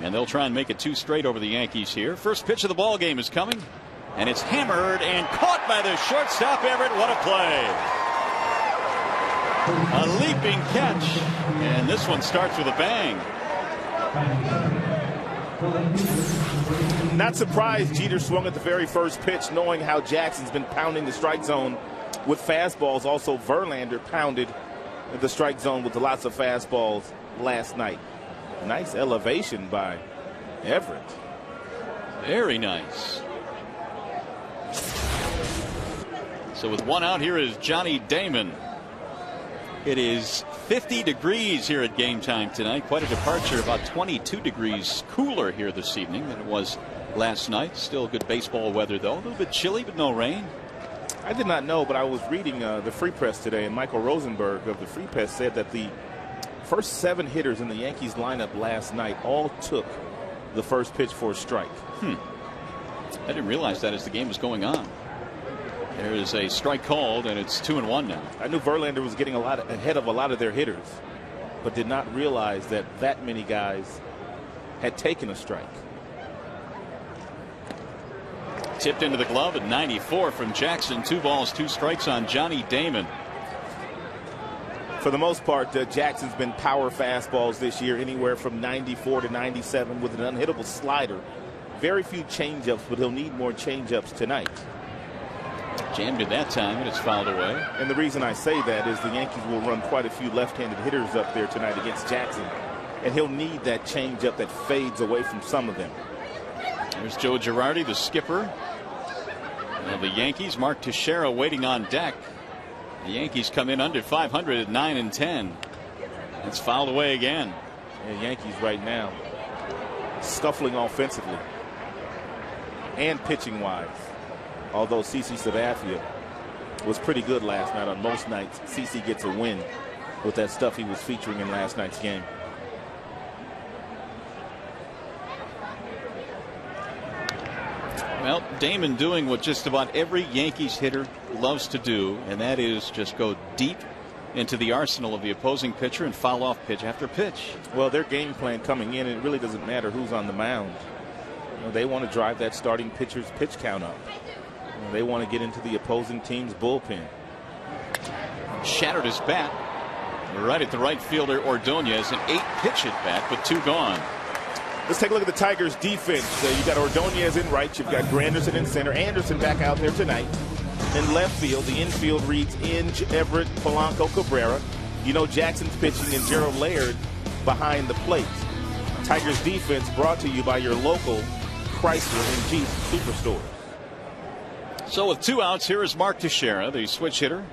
And they'll try and make it 2 straight over the Yankees here. First pitch of the ball game is coming. And it's hammered and caught by the shortstop Everett. What a play. A leaping catch. And this one starts with a bang. Not surprised Jeter swung at the very first pitch, knowing how Jackson's been pounding the strike zone with fastballs. Also, Verlander pounded the strike zone with lots of fastballs last night. Nice elevation by Everett. Very nice. So with 1 out, here is Johnny Damon. It is 50 degrees here at game time tonight. Quite a departure. About 22 degrees cooler here this evening than it was last night. Still good baseball weather, though. A little bit chilly, but no rain. I did not know, but I was reading the Free Press today, and Michael Rosenberg of the Free Press said that the first 7 hitters in the Yankees lineup last night all took the first pitch for a strike. I didn't realize that as the game was going on. There is a strike called, and it's 2-1 now. I knew Verlander was getting ahead of a lot of their hitters, but did not realize that many guys had taken a strike. Tipped into the glove at 94 from Jackson. 2 balls, 2 strikes on Johnny Damon. For the most part, Jackson's been power fastballs this year, anywhere from 94 to 97 with an unhittable slider. Very few changeups, but he'll need more changeups tonight. Jammed it that time, and it's fouled away. And the reason I say that is the Yankees will run quite a few left-handed hitters up there tonight against Jackson, and he'll need that changeup that fades away from some of them. There's Joe Girardi, the skipper of the Yankees. Mark Teixeira waiting on deck. The Yankees come in under 500 at 9-10. It's fouled away again. Yeah, Yankees right now scuffling offensively and pitching wise. Although CC Sabathia was pretty good last night. On most nights, CC gets a win with that stuff he was featuring in last night's game. Well, Damon doing what just about every Yankees hitter loves to do, and that is just go deep into the arsenal of the opposing pitcher and foul off pitch after pitch. Well, their game plan coming in, it really doesn't matter who's on the mound. You know, they want to drive that starting pitcher's pitch count up. You know, they want to get into the opposing team's bullpen. Shattered his bat right at the right fielder Ordonez. An 8-pitch at bat, but 2 gone. Let's take a look at the Tigers defense. You've got Ordonez in right. You've got Granderson in center. Anderson back out there tonight. In left field, the infield reads Inge, Everett, Polanco, Cabrera. You know Jackson's pitching and Gerald Laird behind the plate. Tigers defense brought to you by your local Chrysler and Jeep Superstore. So with 2 outs, here is Mark Teixeira, the switch hitter,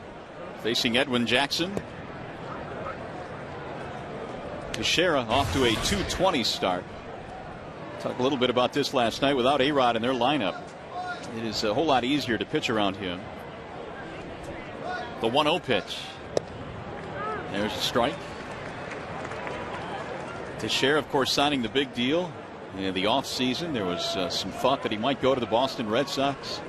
facing Edwin Jackson. Teixeira off to a 220 start. Talked a little bit about this last night. Without A-Rod in their lineup, it is a whole lot easier to pitch around him. The 1-0 pitch. There's a strike. Teixeira, of course, signing the big deal in the offseason. There was some thought that he might go to the Boston Red Sox.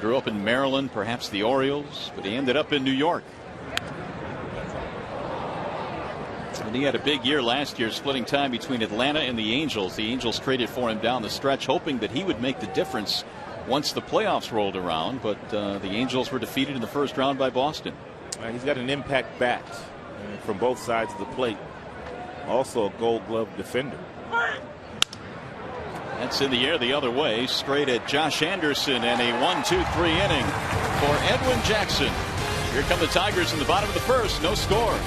Grew up in Maryland, perhaps the Orioles, but he ended up in New York. And he had a big year last year, splitting time between Atlanta and the Angels. The Angels traded for him down the stretch, hoping that he would make the difference once the playoffs rolled around. But the Angels were defeated in the first round by Boston. He's got an impact bat from both sides of the plate. Also a Gold Glove defender. That's in the air the other way, straight at Josh Anderson, and a 1-2-3 inning for Edwin Jackson. Here come the Tigers in the bottom of the first. No score.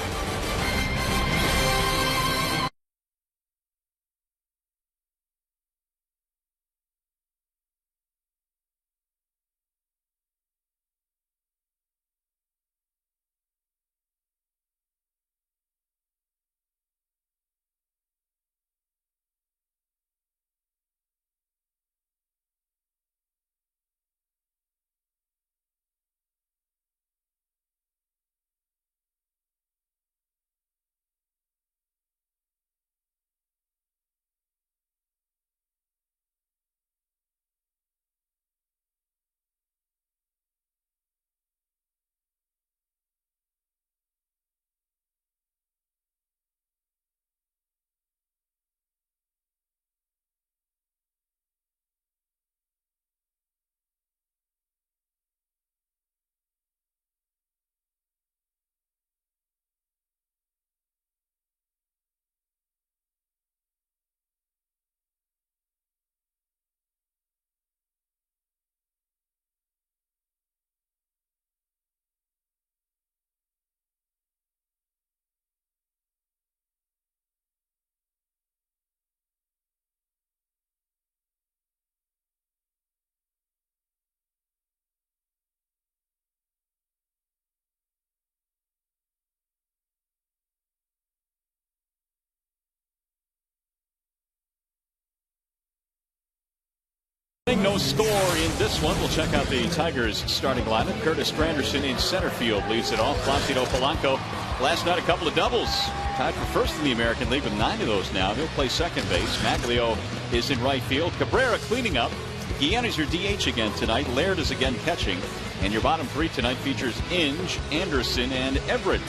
No score in this one. We'll check out the Tigers starting lineup. Curtis Granderson in center field leads it off. Placido Polanco last night a couple of doubles. Tied for first in the American League with 9 of those now. He'll play second base. Maglio is in right field. Cabrera cleaning up. Guillen is your DH again tonight. Laird is again catching. And your bottom 3 tonight features Inge, Anderson, and Everett.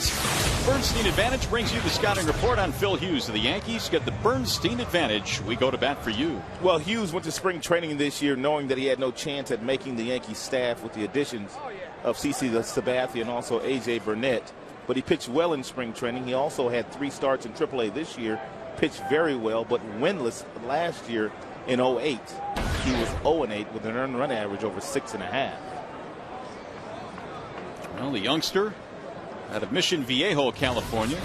Bernstein Advantage brings you the scouting report on Phil Hughes of the Yankees. Get the Bernstein Advantage. We go to bat for you. Well, Hughes went to spring training this year knowing that he had no chance at making the Yankees staff with the additions of CeCe Sabathia and also A.J. Burnett. But he pitched well in spring training. He also had 3 starts in AAA this year. Pitched very well, but winless last year in 08. He was 0-8 with an earned run average over 6.5. Well, the youngster out of Mission Viejo, California,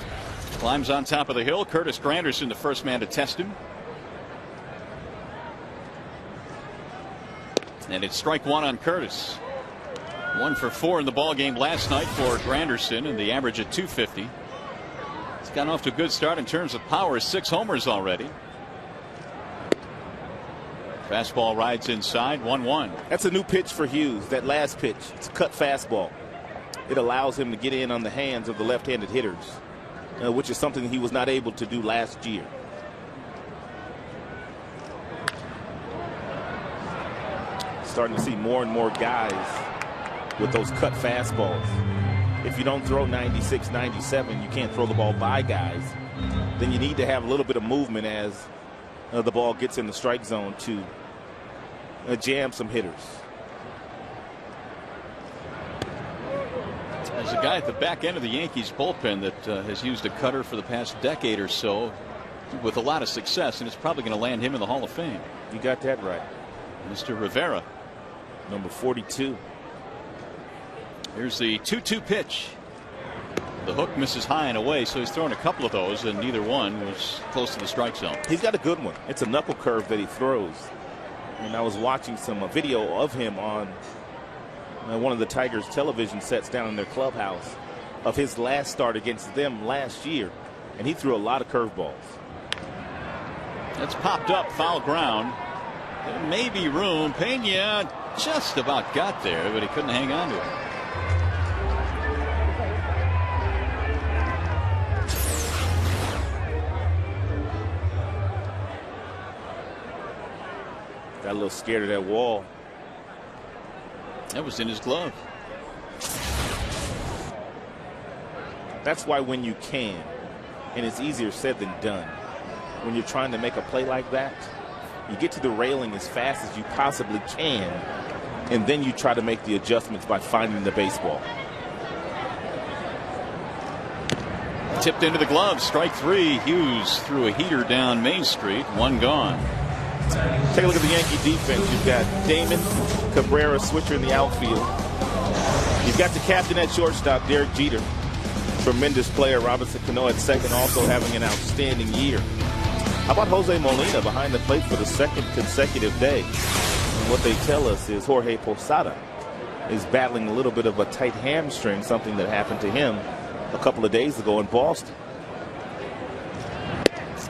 climbs on top of the hill. Curtis Granderson, the first man to test him. And it's strike 1 on Curtis. 1 for 4 in the ball game last night for Granderson, and the average at 250. He's gotten off to a good start in terms of power. 6 homers already. Fastball rides inside. 1-1. That's a new pitch for Hughes. That last pitch, it's a cut fastball. It allows him to get in on the hands of the left-handed hitters, which is something he was not able to do last year. Starting to see more and more guys with those cut fastballs. If you don't throw 96, 97, you can't throw the ball by guys. Then you need to have a little bit of movement as the ball gets in the strike zone to jam some hitters. There's a guy at the back end of the Yankees bullpen that has used a cutter for the past decade or so with a lot of success, and it's probably going to land him in the Hall of Fame. You got that right. Mr. Rivera. Number 42. Here's the 2-2 pitch. The hook misses high and away, so he's thrown a couple of those, and neither one was close to the strike zone. He's got a good one. It's a knuckle curve that he throws. And I was watching some video of him on one of the Tigers television sets down in their clubhouse of his last start against them last year, and he threw a lot of curveballs. That's popped up, foul ground. There may be room. Pena just about got there, but he couldn't hang on to it. Got a little scared of that wall. That was in his glove. That's why when you can, and it's easier said than done, when you're trying to make a play like that, you get to the railing as fast as you possibly can, and then you try to make the adjustments by finding the baseball. Tipped into the glove. Strike 3. Hughes threw a heater down Main Street. 1 gone. Take a look at the Yankee defense. You've got Damon, Cabrera, switcher in the outfield. You've got the captain at shortstop, Derek Jeter. Tremendous player. Robinson Cano at second, also having an outstanding year. How about Jose Molina behind the plate for the 2nd consecutive day? And what they tell us is Jorge Posada is battling a little bit of a tight hamstring, something that happened to him a couple of days ago in Boston.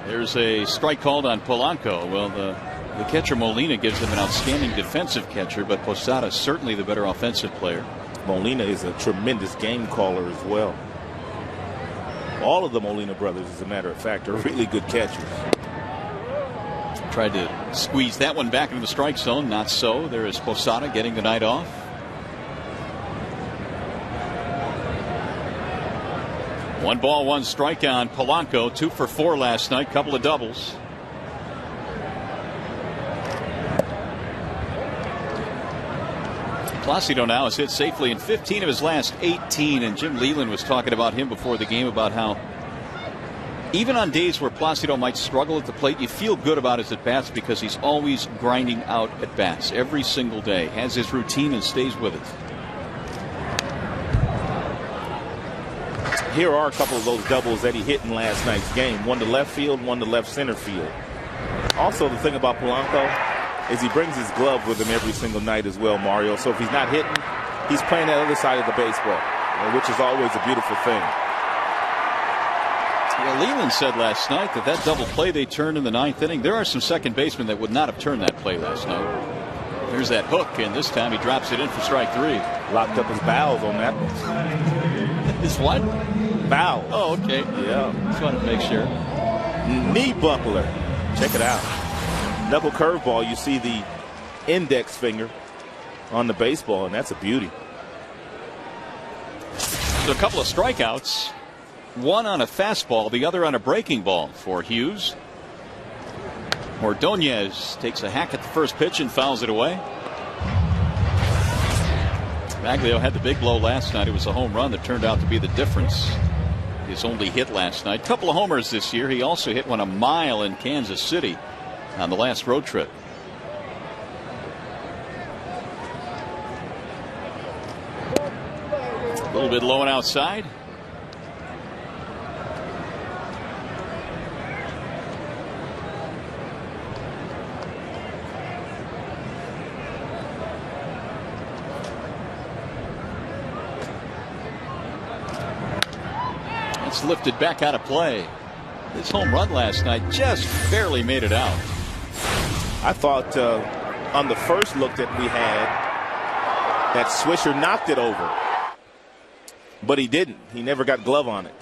There's a strike called on Polanco. Well, the catcher Molina gives them an outstanding defensive catcher, but Posada certainly the better offensive player. Molina is a tremendous game caller as well. All of the Molina brothers, as a matter of fact, are really good catchers. Tried to squeeze that one back into the strike zone. Not so. There is Posada getting the night off. One ball, one strike on Polanco. 2 for 4 last night. Couple of doubles. Placido now has hit safely in 15 of his last 18, and Jim Leland was talking about him before the game about how even on days where Placido might struggle at the plate, you feel good about his at-bats because he's always grinding out at-bats every single day, has his routine and stays with it. Here are a couple of those doubles that he hit in last night's game. One to left field, one to left center field. Also, the thing about Polanco is he brings his glove with him every single night as well, Mario. So if he's not hitting, he's playing that other side of the baseball, which is always a beautiful thing. Yeah, Leland said last night that double play they turned in the 9th inning, there are some second basemen that would not have turned that play last night. There's that hook, and this time he drops it in for strike 3. Locked up his bowels on that one. His what? Bowels. Oh, okay. Yeah. Just wanted to make sure. Knee buckler. Check it out. Knuckle curveball. You see the index finger on the baseball, and that's a beauty. So a couple of strikeouts. One on a fastball, the other on a breaking ball for Hughes. Ordonez takes a hack at the first pitch and fouls it away. Maglio had the big blow last night. It was a home run that turned out to be the difference. His only hit last night. Couple of homers this year. He also hit one a mile in Kansas City on the last road trip. A little bit low and outside. It's lifted back out of play. His home run last night just barely made it out. I thought on the first look that we had that Swisher knocked it over, but he didn't. He never got glove on it.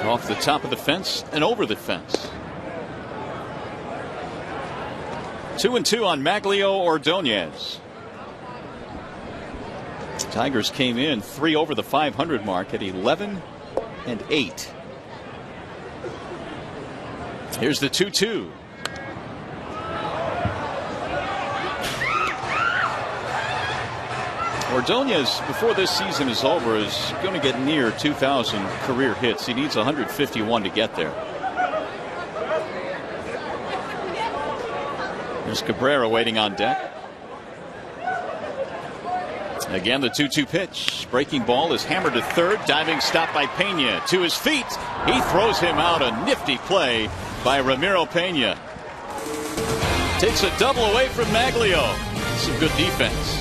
Off the top of the fence and over the fence. 2-2 on Maglio Ordonez. Tigers came in 3 over the 500 mark at 11-8. Here's the 2-2. Ordonez, before this season is over, is going to get near 2,000 career hits. He needs 151 to get there. There's Cabrera waiting on deck. Again, the 2-2 pitch. Breaking ball is hammered to third. Diving stop by Pena. To his feet. He throws him out. A nifty play by Ramiro Pena. Takes a double away from Maglio. Some good defense.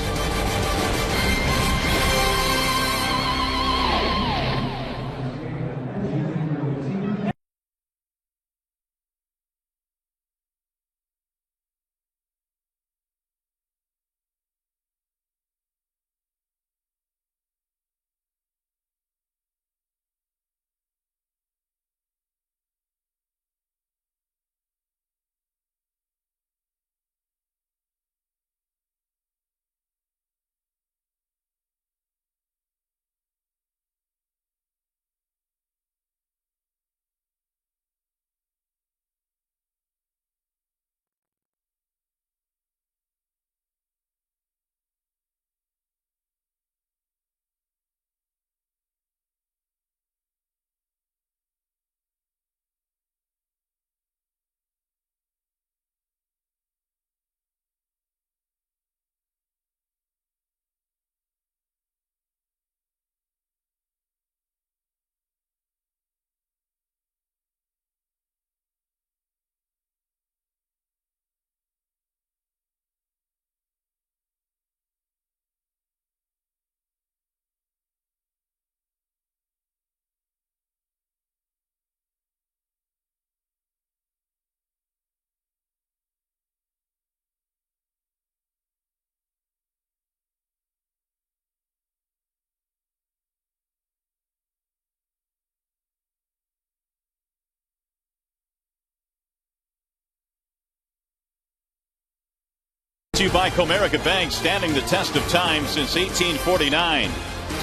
To you by Comerica Bank, standing the test of time since 1849.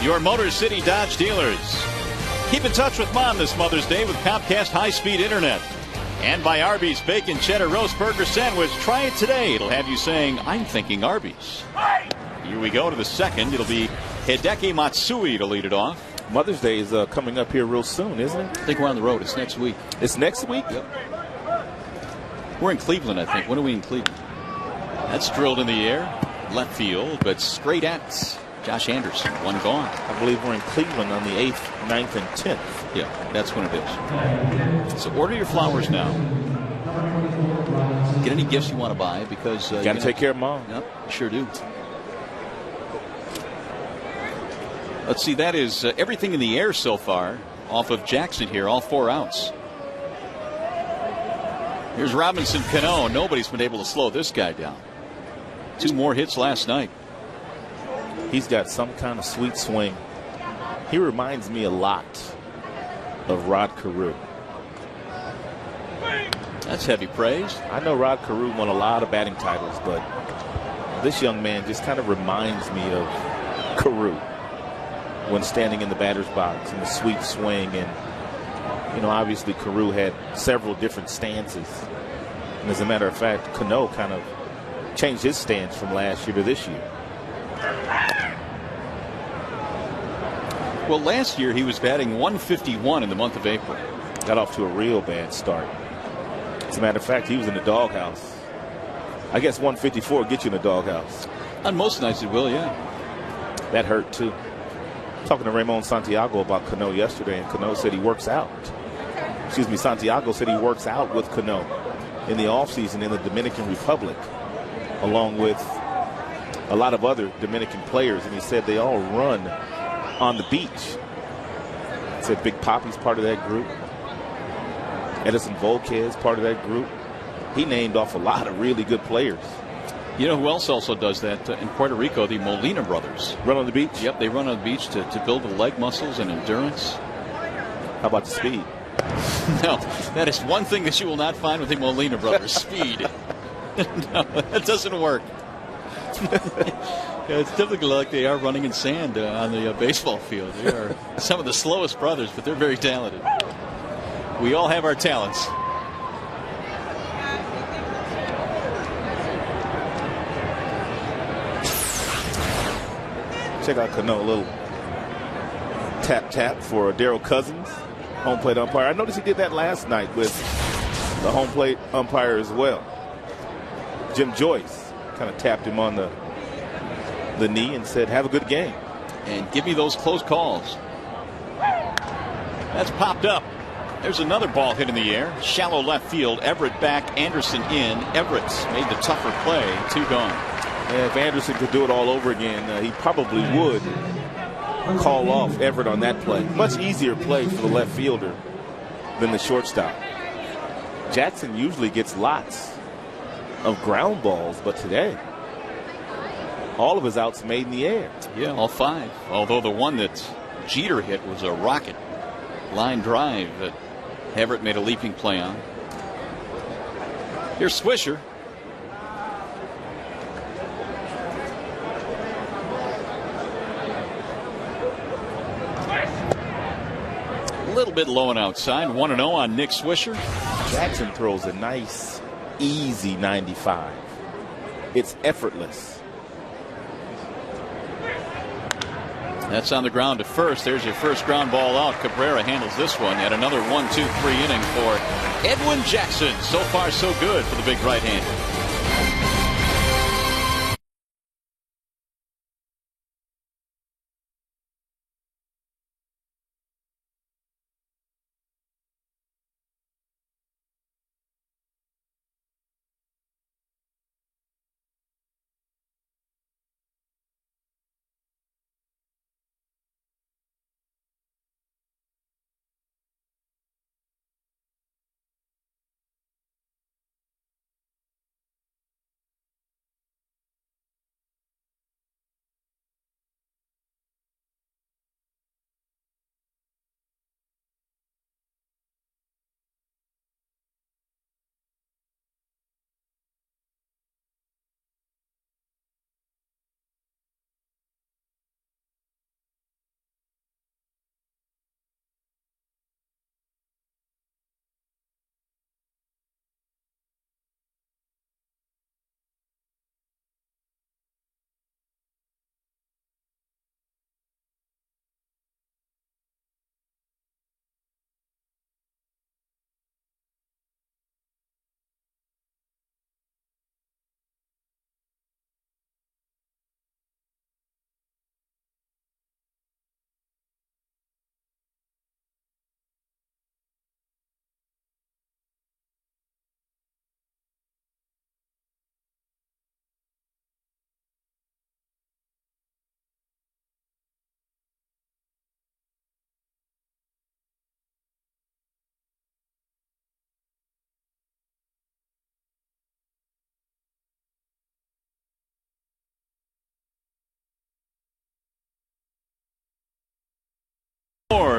Your Motor City Dodge dealers. Keep in touch with Mom this Mother's Day with Comcast high-speed internet. And by Arby's Bacon Cheddar Roast Burger Sandwich. Try it today. It'll have you saying, I'm thinking Arby's. Here we go to the second. It'll be Hideki Matsui to lead it off. Mother's Day is coming up here real soon, isn't it? I think we're on the road. It's next week. It's next week? Yep. We're in Cleveland, I think. When are we in Cleveland? That's drilled in the air. Left field, but straight at Josh Anderson. One gone. I believe we're in Cleveland on the 8th, 9th, and 10th. Yeah, that's when it is. So order your flowers now. Get any gifts you want to buy because got to take care of Mom. Yep, sure do. Let's see, that is everything in the air so far off of Jackson here, all 4 outs. Here's Robinson Cano. Nobody's been able to slow this guy down. 2 more hits last night. He's got some kind of sweet swing. He reminds me a lot of Rod Carew. That's heavy praise. I know Rod Carew won a lot of batting titles, but this young man just kind of reminds me of Carew when standing in the batter's box and the sweet swing. And, you know, obviously Carew had several different stances. And as a matter of fact, Cano kind of changed his stance from last year to this year. Well, last year he was batting 151 in the month of April. Got off to a real bad start. As a matter of fact, he was in the doghouse. I guess 154 will get you in the doghouse. On most nights it will, yeah. That hurt too. Talking to Ramon Santiago about Cano yesterday, and Cano said he works out. Excuse me, Santiago said he works out with Cano in the offseason in the Dominican Republic, along with a lot of other Dominican players, and he said they all run on the beach. He said Big Papi's part of that group. Edison Volquez part of that group. He named off a lot of really good players. You know who else also does that in Puerto Rico? The Molina brothers. Run on the beach? Yep, they run on the beach to build the leg muscles and endurance. How about the speed? No, that is one thing that you will not find with the Molina brothers. Speed. No, that doesn't work. Yeah, it's typically like they are running in sand on the baseball field. They are some of the slowest brothers, but they're very talented. We all have our talents. Check out Cano, a little tap for Darryl Cousins, home plate umpire. I noticed he did that last night with the home plate umpire as well. Jim Joyce kind of tapped him on the knee and said, have a good game. And give me those close calls. That's popped up. There's another ball hit in the air. Shallow left field. Everett back. Anderson in. Everett's made the tougher play. 2 gone. And if Anderson could do it all over again, he probably would call off Everett on that play. Much easier play for the left fielder than the shortstop. Jackson usually gets lots of ground balls, but today, all of his outs made in the air. Yeah, all 5. Although the one that Jeter hit was a rocket line drive that Everett made a leaping play on. Here's Swisher. A little bit low and outside. 1-0 on Nick Swisher. Jackson throws a nice, easy 95. It's effortless. That's on the ground to first. There's your first ground ball out. Cabrera handles this one. Yet another 1-2-3 inning for Edwin Jackson. So far, so good for the big right-hander.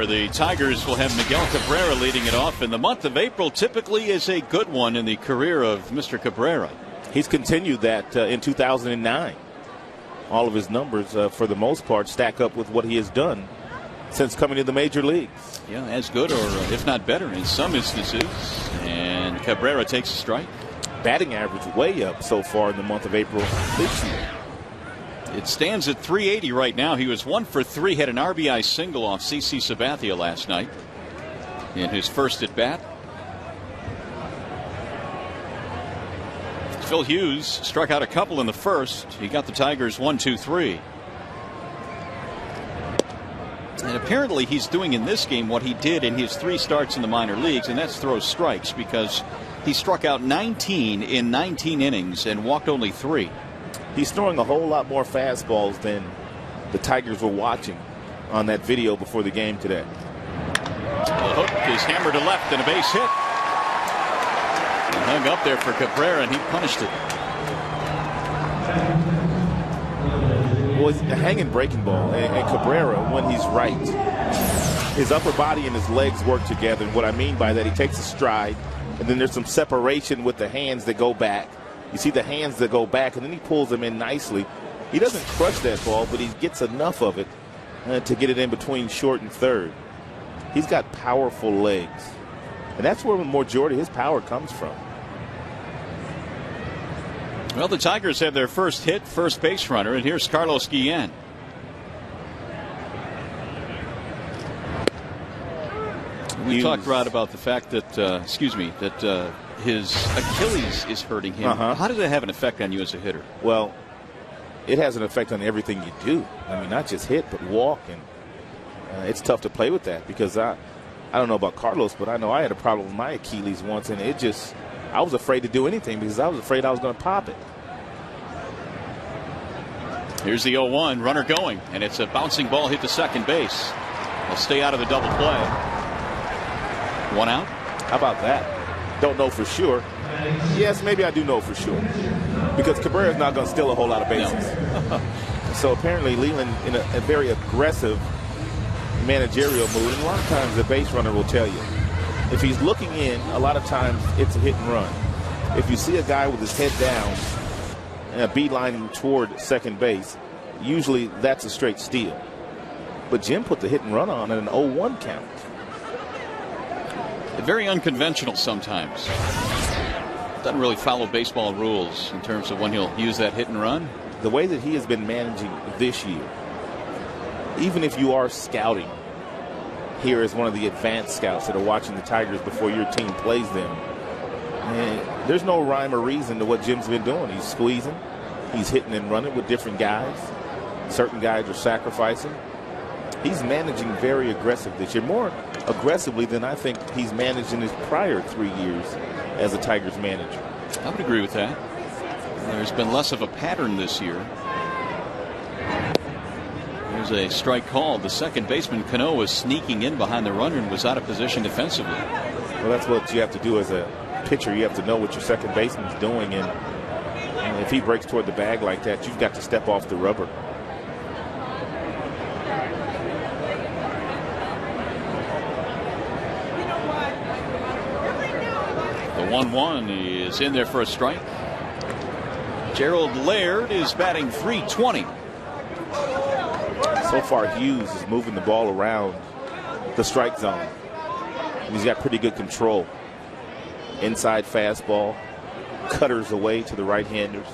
4. The Tigers will have Miguel Cabrera leading it off, and the month of April typically is a good one in the career of Mr. Cabrera. He's continued that in 2009. All of his numbers, for the most part, stack up with what he has done since coming to the major leagues. Yeah, as good or if not better in some instances. And Cabrera takes a strike. Batting average way up so far in the month of April this year. It stands at 380 right now. He was 1 for 3, had an RBI single off CC Sabathia last night in his first at bat. Phil Hughes struck out a couple in the first. He got the Tigers 1, 2, 3. And apparently he's doing in this game what he did in his 3 starts in the minor leagues, and that's throw strikes, because he struck out 19 in 19 innings and walked only 3. He's throwing a whole lot more fastballs than the Tigers were watching on that video before the game today. The hook is hammered to left and a base hit. He hung up there for Cabrera, and he punished it. Well, it's a hanging breaking ball, and Cabrera, when he's right, his upper body and his legs work together. And what I mean by that, he takes a stride, and then there's some separation with the hands that go back. You see the hands that go back, and then he pulls them in nicely. He doesn't crush that ball, but he gets enough of it to get it in between short and third. He's got powerful legs, and that's where the majority of his power comes from. Well, the Tigers have their first hit, first base runner, and here's Carlos Guillen. We talked, Rod, about the fact that, that his Achilles is hurting him. How does that have an effect on you as a hitter? Well, it has an effect on everything you do. I mean, not just hit, but walk, and it's tough to play with that, because I don't know about Carlos, but I know I had a problem with my Achilles once, and I was afraid to do anything because I was afraid I was going to pop it. Here's the 0-1, runner going, and it's a bouncing ball hit to second base. They'll stay out of the double play. 1 out. How about that? Don't know for sure. Yes, maybe I do know for sure, because Cabrera's not going to steal a whole lot of bases. No. So apparently Leland in a very aggressive managerial mood, and a lot of times the base runner will tell you, if he's looking in, a lot of times it's a hit and run. If you see a guy with his head down and beelining toward second base, usually that's a straight steal. But Jim put the hit and run on at an 0-1 count. Very unconventional sometimes. Doesn't really follow baseball rules in terms of when he'll use that hit and run. The way that he has been managing this year, even if you are scouting here as one of the advanced scouts that are watching the Tigers before your team plays them, and there's no rhyme or reason to what Jim's been doing. He's squeezing, he's hitting and running with different guys. Certain guys are sacrificing. He's managing very aggressive this year, more aggressively than I think he's managed in his prior 3 years as a Tigers manager. I would agree with that. There's been less of a pattern this year. There's a strike called. The second baseman, Cano, was sneaking in behind the runner and was out of position defensively. Well, that's what you have to do as a pitcher. You have to know what your second baseman's doing, and if he breaks toward the bag like that, you've got to step off the rubber. The 1-1 is in there for a strike. Gerald Laird is batting .320. So far, Hughes is moving the ball around the strike zone. And he's got pretty good control. Inside fastball, cutters away to the right-handers.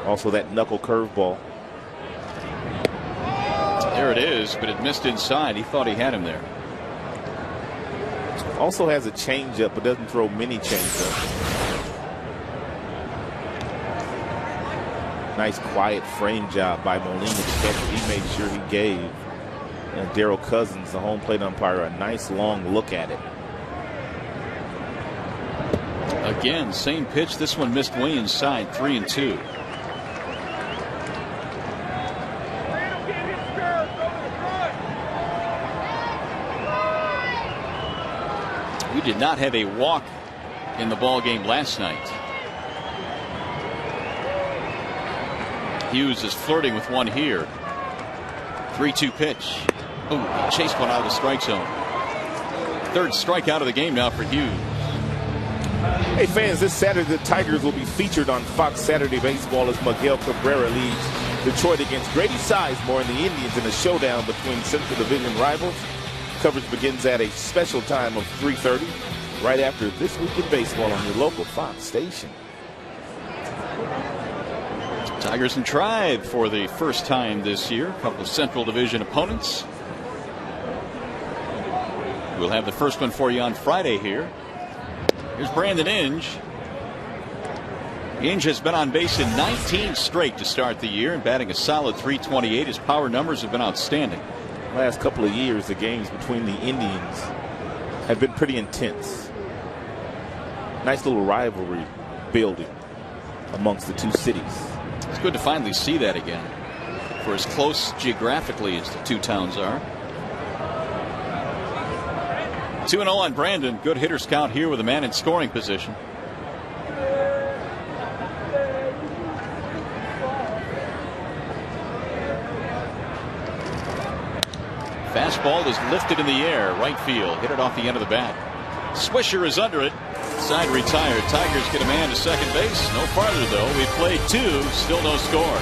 Also that knuckle curveball. There it is, but it missed inside. He thought he had him there. Also has a changeup, but doesn't throw many changeups. Nice quiet frame job by Molina, the catcher. He made sure he gave Darryl Cousins, the home plate umpire, a nice long look at it. Again, same pitch. This one missed way inside, 3-2. We did not have a walk in the ball game last night. Hughes is flirting with one here. 3-2 pitch. Oh, he chased one out of the strike zone. Third strikeout of the game now for Hughes. Hey fans, this Saturday the Tigers will be featured on Fox Saturday Baseball as Miguel Cabrera leads Detroit against Grady Sizemore and the Indians in a showdown between Central Division rivals. Coverage begins at a special time of 3:30, right after This Week in Baseball on your local Fox station. Tigers in Tribe for the first time this year. A couple of Central Division opponents. We'll have the first one for you on Friday here. Here's Brandon Inge. Inge has been on base in 19 straight to start the year and batting a solid .328. His power numbers have been outstanding. Last couple of years, the games between the Indians have been pretty intense. Nice little rivalry building amongst the two cities. It's good to finally see that again, for as close geographically as the two towns are. 2-0 on Brandon. Good hitter's count here with a man in scoring position. Fastball is lifted in the air. Right field. Hit it off the end of the bat. Swisher is under it. Side retired. Tigers get a man to second base. No farther though. We played 2. Still no score.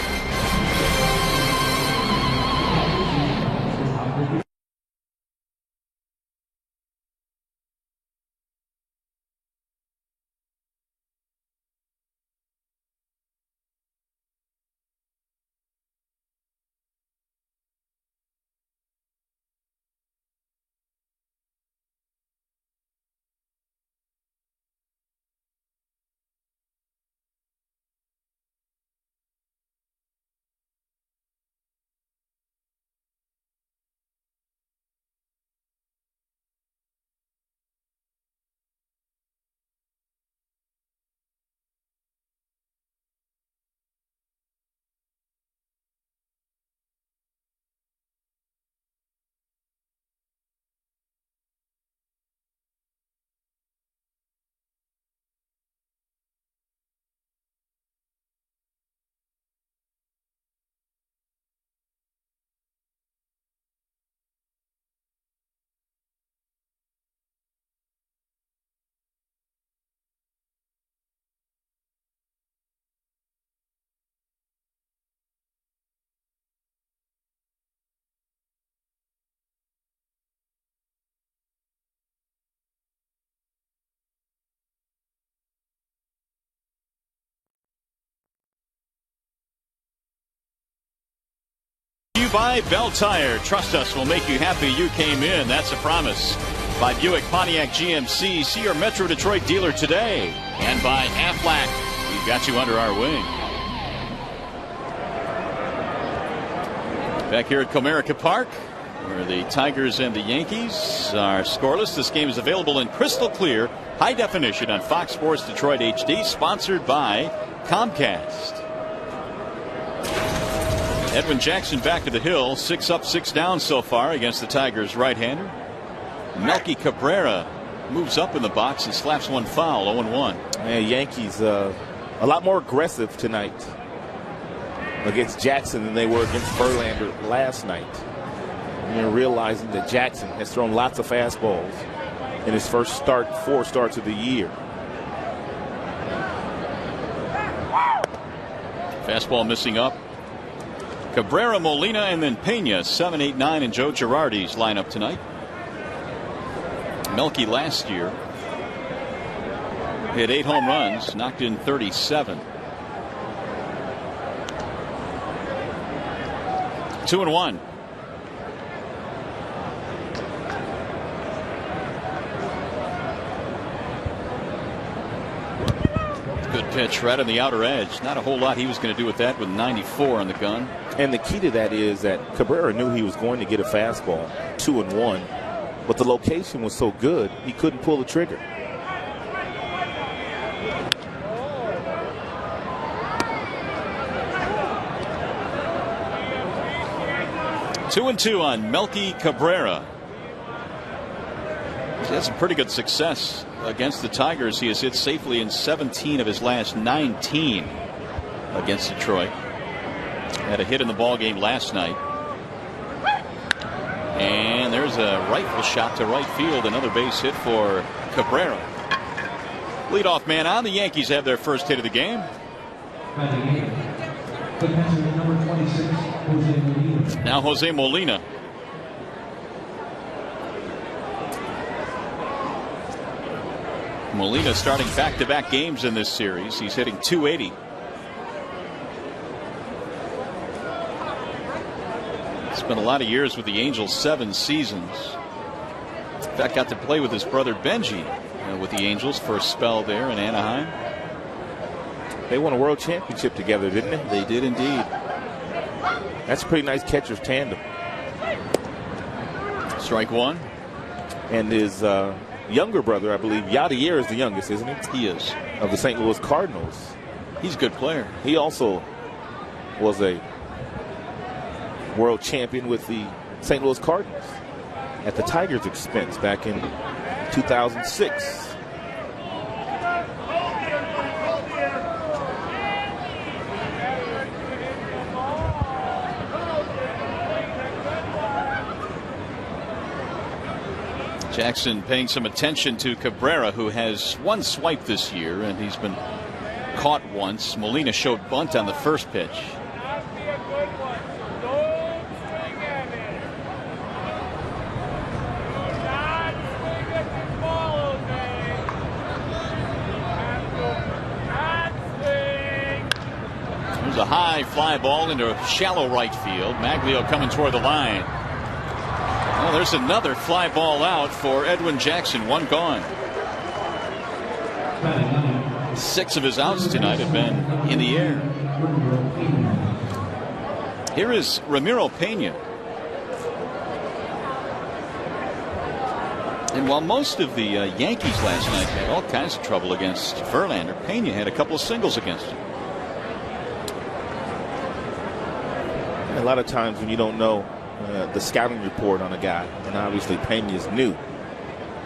By Bell Tire. Trust us, we'll make you happy you came in. That's a promise. By Buick Pontiac GMC. See your Metro Detroit dealer today. And by Aflac. We've got you under our wing. Back here at Comerica Park, where the Tigers and the Yankees are scoreless. This game is available in crystal clear, high definition on Fox Sports Detroit HD, sponsored by Comcast. Edwin Jackson back to the hill. 6 up, 6 down so far against the Tigers right-hander. Melky Cabrera moves up in the box and slaps one foul. 0-1. Yeah, Yankees a lot more aggressive tonight against Jackson than they were against Verlander last night. And you're realizing that Jackson has thrown lots of fastballs in his first 4 starts of the year. Fastball missing up. Cabrera, Molina, and then Pena. 7, 8, 9, and Joe Girardi's lineup tonight. Melky last year hit 8 home runs, knocked in 37. 2-1. Good pitch right on the outer edge. Not a whole lot he was going to do with that with 94 on the gun. And the key to that is that Cabrera knew he was going to get a fastball, 2-1, but the location was so good he couldn't pull the trigger. Two and 2 on Melky Cabrera. He's had some pretty good success against the Tigers. He has hit safely in 17 of his last 19 against Detroit. Had a hit in the ball game last night. And there's a rifle shot to right field. Another base hit for Cabrera. Leadoff man on. The Yankees have their first hit of the game. Now Jose Molina. Molina starting back-to-back games in this series. He's hitting .280. Spent a lot of years with the Angels, 7 seasons. In fact, got to play with his brother Benji with the Angels for a spell there in Anaheim. They won a world championship together, didn't they? They did indeed. That's a pretty nice catcher's tandem. Strike one. And his younger brother, I believe, Yadier is the youngest, isn't he? He is. Of the St. Louis Cardinals. He's a good player. He also was a world champion with the St. Louis Cardinals at the Tigers' expense back in 2006. Jackson paying some attention to Cabrera, who has one swipe this year, and he's been caught once. Molina showed bunt on the first pitch. There's a high fly ball into shallow right field. Maglio coming toward the line. Well, there's another fly ball out for Edwin Jackson. One gone. 6 of his outs tonight have been in the air. Here is Ramiro Pena. And while most of the Yankees last night had all kinds of trouble against Verlander, Pena had a couple of singles against him. A lot of times when you don't know the scouting report on a guy, and obviously Pena is new.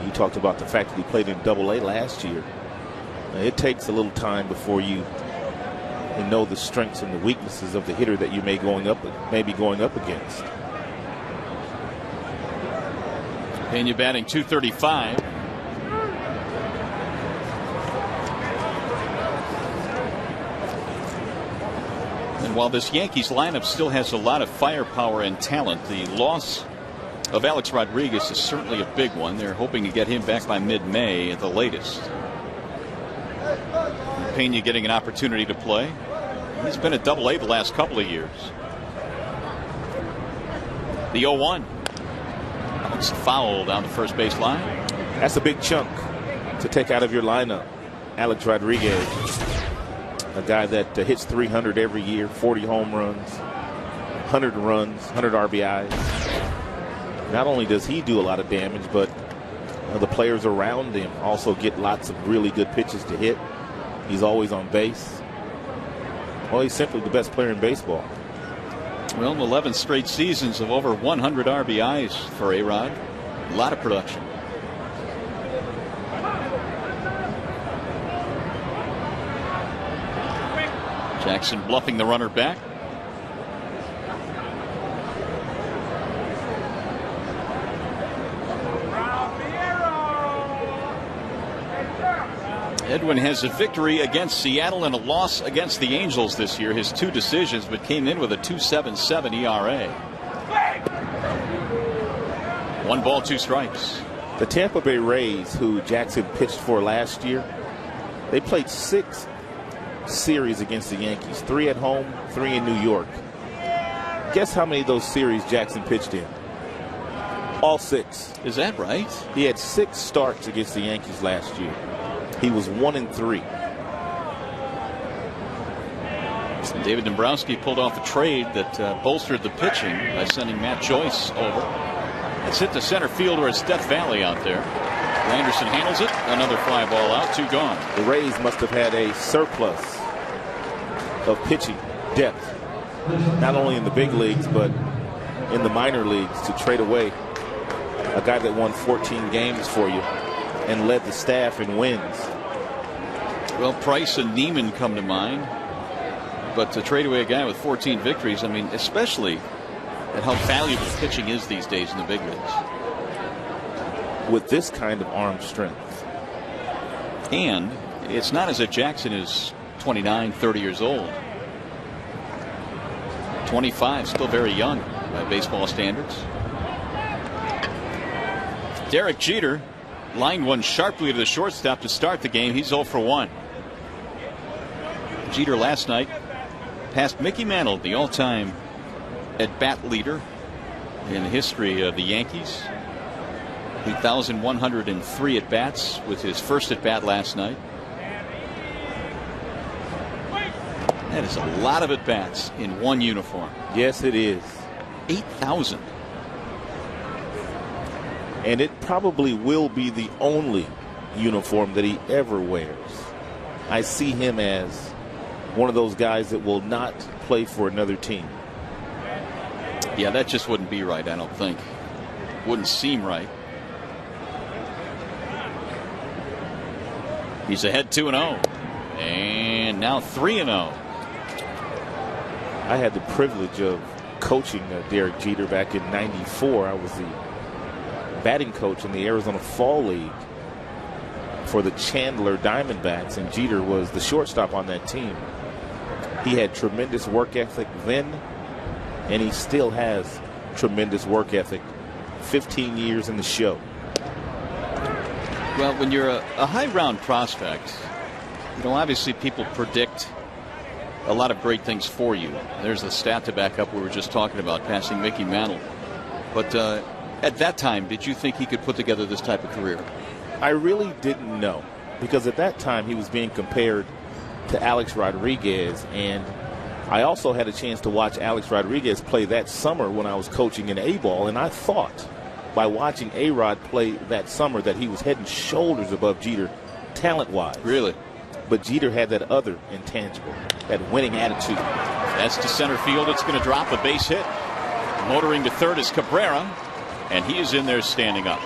You talked about the fact that he played in Double-A last year. It takes a little time before you know the strengths and the weaknesses of the hitter that you may be going up against. Pena batting .235. And while this Yankees lineup still has a lot of firepower and talent, the loss of Alex Rodriguez is certainly a big one. They're hoping to get him back by mid-May at the latest. Pena getting an opportunity to play. He's been at Double-A the last couple of years. The 0-1. It's foul down the first base line. That's a big chunk to take out of your lineup. Alex Rodriguez, a guy that hits 300 every year, 40 home runs, 100 runs, 100 RBIs. Not only does he do a lot of damage, but the players around him also get lots of really good pitches to hit. He's always on base. Well, he's simply the best player in baseball. Well, 11 straight seasons of over 100 RBIs for A-Rod. A lot of production. Jackson bluffing the runner back. Edwin has a victory against Seattle and a loss against the Angels this year. His 2 decisions, but came in with a 2.77 ERA. 1 ball, 2 strikes. The Tampa Bay Rays, who Jackson pitched for last year, they played 6 series against the Yankees, 3 at home, 3 in New York. Guess how many of those series Jackson pitched in? All 6. Is that right? He had 6 starts against the Yankees last year. He was 1-3. David Dombrowski pulled off a trade that bolstered the pitching by sending Matt Joyce over. It's hit to center field where it's Death Valley out there. Anderson handles it. Another fly ball out. 2 gone. The Rays must have had a surplus of pitching depth, not only in the big leagues but in the minor leagues, to trade away a guy that won 14 games for you and led the staff in wins. Well, Price and Neiman come to mind, but to trade away a guy with 14 victories, I mean, especially at how valuable pitching is these days in the big leagues. With this kind of arm strength. And it's not as if Jackson is 29, 30 years old. 25, still very young by baseball standards. Derek Jeter lined one sharply to the shortstop to start the game. He's 0 for 1. Jeter last night passed Mickey Mantle, the all-time at-bat leader in the history of the Yankees. 8,103 at-bats with his first at-bat last night. That is a lot of at-bats in one uniform. Yes, it is. 8,000. And it probably will be the only uniform that he ever wears. I see him as one of those guys that will not play for another team. Yeah, that just wouldn't be right, I don't think. Wouldn't seem right. He's ahead 2-0. And now 3-0. I had the privilege of coaching Derek Jeter back in '94. I was the batting coach in the Arizona Fall League for the Chandler Diamondbacks, and Jeter was the shortstop on that team. He had tremendous work ethic then, and he still has tremendous work ethic 15 years in the show. Well, when you're a high round prospect, you know, obviously people predict a lot of great things for you. There's the stat to back up we were just talking about, passing Mickey Mantle. But at that time, did you think he could put together this type of career? I really didn't know, because at that time he was being compared to Alex Rodriguez, and I also had a chance to watch Alex Rodriguez play that summer when I was coaching in A-ball, and I thought by watching A-Rod play that summer that he was head and shoulders above Jeter talent-wise. Really? But Jeter had that other intangible, that winning attitude. That's to center field. It's going to drop a base hit. Motoring to third is Cabrera, and he is in there standing up.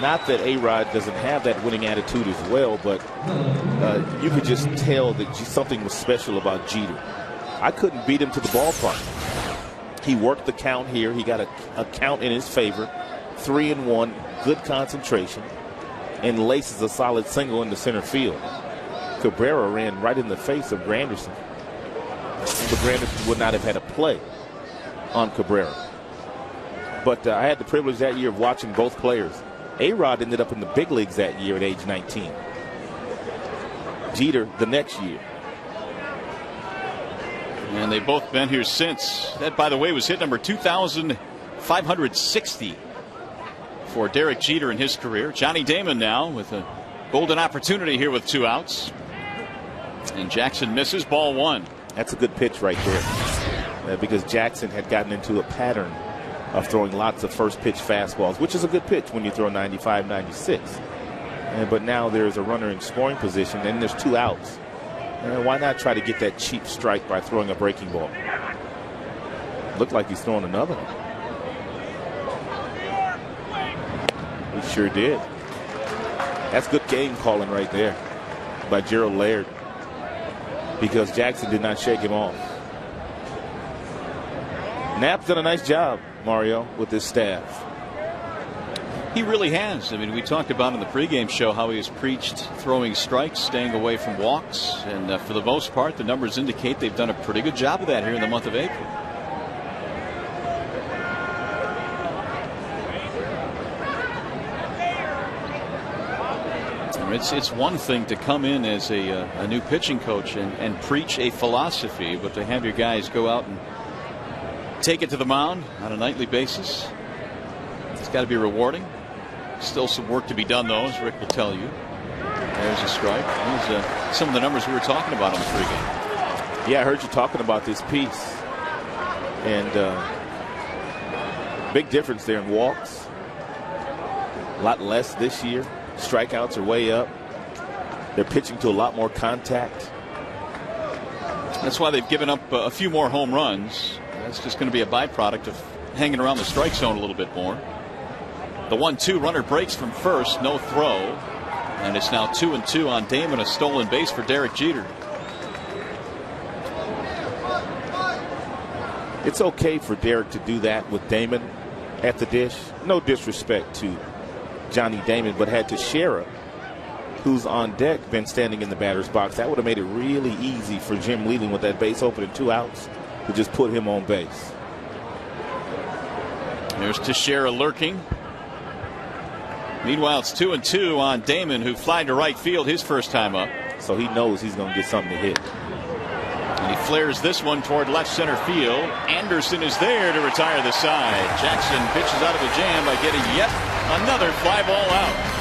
Not that A-Rod doesn't have that winning attitude as well, but you could just tell that something was special about Jeter. I couldn't beat him to the ballpark. He worked the count here. He got a count in his favor. 3-1, good concentration, and laces a solid single into center field. Cabrera ran right in the face of Granderson, but Granderson would not have had a play on Cabrera. But I had the privilege that year of watching both players. A-Rod ended up in the big leagues that year at age 19. Jeter the next year. And they've both been here since. That, by the way, was hit number 2,560 for Derek Jeter in his career. Johnny Damon now with a golden opportunity here with 2 outs. And Jackson misses, ball 1. That's a good pitch right there, because Jackson had gotten into a pattern of throwing lots of first pitch fastballs, which is a good pitch when you throw 95, 96. But now there's a runner in scoring position, and there's 2 outs. Why not try to get that cheap strike by throwing a breaking ball? Looked like he's throwing another one. He sure did. That's good game calling right there by Gerald Laird, because Jackson did not shake him off. Knapp's done a nice job, Mario, with his staff. He really has. I mean, we talked about in the pregame show how he has preached throwing strikes, staying away from walks, and for the most part, the numbers indicate they've done a pretty good job of that here in the month of April. It's one thing to come in as a new pitching coach and preach a philosophy, but to have your guys go out and take it to the mound on a nightly basis, it's got to be rewarding. Still some work to be done, though, as Rick will tell you. There's a strike. There's some of the numbers we were talking about on the pregame. Yeah, I heard you talking about this piece. And big difference there in walks. A lot less this year. Strikeouts are way up. They're pitching to a lot more contact. That's why they've given up a few more home runs. That's just going to be a byproduct of hanging around the strike zone a little bit more. The 1-2 runner breaks from first, no throw, and it's now 2-2 on Damon, a stolen base for Derek Jeter. It's okay for Derek to do that with Damon at the dish. No disrespect to Johnny Damon, but had Teixeira, who's on deck, been standing in the batter's box, that would have made it really easy for Jim Leland with that base open and 2 outs to just put him on base. There's Teixeira lurking. Meanwhile, it's 2-2 on Damon, who flied to right field his first time up. So he knows he's going to get something to hit. And he flares this one toward left center field. Anderson is there to retire the side. Jackson pitches out of a jam by getting yet another fly ball out.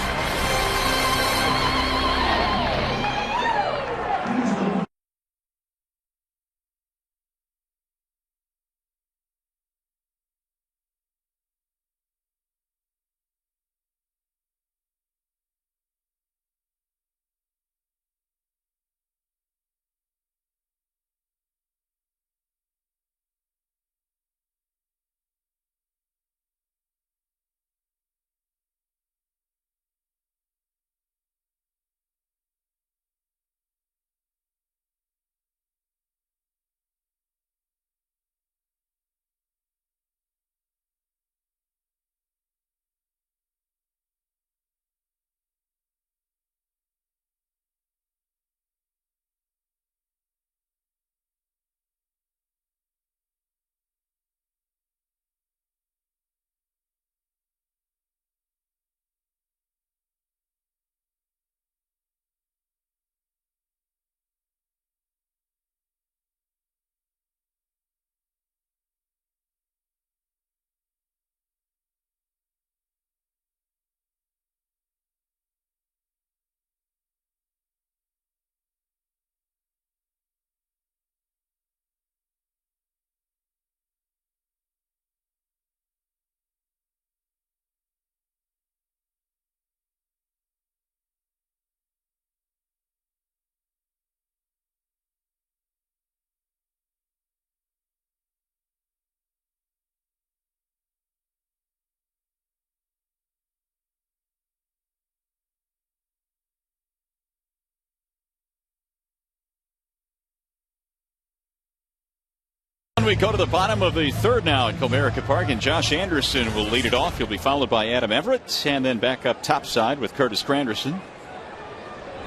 We go to the bottom of the third now at Comerica Park, and Josh Anderson will lead it off. He'll be followed by Adam Everett, and then back up topside with Curtis Granderson.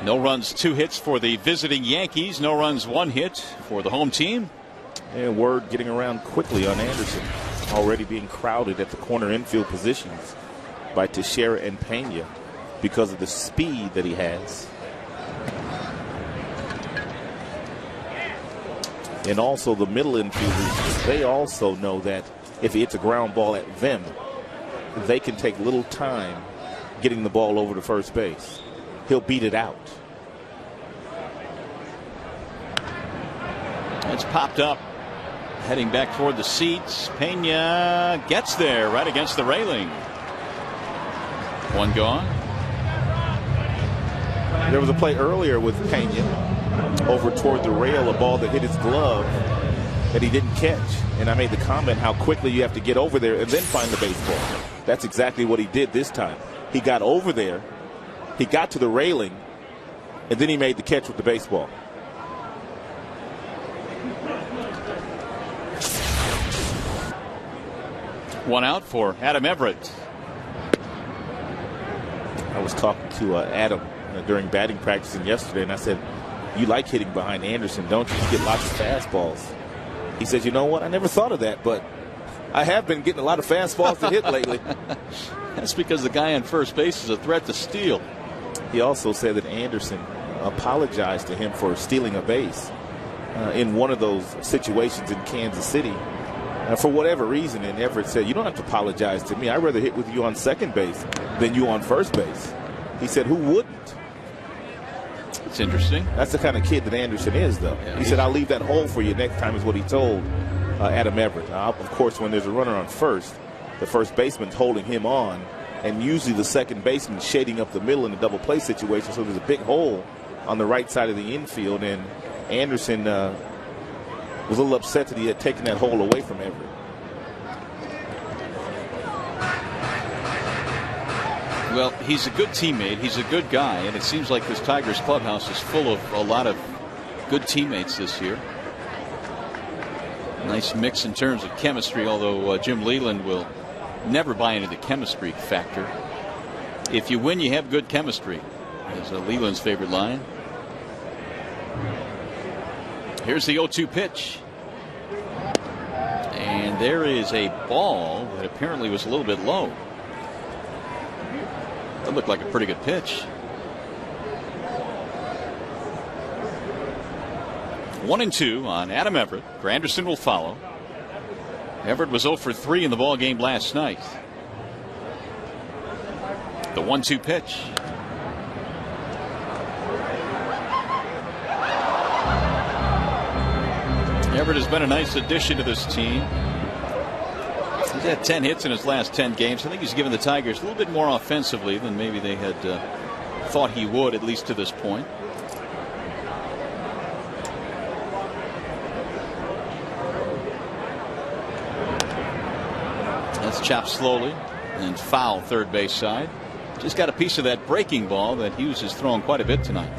No runs, 2 hits for the visiting Yankees. No runs, 1 hit for the home team. And word getting around quickly on Anderson, already being crowded at the corner infield positions by Teixeira and Pena because of the speed that he has. And also the middle infielders, they also know that if he hits a ground ball at them, they can take little time getting the ball over to first base. He'll beat it out. It's popped up, heading back toward the seats. Pena gets there right against the railing. 1 gone. There was a play earlier with Pena over toward the rail, a ball that hit his glove that he didn't catch. And I made the comment how quickly you have to get over there and then find the baseball. That's exactly what he did this time. He got over there, he got to the railing, and then he made the catch with the baseball. One out for Adam Everett. I was talking to Adam during batting practice yesterday, and I said, "You like hitting behind Anderson, don't you? You get lots of fastballs." He says, "You know what? I never thought of that, but I have been getting a lot of fastballs to hit lately." That's because the guy on first base is a threat to steal. He also said that Anderson apologized to him for stealing a base in one of those situations in Kansas City for whatever reason. And Everett said, "You don't have to apologize to me. I'd rather hit with you on second base than you on first base." He said, "Who wouldn't?" It's interesting. That's the kind of kid that Anderson is, though. Yeah, he said, "I'll leave that hole for you next time," is what he told Adam Everett. Of course, when there's a runner on first, the first baseman's holding him on, and usually the second baseman shading up the middle in a double play situation, so there's a big hole on the right side of the infield, and Anderson was a little upset that he had taken that hole away from Everett. Well, he's a good teammate. He's a good guy, and it seems like this Tigers clubhouse is full of a lot of good teammates this year. Nice mix in terms of chemistry, although Jim Leland will never buy into the chemistry factor. If you win, you have good chemistry, is Leland's favorite line. Here's the 0-2 pitch. And there is a ball that apparently was a little bit low. That looked like a pretty good pitch. 1-2 on Adam Everett. Granderson will follow. Everett was 0 for 3 in the ball game last night. The 1-2 pitch. Everett has been a nice addition to this team. He's had 10 hits in his last 10 games. I think he's given the Tigers a little bit more offensively than maybe they had thought he would, at least to this point. That's chopped slowly and foul third base side. Just got a piece of that breaking ball that Hughes has thrown quite a bit tonight.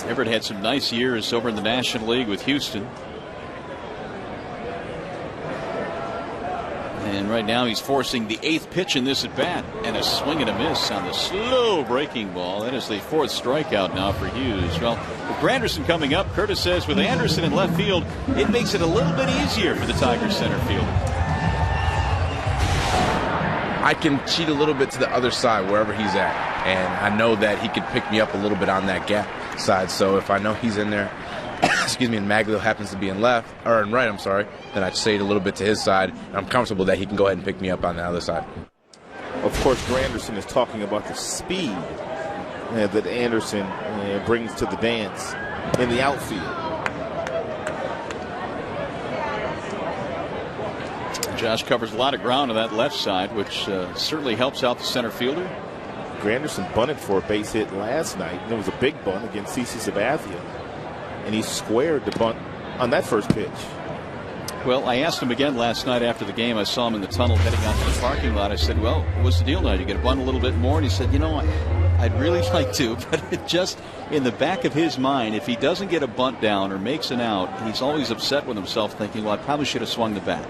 Everett had some nice years over in the National League with Houston. And right now he's forcing the 8th pitch in this at bat, and a swing and a miss on the slow breaking ball. That is the 4th strikeout now for Hughes. Well, with Granderson coming up, Curtis says with Anderson in left field, it makes it a little bit easier for the Tigers center field. I can cheat a little bit to the other side wherever he's at, and I know that he could pick me up a little bit on that gap side. So if I know he's in there, excuse me, and Maglio happens to be in left or in right, I'm sorry, then I shade a little bit to his side, and I'm comfortable that he can go ahead and pick me up on the other side. Of course, Granderson is talking about the speed that Anderson brings to the dance in the outfield. Josh covers a lot of ground on that left side, which certainly helps out the center fielder. Granderson bunted for a base hit last night, and it was a big bunt against CC Sabathia, and he squared the bunt on that first pitch. Well, I asked him again last night after the game. I saw him in the tunnel heading out to the parking lot. I said, well, what's the deal now? You get to bunt a little bit more? And he said, you know, I'd really like to, but it just in the back of his mind, if he doesn't get a bunt down or makes an out, he's always upset with himself, thinking, well, I probably should have swung the bat,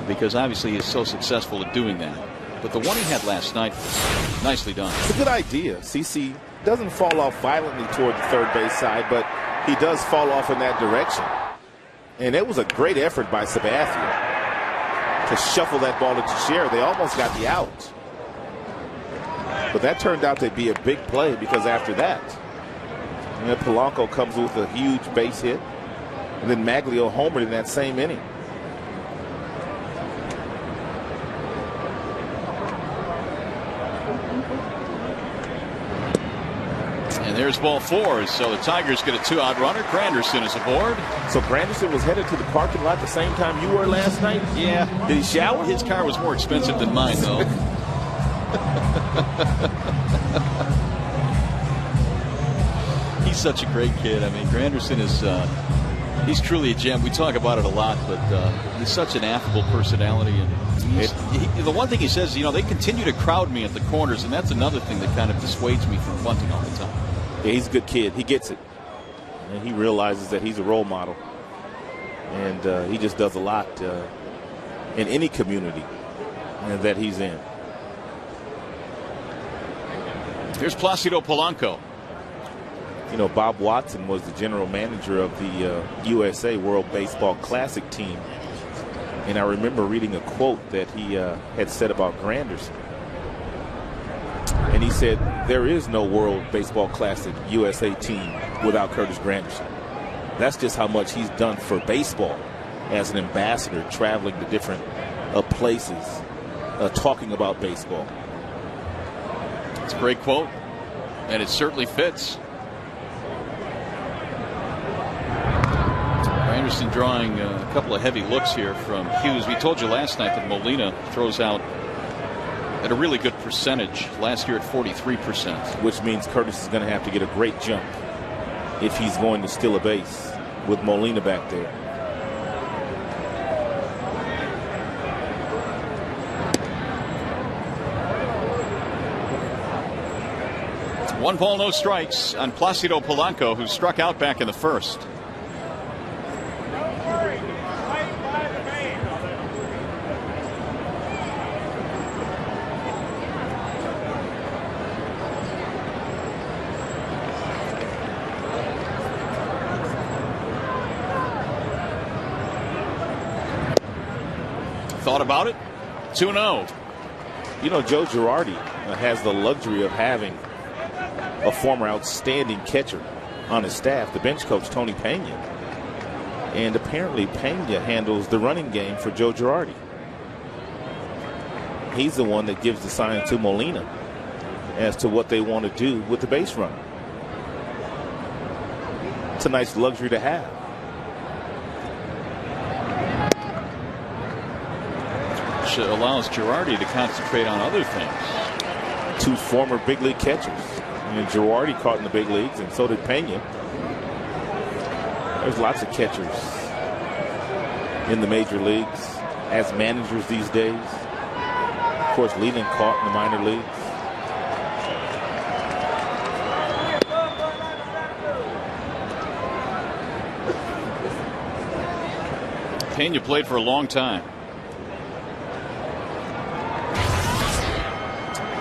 because obviously he's so successful at doing that. But the one he had last night was nicely done. It's a good idea. CC doesn't fall off violently toward the third base side, but he does fall off in that direction. And it was a great effort by Sabathia to shuffle that ball to Teixeira. They almost got the out. But that turned out to be a big play, because after that, and then Polanco comes with a huge base hit, and then Maglio homered in that same inning. And there's ball 4. So the Tigers get a 2-out runner. Granderson is aboard. So Granderson was headed to the parking lot the same time you were last night? Yeah. Did he shower? His car was more expensive than mine, though. He's such a great kid. I mean, Granderson is he's truly a gem. We talk about it a lot, but he's such an affable personality. And the one thing he says, you know, they continue to crowd me at the corners, and that's another thing that kind of dissuades me from bunting all the time. Yeah, he's a good kid. He gets it. And he realizes that he's a role model. And he just does a lot in any community that he's in. Here's Placido Polanco. You know, Bob Watson was the general manager of the USA World Baseball Classic team. And I remember reading a quote that he had said about Granderson. And he said, there is no World Baseball Classic USA team without Curtis Granderson. That's just how much he's done for baseball as an ambassador, traveling to different places, talking about baseball. It's a great quote, and it certainly fits. Granderson drawing a couple of heavy looks here from Hughes. We told you last night that Molina throws out at a really good percentage. Last year at 43%. Which means Curtis is going to have to get a great jump if he's going to steal a base. with Molina back there. One ball, no strikes on Placido Polanco, who struck out back in the first. Thought about it. 2-0. You know, Joe Girardi has the luxury of having a former outstanding catcher on his staff, the bench coach, Tony Pena. And apparently Pena handles the running game for Joe Girardi. He's the one that gives the sign to Molina as to what they want to do with the base runner. It's a nice luxury to have. Which allows Girardi to concentrate on other things. Two former big league catchers. And Girardi caught in the big leagues, and so did Pena. There's lots of catchers in the major leagues as managers these days. Of course, Leland caught in the minor leagues. Pena played for a long time.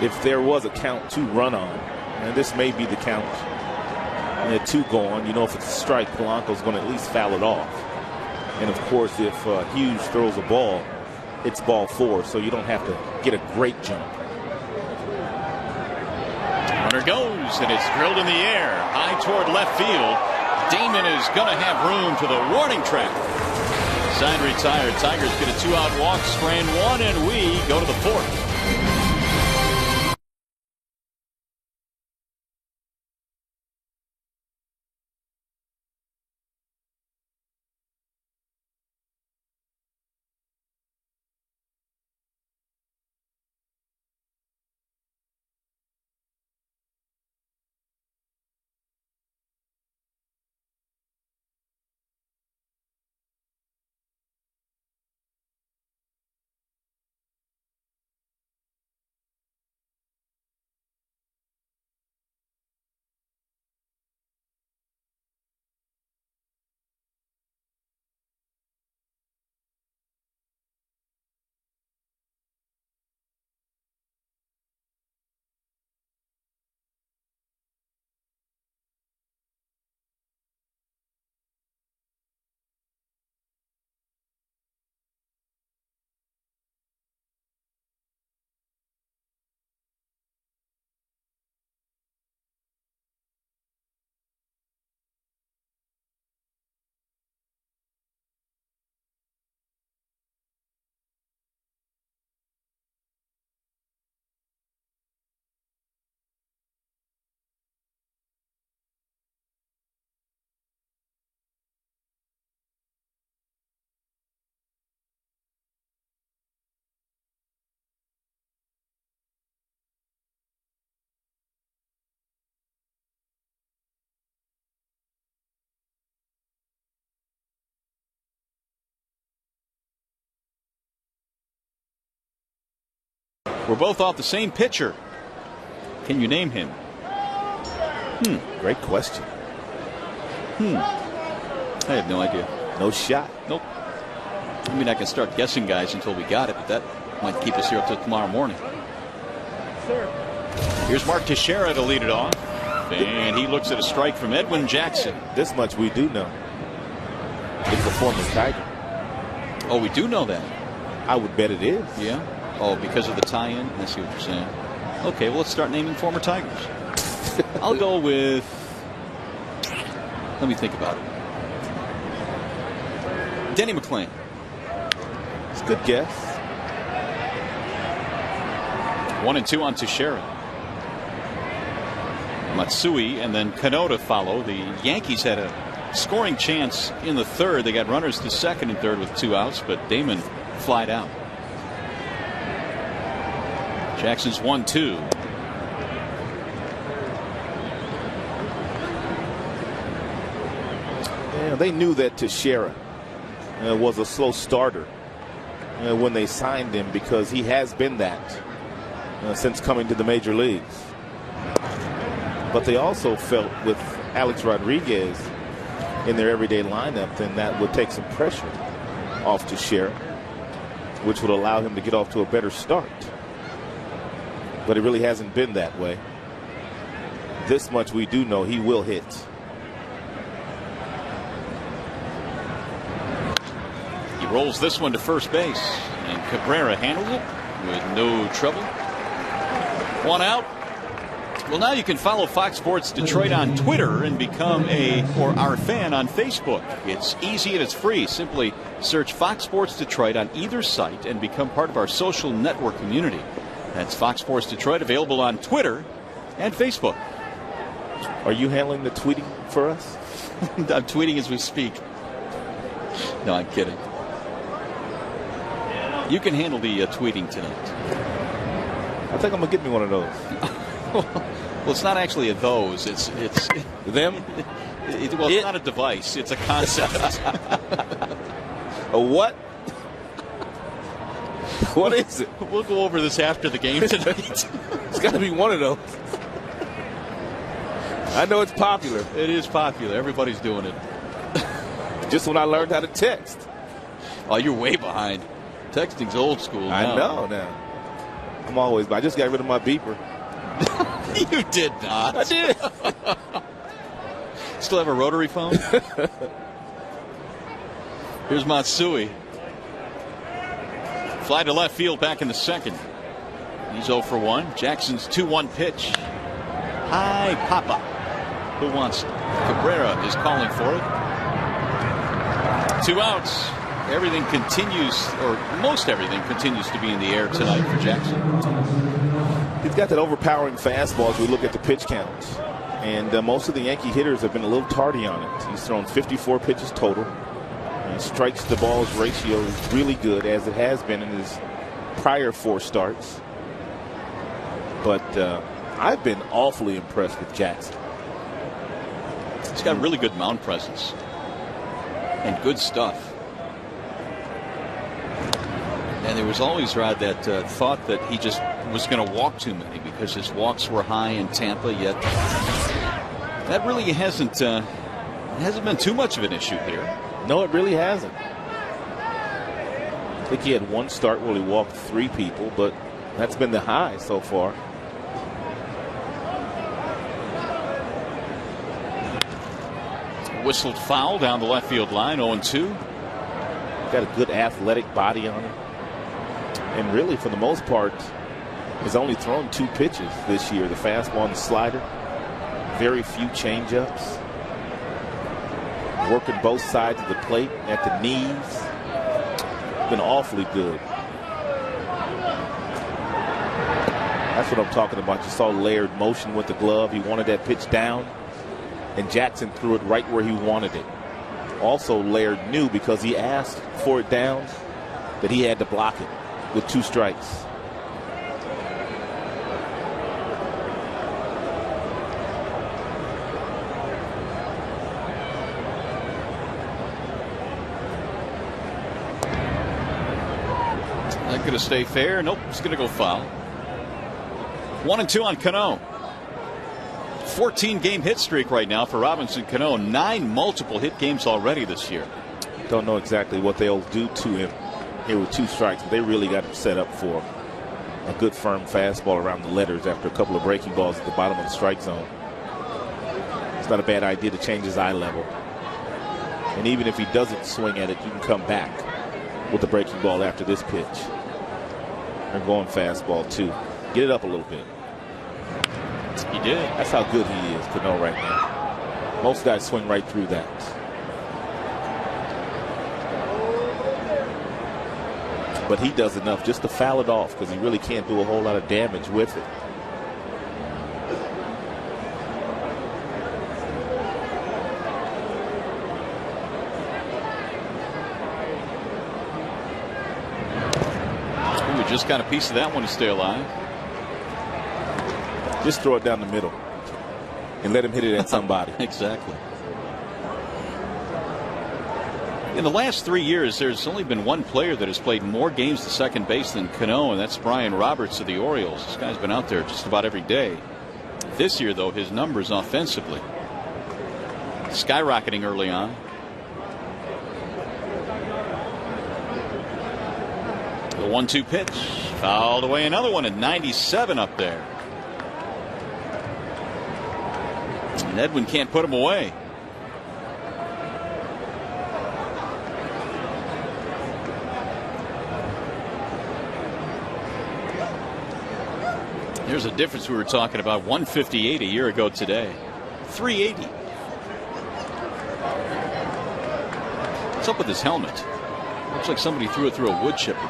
If there was a count to run on, and this may be the count, and a 2 going, you know, if it's a strike, Polanco's going to at least foul it off. And of course, if Hughes throws a ball, it's ball 4, so you don't have to get a great jump. Runner goes, and it's drilled in the air, high toward left field. Damon is going to have room to the warning track. Sign retired. Tigers get a 2-out walk, strand 1, and we go to the 4th. We're both off the same pitcher. Can you name him? Great question. I have no idea. No shot. Nope. I mean, I can start guessing guys until we got it, but that might keep us here up till tomorrow morning. Here's Mark Teixeira to lead it off. And he looks at a strike from Edwin Jackson. This much we do know. It's a former Tiger. Oh, we do know that. I would bet it is. Yeah. Oh, because of the tie-in? I see what you're saying. Okay, well, let's start naming former Tigers. I'll go with... Let me think about it. Denny McClain. It's a good guess. 1-2 on Teixeira. Matsui and then Cano to follow. The Yankees had a scoring chance in the third. They got runners to second and third with 2 outs, but Damon flied out. Jackson's 1-2. Yeah, they knew that Teixeira was a slow starter when they signed him, because he has been that since coming to the major leagues. But they also felt with Alex Rodriguez in their everyday lineup, then that would take some pressure off Teixeira, which would allow him to get off to a better start. But it really hasn't been that way. This much we do know: he will hit. He rolls this one to first base, and Cabrera handles it with no trouble. One out. Well, now you can follow Fox Sports Detroit on Twitter and become our fan on Facebook. It's easy and it's free. Simply search Fox Sports Detroit on either site and become part of our social network community. That's Fox Sports Detroit, available on Twitter and Facebook. Are you handling the tweeting for us? I'm tweeting as we speak. No, I'm kidding. You can handle the tweeting tonight. I think I'm going to get me one of those. Well, it's not actually a those. It's them. It's not a device. It's a concept. A what? What is it? We'll go over this after the game tonight. It's got to be one of those. I know it's popular. It is popular. Everybody's doing it. Just when I learned how to text. Oh, you're way behind. Texting's old school now. I know now. I just got rid of my beeper. You did not. I did. Still have a rotary phone? Here's Matsui. Fly to left field back in the second. He's 0 for 1. Jackson's 2-1 pitch. Hi, Papa. Who wants it? Cabrera is calling for it. 2 outs. Everything continues, or most everything continues to be in the air tonight for Jackson. He's got that overpowering fastball as we look at the pitch count. And most of the Yankee hitters have been a little tardy on it. He's thrown 54 pitches total. He strikes to balls ratio is really good, as it has been in his prior 4 starts. But I've been awfully impressed with Jackson. He's got really good mound presence and good stuff. And there was always, Rod, that thought that he just was going to walk too many because his walks were high in Tampa. Yet that really hasn't been too much of an issue here. No, it really hasn't. I think he had 1 start where he walked 3 people, but that's been the high so far. Whistled foul down the left field line, 0-2. Got a good athletic body on him. And really, for the most part, has only thrown 2 pitches this year, the fastball and the slider. Very few changeups. Working both sides of the plate at the knees. Been awfully good. That's what I'm talking about. You saw layered motion with the glove. He wanted that pitch down, and Jackson threw it right where he wanted it. Also layered knew, because he asked for it down, that he had to block it with 2 strikes. Not going to stay fair. Nope, it's going to go foul. 1-2 on Cano. 14-game hit streak right now for Robinson Cano. 9 multiple hit games already this year. Don't know exactly what they'll do to him here with 2 strikes, but they really got him set up for a good firm fastball around the letters after a couple of breaking balls at the bottom of the strike zone. It's not a bad idea to change his eye level. And even if he doesn't swing at it, you can come back with the breaking ball after this pitch. They're going fastball too. Get it up a little bit. He did. That's how good he is, Cano, right now. Most guys swing right through that. But he does enough just to foul it off, because he really can't do a whole lot of damage with it. We just got a piece of that one to stay alive. Just throw it down the middle and let him hit it at somebody. Exactly. In the last 3 years, there's only been one player that has played more games to second base than Cano, and that's Brian Roberts of the Orioles. This guy's been out there just about every day. This year, though, his numbers offensively skyrocketing early on. The 1-2 pitch. Fouled away another one at 97 up there. And Edwin can't put him away. There's a difference we were talking about. 158 a year ago today. 380. What's up with his helmet? Looks like somebody threw it through a wood chipper.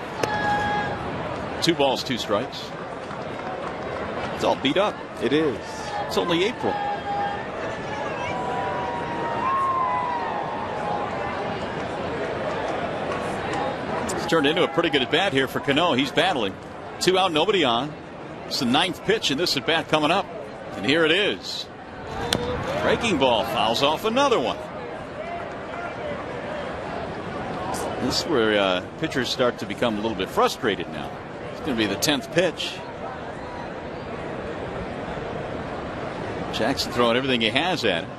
2 balls, 2 strikes. It's all beat up. It is. It's only April. It's turned into a pretty good at bat here for Cano. He's battling. 2 out, nobody on. It's the 9th pitch in this at bat coming up. And here it is. Breaking ball fouls off another one. This is where pitchers start to become a little bit frustrated now. It's going to be the 10th pitch. Jackson throwing everything he has at it.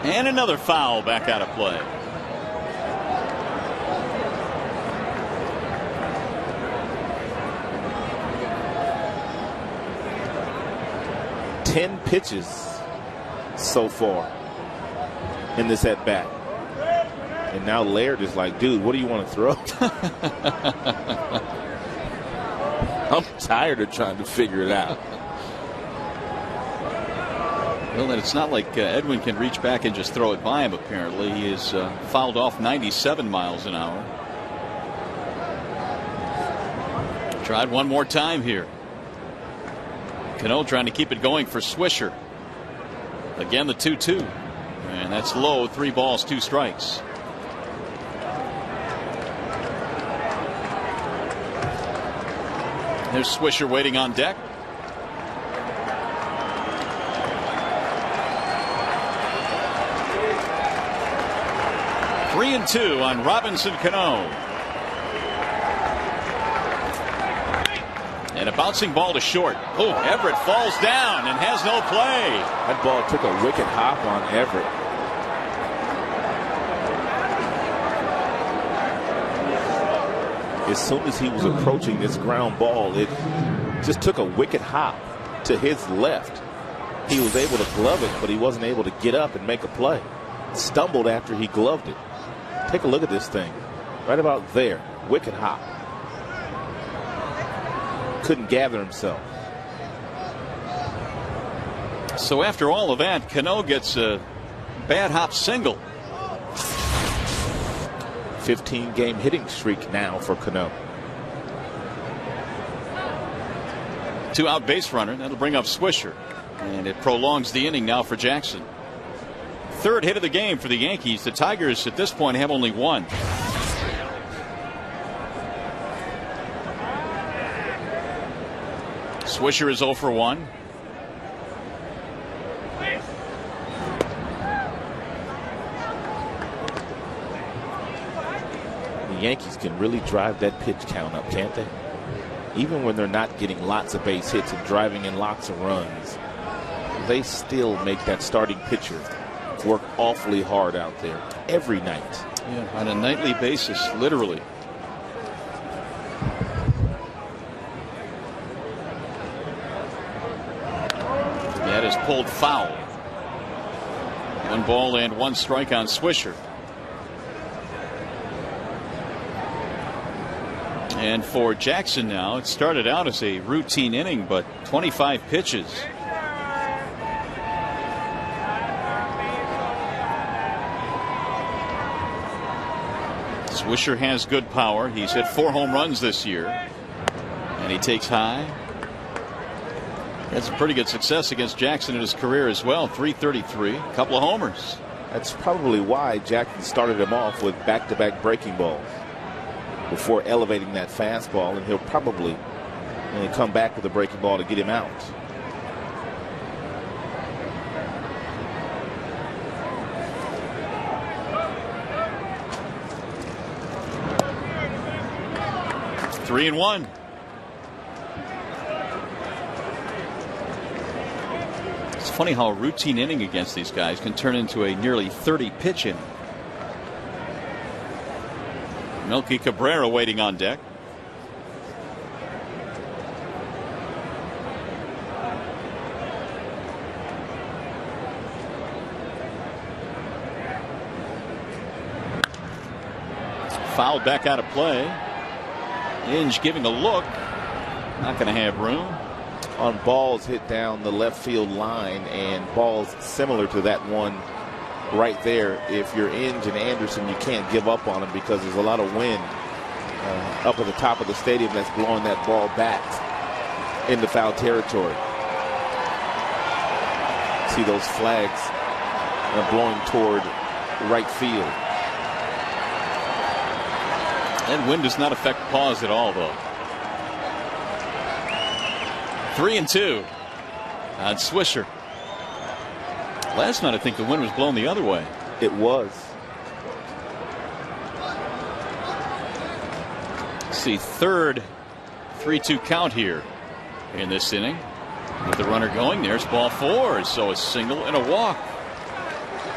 And another foul back out of play. Ten pitches so far in this at bat. And now Laird is like, dude, what do you want to throw? I'm tired of trying to figure it out. Well, then it's not like Edwin can reach back and just throw it by him, apparently. He is fouled off 97 miles an hour. Tried one more time here. Cano trying to keep it going for Swisher. Again, the 2-2. And that's low. 3 balls, 2 strikes. There's Swisher waiting on deck. Three and 2 on Robinson Cano. And a bouncing ball to short. Oh, Everett falls down and has no play. That ball took a wicked hop on Everett. As soon as he was approaching this ground ball, it just took a wicked hop to his left. He was able to glove it, but he wasn't able to get up and make a play. Stumbled after he gloved it. Take a look at this thing. Right about there. Wicked hop. Couldn't gather himself. So after all of that, Cano gets a bad hop single. 15-game hitting streak now for Cano. 2 out base runner. That'll bring up Swisher. And it prolongs the inning now for Jackson. 3rd hit of the game for the Yankees. The Tigers at this point have only 1. Swisher is 0 for 1. The Yankees can really drive that pitch count up, can't they? Even when they're not getting lots of base hits and driving in lots of runs, they still make that starting pitcher work awfully hard out there every night. Yeah, on a nightly basis, literally. That is pulled foul. 1 ball and 1 strike on Swisher. And for Jackson now, it started out as a routine inning, but 25 pitches. Swisher has good power. He's hit 4 home runs this year. And he takes high. That's a pretty good success against Jackson in his career as well. .333, a couple of homers. That's probably why Jackson started him off with back-to-back breaking balls before elevating that fastball, and he'll probably come back with a breaking ball to get him out. Three and one. It's funny how a routine inning against these guys can turn into a nearly 30 pitch inning. Melky Cabrera waiting on deck. Fouled back out of play. Inge giving a look. Not going to have room. On balls hit down the left field line, and balls similar to that one right there. If you're Inge and Anderson, you can't give up on them because there's a lot of wind up at the top of the stadium that's blowing that ball back into foul territory. See those flags blowing toward right field. And wind does not affect pause at all, though. 3-2 on Swisher. Last night, I think the wind was blowing the other way. It was. See, third 3-2 count here in this inning. With the runner going, there's ball four. So a single and a walk.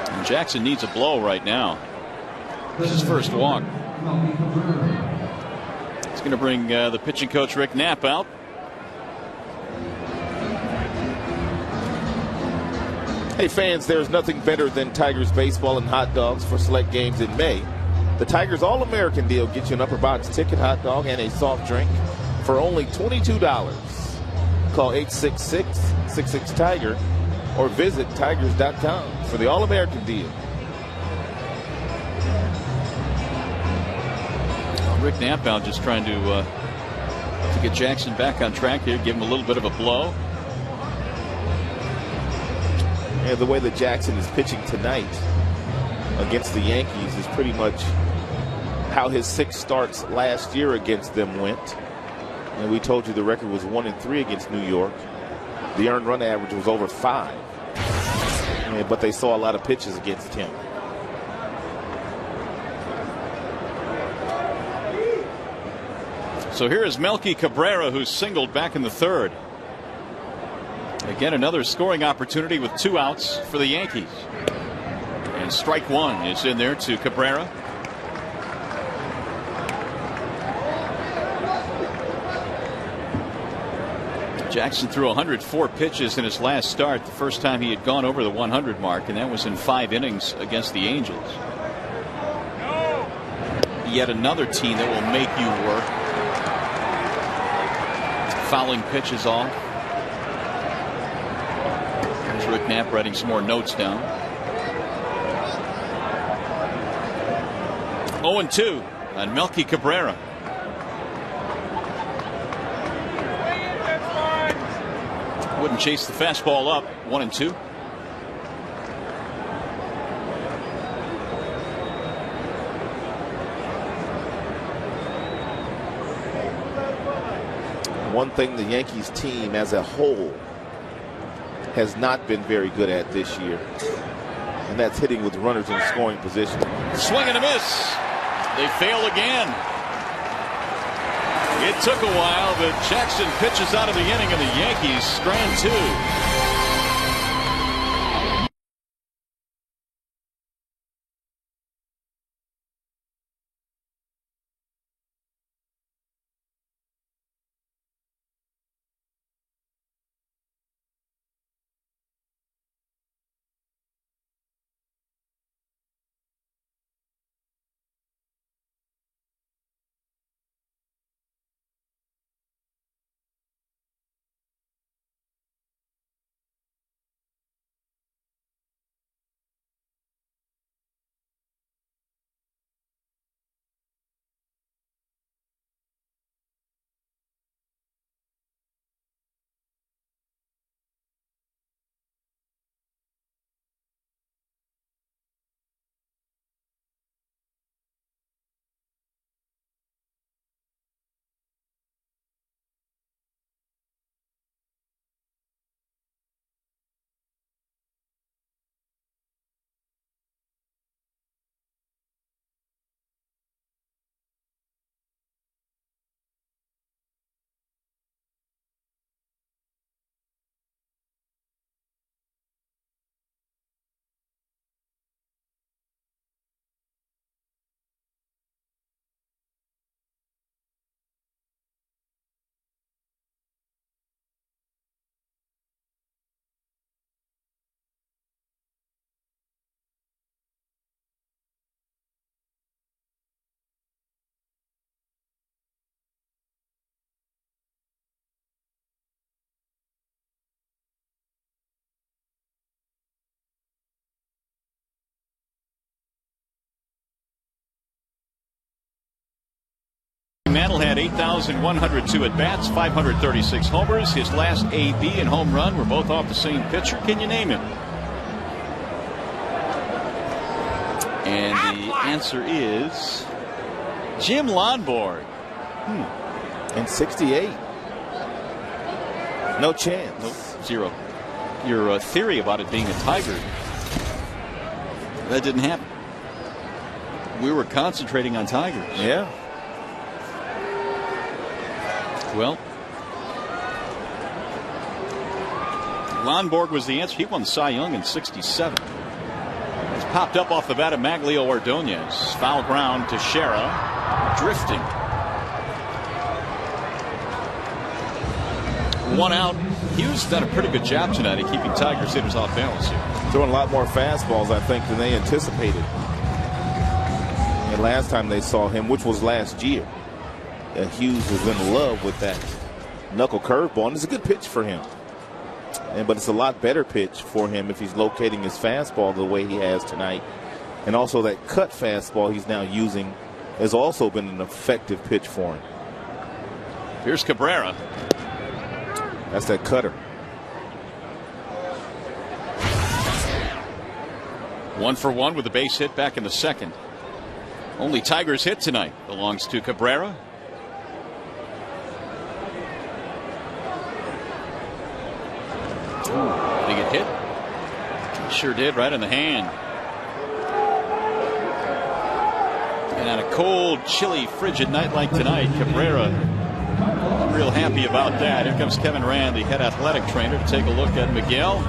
And Jackson needs a blow right now. This is his first walk. It's going to bring the pitching coach Rick Knapp out. Hey fans, there's nothing better than Tigers baseball and hot dogs for select games in May. The Tigers All-American deal gets you an upper box ticket, hot dog, and a soft drink for only $22. Call 866-66-TIGER or visit tigers.com for the All-American deal. Rick Knapp out just trying to get Jackson back on track here, give him a little bit of a blow. Yeah, the way that Jackson is pitching tonight against the Yankees is pretty much how his 6 starts last year against them went. And we told you the record was 1-3 against New York. The earned run average was over 5. Yeah, but they saw a lot of pitches against him. So here is Melky Cabrera, who's singled back in the third. Again, another scoring opportunity with 2 outs for the Yankees. And strike one is in there to Cabrera. Jackson threw 104 pitches in his last start, the first time he had gone over the 100 mark, and that was in 5 innings against the Angels. Yet another team that will make you work. Fouling pitches off. There's Rick Knapp writing some more notes down. 0-2 on Melky Cabrera. Wouldn't chase the fastball up. 1-2. One thing the Yankees team as a whole has not been very good at this year, and that's hitting with runners in scoring position. Swing and a miss. They fail again. It took a while, but Jackson pitches out of the inning, and the Yankees strand 2. Mantle had 8,102 at-bats, 536 homers. His last AB and home run were both off the same pitcher. Can you name him? And the answer is Jim Lonborg. And 68. No chance. Nope, zero. Your theory about it being a Tiger, that didn't happen. We were concentrating on Tigers. Yeah. Well, Lonborg was the answer. He won the Cy Young in '67. It's popped up off the bat of Maglio Ordonez. Foul ground to Shera. Drifting. One out. Hughes done a pretty good job tonight of keeping Tigers hitters off balance here. Throwing a lot more fastballs, I think, than they anticipated. And last time they saw him, which was last year, Hughes was in love with that knuckle curveball, and it's a good pitch for him. But it's a lot better pitch for him if he's locating his fastball the way he has tonight. And also that cut fastball he's now using has also been an effective pitch for him. Here's Cabrera. That's that cutter. 1 for 1 with a base hit back in the second. Only Tigers hit tonight belongs to Cabrera. Did he get hit? He sure did, right in the hand. And on a cold, chilly, frigid night like tonight, Cabrera real happy about that. Here comes Kevin Rand, the head athletic trainer, to take a look at Miguel.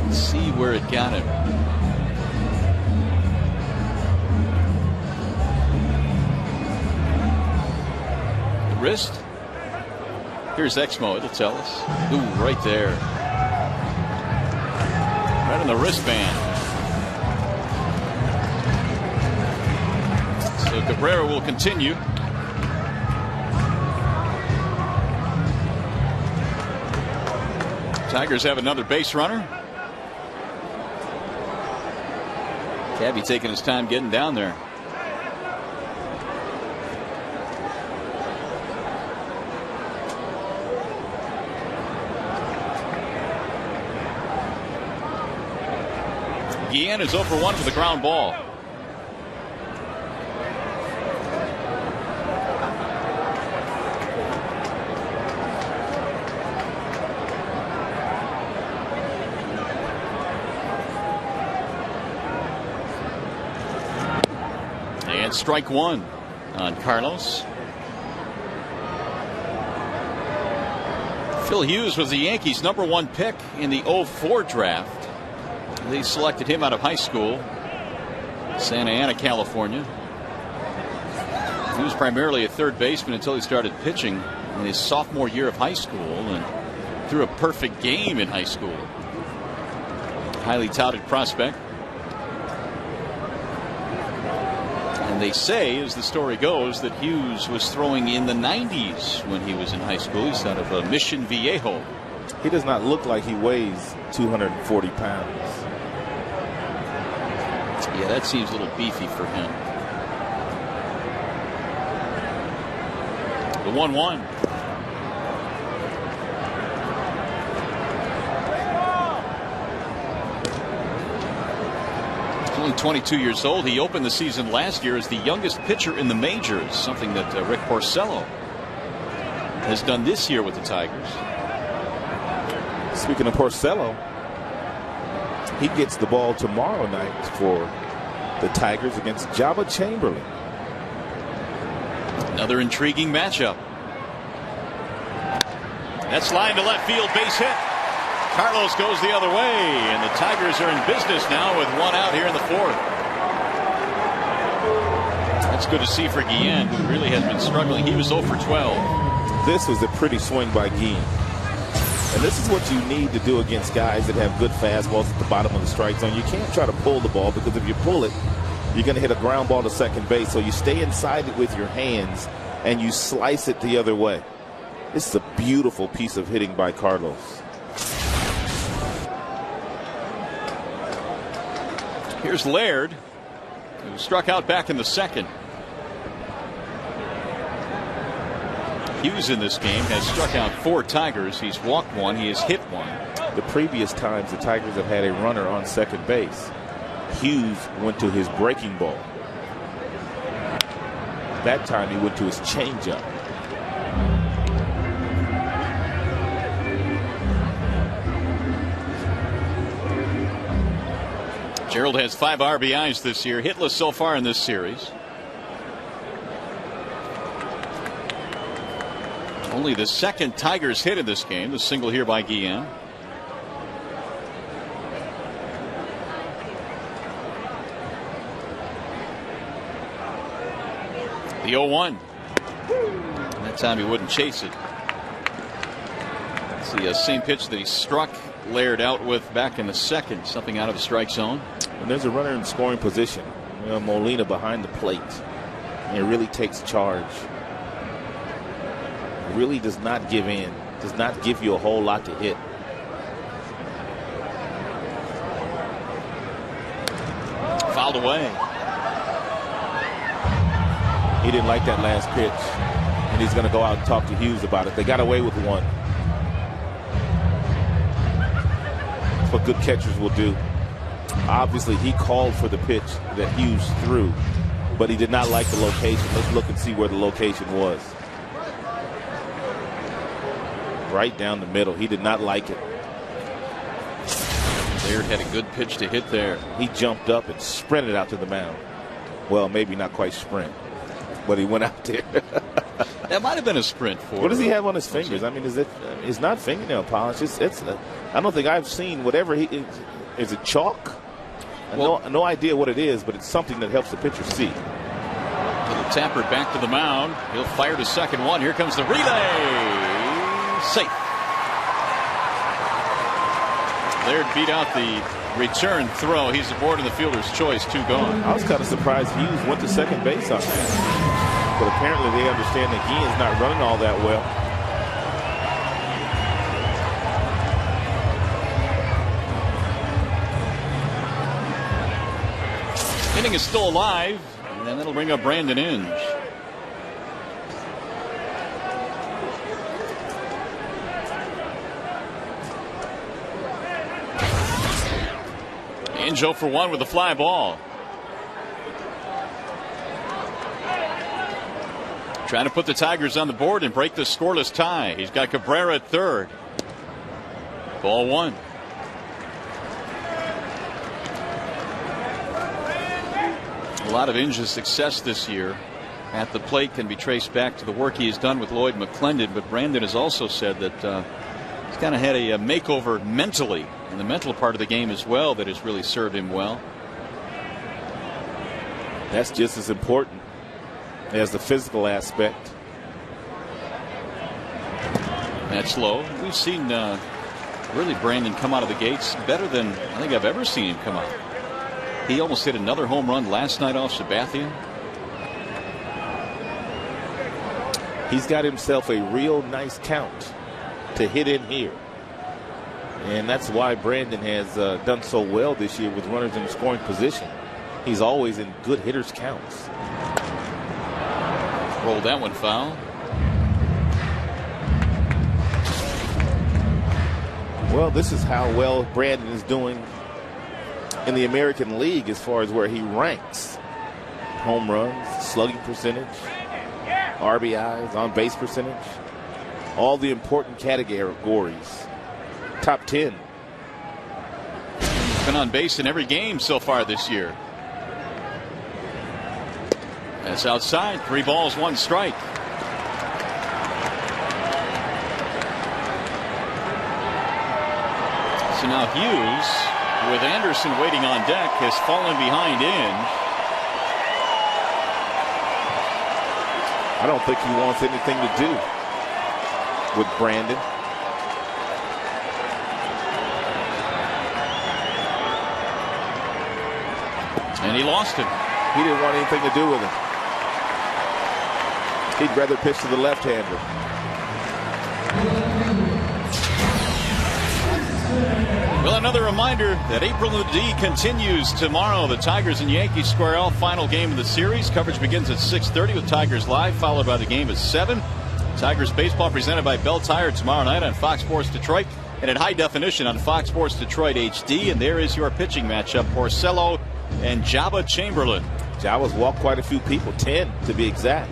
Let's see where it got him. The wrist. Here's Exmo. It'll tell us. Ooh, right there. Right on the wristband. So Cabrera will continue. Tigers have another base runner. Cabby taking his time getting down there. Guillen is 0 for 1 with a ground ball. And strike one on Carlos. Phil Hughes was the Yankees' #1 pick in the '04 draft. They selected him out of high school, Santa Ana, California. He was primarily a third baseman until he started pitching in his sophomore year of high school and threw a perfect game in high school. Highly touted prospect. And they say, as the story goes, that Hughes was throwing in the 90s when he was in high school. He's out of Mission Viejo. He does not look like he weighs 240 pounds. Yeah, that seems a little beefy for him. The 1-1. He's only 22 years old. He opened the season last year as the youngest pitcher in the majors, something that Rick Porcello has done this year with the Tigers. Speaking of Porcello, he gets the ball tomorrow night for the Tigers against Jabba Chamberlain. Another intriguing matchup. That's line to left field, base hit. Carlos goes the other way, and the Tigers are in business now with 1 out here in the 4th. That's good to see for Guillen, who really has been struggling. He was 0 for 12. This was a pretty swing by Guillen. And this is what you need to do against guys that have good fastballs at the bottom of the strike zone. You can't try to pull the ball, because if you pull it, you're going to hit a ground ball to second base. So you stay inside it with your hands and you slice it the other way. This is a beautiful piece of hitting by Carlos. Here's Laird, who struck out back in the second. Hughes in this game has struck out 4 Tigers. He's walked 1. He has hit 1. The previous times the Tigers have had a runner on second base, Hughes went to his breaking ball. That time he went to his changeup. Gerald has 5 RBIs this year, hitless so far in this series. Only the second Tigers hit in this game, the single here by Guillen. The 0-1. That time he wouldn't chase it. It's the same pitch that he struck Laird out with back in the second, something out of the strike zone. When there's a runner in scoring position, Molina behind the plate, and it really takes charge. Really does not give in, does not give you a whole lot to hit. Fouled away. He didn't like that last pitch, and he's going to go out and talk to Hughes about it. They got away with 1. That's what good catchers will do. Obviously, he called for the pitch that Hughes threw, but he did not like the location. Let's look and see where the location was. Right down the middle. He did not like it. Laird had a good pitch to hit there. He jumped up and sprinted out to the mound. Well, maybe not quite sprint, but he went out there. That might have been a sprint for. What does he have on his fingers? I mean, is it? It's not fingernail polish. It's. I don't think I've seen whatever he is. It chalk? Well, no idea what it is, but it's something that helps the pitcher see. Little Tapper back to the mound. He'll fire to second one. Here comes the relay. Safe. Laird beat out the return throw. He's aboard in the fielder's choice. 2 gone. I was kind of surprised Hughes went to second base on that. But apparently they understand that Guillen's not running all that well. Inning is still alive, and then that'll bring up Brandon Inge. Inge 0 for 1 with a fly ball. Trying to put the Tigers on the board and break the scoreless tie. He's got Cabrera at third. Ball 1. A lot of Inge's success this year at the plate can be traced back to the work he has done with Lloyd McClendon, but Brandon has also said that he's kind of had a makeover mentally in the mental part of the game as well that has really served him well. That's just as important as the physical aspect. That's low. We've seen really Brandon come out of the gates better than I think I've ever seen him come out. He almost hit another home run last night off Sabathia. He's got himself a real nice count to hit in here. And that's why Brandon has done so well this year with runners in scoring position. He's always in good hitters' counts. Rolled that one foul. Well, this is how well Brandon is doing in the American League as far as where he ranks. Home runs, slugging percentage, RBIs, on base percentage, all the important categories. Top 10. He's been on base in every game so far this year. That's outside. 3 balls, 1 strike. So now Hughes, with Anderson waiting on deck, has fallen behind Inge. I don't think he wants anything to do with Brandon. And he lost him. He didn't want anything to do with him. He'd rather pitch to the left-hander. Well, another reminder that April in the D continues tomorrow. The Tigers and Yankees square off, final game of the series. Coverage begins at 6:30 with Tigers Live, followed by the game at 7. Tigers baseball presented by Bell Tire tomorrow night on Fox Sports Detroit and at high definition on Fox Sports Detroit HD. And there is your pitching matchup, Porcello and Jabba Chamberlain. Jabba's walked quite a few people, 10 to be exact.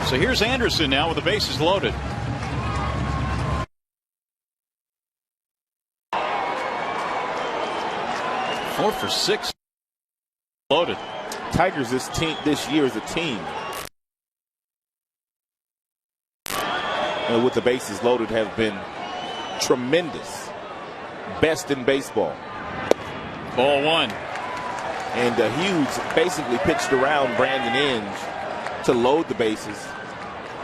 So here's Anderson now with the bases loaded. Four for 6 loaded. Tigers this year is a team with the bases loaded have been tremendous. Best in baseball. Ball 1. And Hughes basically pitched around Brandon Inge to load the bases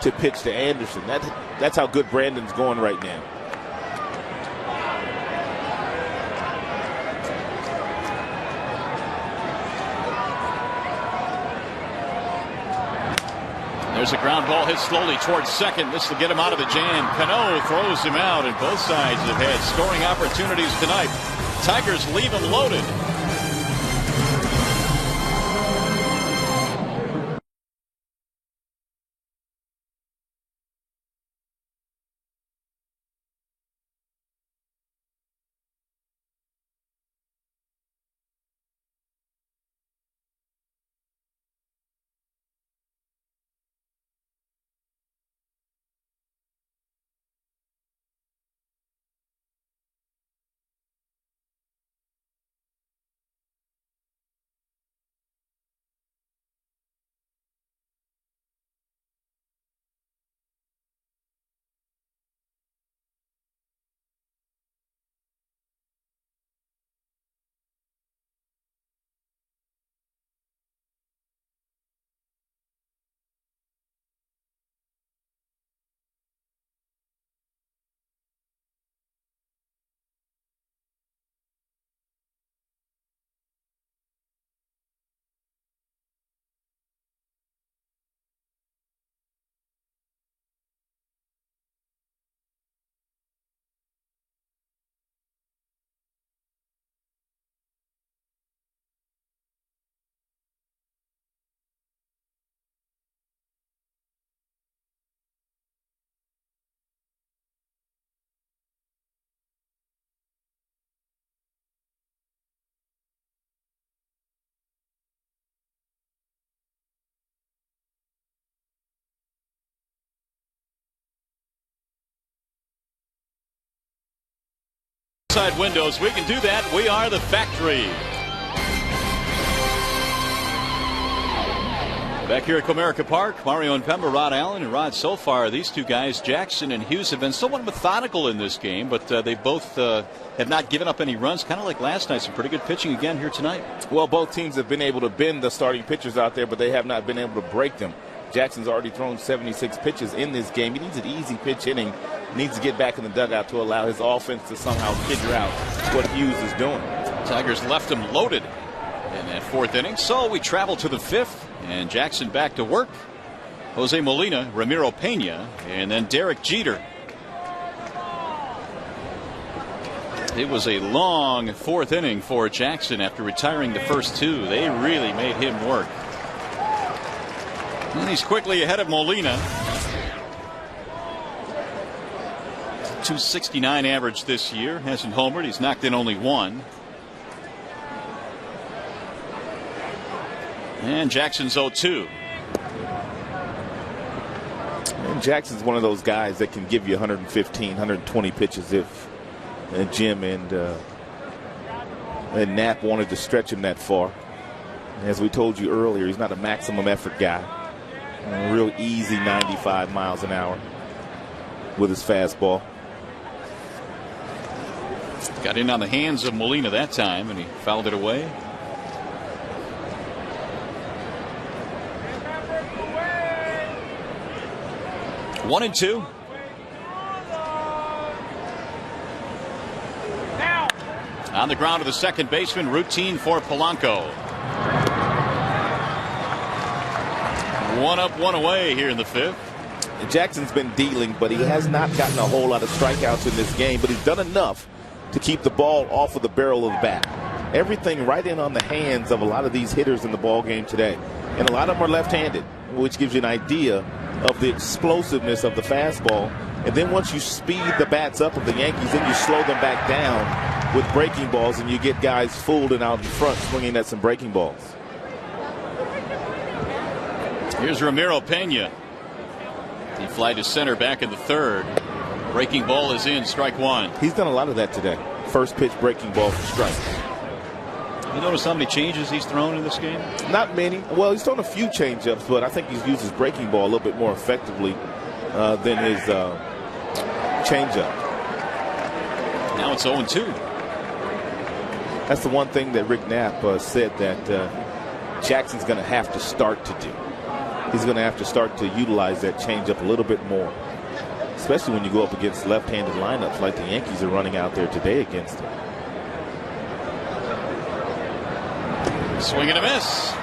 to pitch to Anderson. That's how good Brandon's going right now. There's a ground ball hit slowly towards second. This will get him out of the jam. Cano throws him out, and both sides have had scoring opportunities tonight. Tigers leave him loaded. Side windows, we can do that. We are the factory. Back here at Comerica Park, Mario and Pemba, Rod Allen and Rod. So far, these two guys, Jackson and Hughes, have been somewhat methodical in this game, but they both have not given up any runs, kind of like last night. Some pretty good pitching again here tonight. Well, both teams have been able to bend the starting pitchers out there, but they have not been able to break them. Jackson's already thrown 76 pitches in this game. He needs an easy pitch inning. Needs to get back in the dugout to allow his offense to somehow figure out what Hughes is doing. Tigers left him loaded in that 4th inning. So we travel to the 5th, and Jackson back to work. Jose Molina, Ramiro Pena, and then Derek Jeter. It was a long 4th inning for Jackson after retiring the first 2. They really made him work. And he's quickly ahead of Molina. .269 average this year. Hasn't homered. He's knocked in only 1. And Jackson's 0-2. And Jackson's one of those guys that can give you 115, 120 pitches if Jim and Knapp wanted to stretch him that far. As we told you earlier, he's not a maximum effort guy. A real easy 95 miles an hour with his fastball. Got in on the hands of Molina that time, and he fouled it away. One and 2. On the ground to the second baseman, routine for Polanco. 1 up, 1 away here in the 5th. Jackson's been dealing, but he has not gotten a whole lot of strikeouts in this game, but he's done enough to keep the ball off of the barrel of the bat. Everything right in on the hands of a lot of these hitters in the ball game today. And a lot of them are left-handed, which gives you an idea of the explosiveness of the fastball. And then once you speed the bats up of the Yankees, then you slow them back down with breaking balls, and you get guys fooled and out in front swinging at some breaking balls. Here's Ramiro Pena. He fly to center back in the third. Breaking ball is in, strike one. He's done a lot of that today. First pitch breaking ball for strike. You notice how many changes he's thrown in this game? Not many. Well, he's thrown a few changeups, but I think he's used his breaking ball a little bit more effectively than his changeup. Now it's 0-2. That's the one thing that Rick Knapp said that Jackson's going to have to start to do. He's going to have to start to utilize that changeup a little bit more, especially when you go up against left-handed lineups like the Yankees are running out there today against him. Swing and a miss.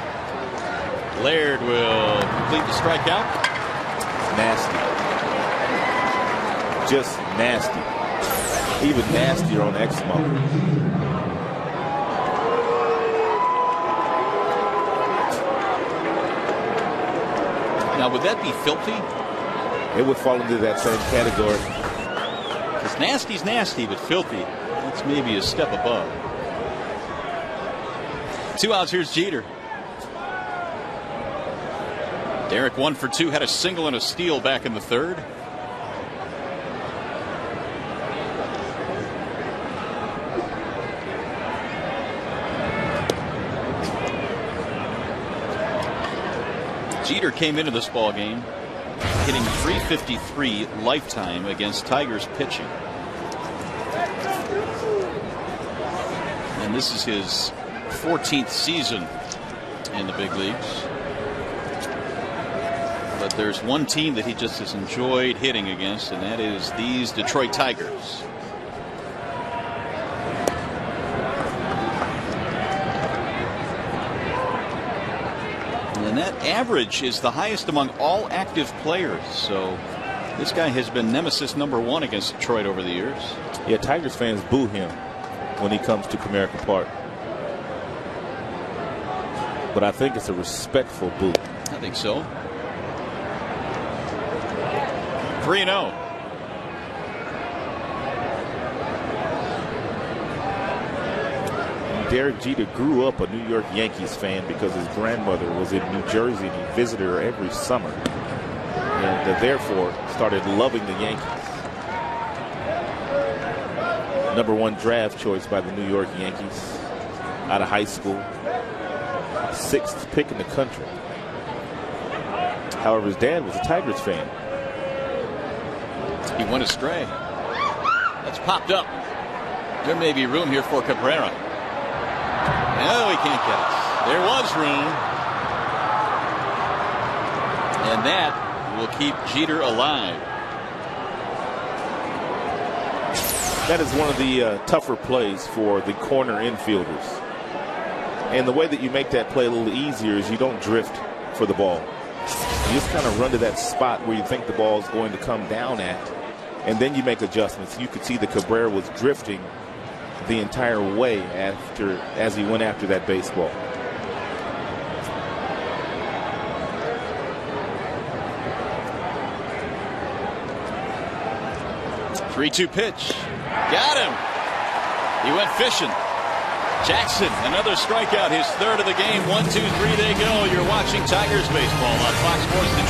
Laird will complete the strikeout. Nasty. Just nasty. Even nastier on Exmo. Now, would that be filthy? It would fall into that same category. Because nasty's nasty, but filthy, that's maybe a step above. 2 outs. Here's Jeter. Derek 1 for 2, had a single and a steal back in the third. Jeter came into this ball game hitting .353 lifetime against Tigers pitching. And this is his 14th season in the big leagues. But there's one team that he just has enjoyed hitting against, and that is these Detroit Tigers. And that average is the highest among all active players. So this guy has been nemesis #1 against Detroit over the years. Yeah, Tigers fans boo him when he comes to Comerica Park. But I think it's a respectful boo. I think so. 3-0. Derek Jeter grew up a New York Yankees fan because his grandmother was in New Jersey and he visited her every summer. And therefore started loving the Yankees. #1 draft choice by the New York Yankees out of high school. 6th pick in the country. However, his dad was a Tigers fan. He went astray. That's popped up. There may be room here for Cabrera. No, he can't get it. There was room. And that will keep Jeter alive. That is one of the tougher plays for the corner infielders. And the way that you make that play a little easier is you don't drift for the ball. You just kind of run to that spot where you think the ball is going to come down at, and then you make adjustments. You could see that Cabrera was drifting the entire way as he went after that baseball. Three-two pitch. Got him. He went fishing. Jackson, another strikeout, his third of the game. 1, 2, 3, they go. You're watching Tigers baseball on Fox Sports Detroit.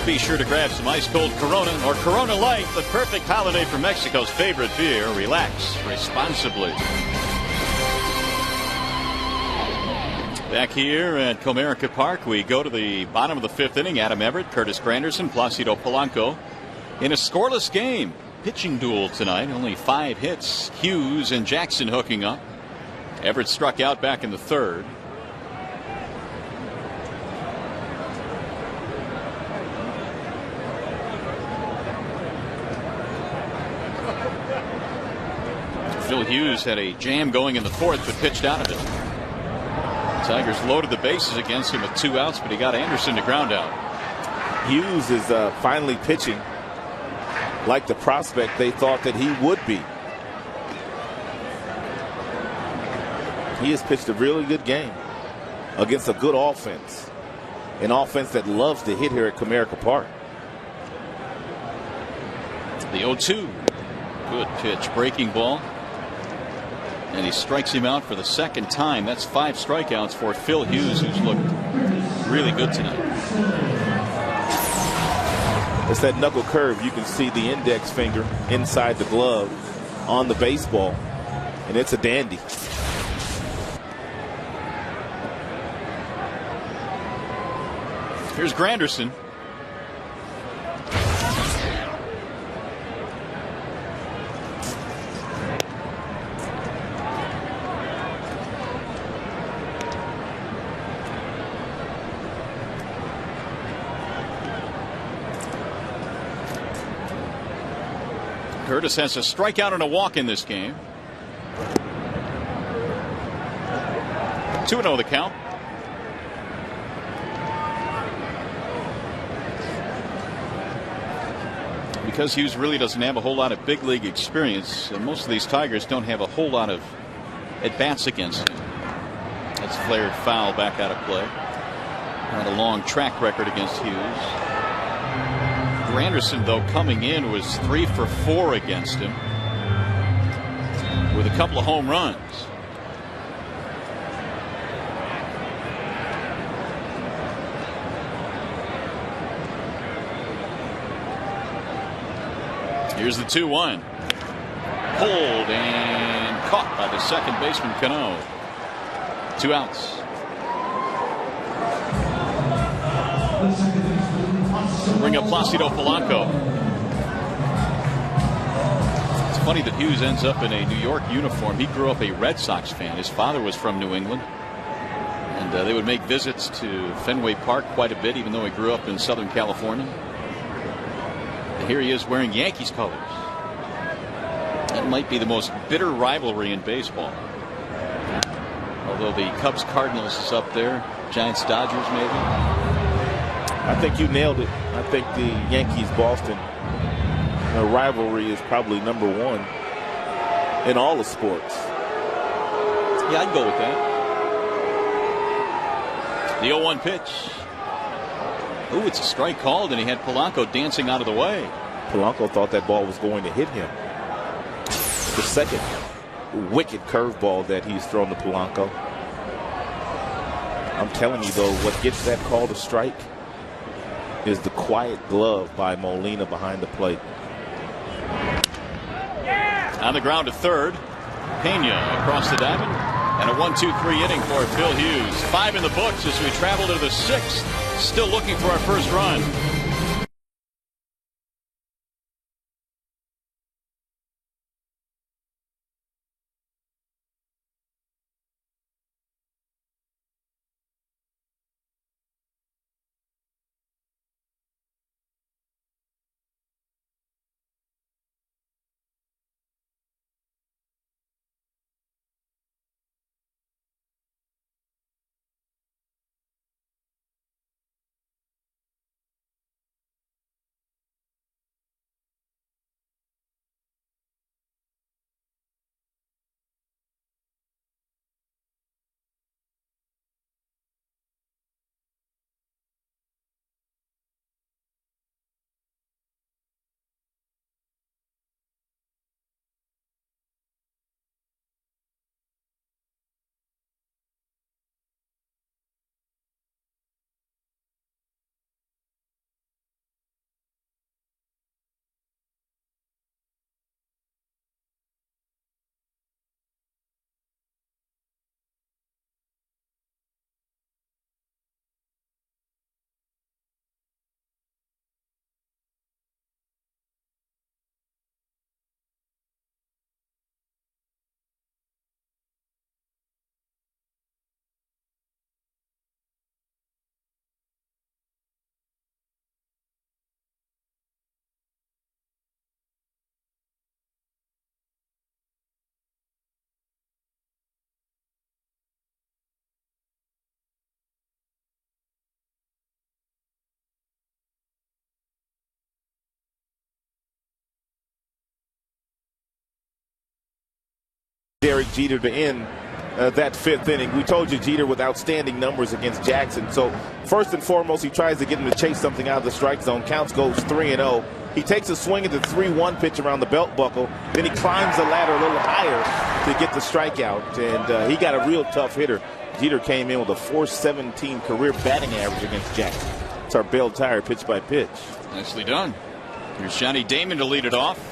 be sure to grab some ice cold Corona or Corona Light, the perfect holiday for Mexico's favorite beer. Relax responsibly. Back here at Comerica Park, we go to the bottom of the fifth inning. Adam Everett, Curtis Granderson, Placido Polanco in a scoreless game. Pitching duel tonight. Only 5 hits. Hughes and Jackson hooking up. Everett struck out back in the third. Phil Hughes had a jam going in the fourth, but pitched out of it. Tigers loaded the bases against him with 2 outs, but he got Anderson to ground out. Hughes is finally pitching like the prospect they thought that he would be. He has pitched a really good game against a good offense. An offense that loves to hit here at Comerica Park. The 0-2. Good pitch. Breaking ball. And he strikes him out for the second time. That's 5 strikeouts for Phil Hughes, who's looked really good tonight. It's that knuckle curve. You can see the index finger inside the glove on the baseball, and it's a dandy. Here's Granderson. Curtis has a strikeout and a walk in this game. 2-0 the count. Because Hughes really doesn't have a whole lot of big league experience, and most of these Tigers don't have a whole lot of at-bats against him. That's flared foul back out of play. Not a long track record against Hughes. Granderson, though, coming in was 3 for 4 against him with a couple of home runs. Here's the 2-1. Pulled and caught by the second baseman, Cano. 2 outs. Bring up Placido Polanco. It's funny that Hughes ends up in a New York uniform. He grew up a Red Sox fan. His father was from New England. And they would make visits to Fenway Park quite a bit, even though he grew up in Southern California. And here he is wearing Yankees colors. That might be the most bitter rivalry in baseball. Although the Cubs Cardinals is up there. Giants Dodgers maybe. I think you nailed it. I think the Yankees-Boston rivalry is probably number 1 in all the sports. Yeah, I'd go with that. The 0-1 pitch. Ooh, it's a strike called, and he had Polanco dancing out of the way. Polanco thought that ball was going to hit him. The second wicked curveball that he's thrown to Polanco. I'm telling you, though, what gets that call to strike is the quiet glove by Molina behind the plate. On the ground to third. Pena across the diamond. And a 1-2-3 inning for Phil Hughes. 5 in the books as we travel to the 6th. Still looking for our first run. Derek Jeter to end that fifth inning. We told you Jeter with outstanding numbers against Jackson. So first and foremost, he tries to get him to chase something out of the strike zone. Counts goes 3-0. He takes a swing at the 3-1 pitch around the belt buckle. Then he climbs the ladder a little higher to get the strikeout. And he got a real tough hitter. Jeter came in with a .417 career batting average against Jackson. It's our Bell Tire pitch by pitch. Nicely done. Here's Johnny Damon to lead it off.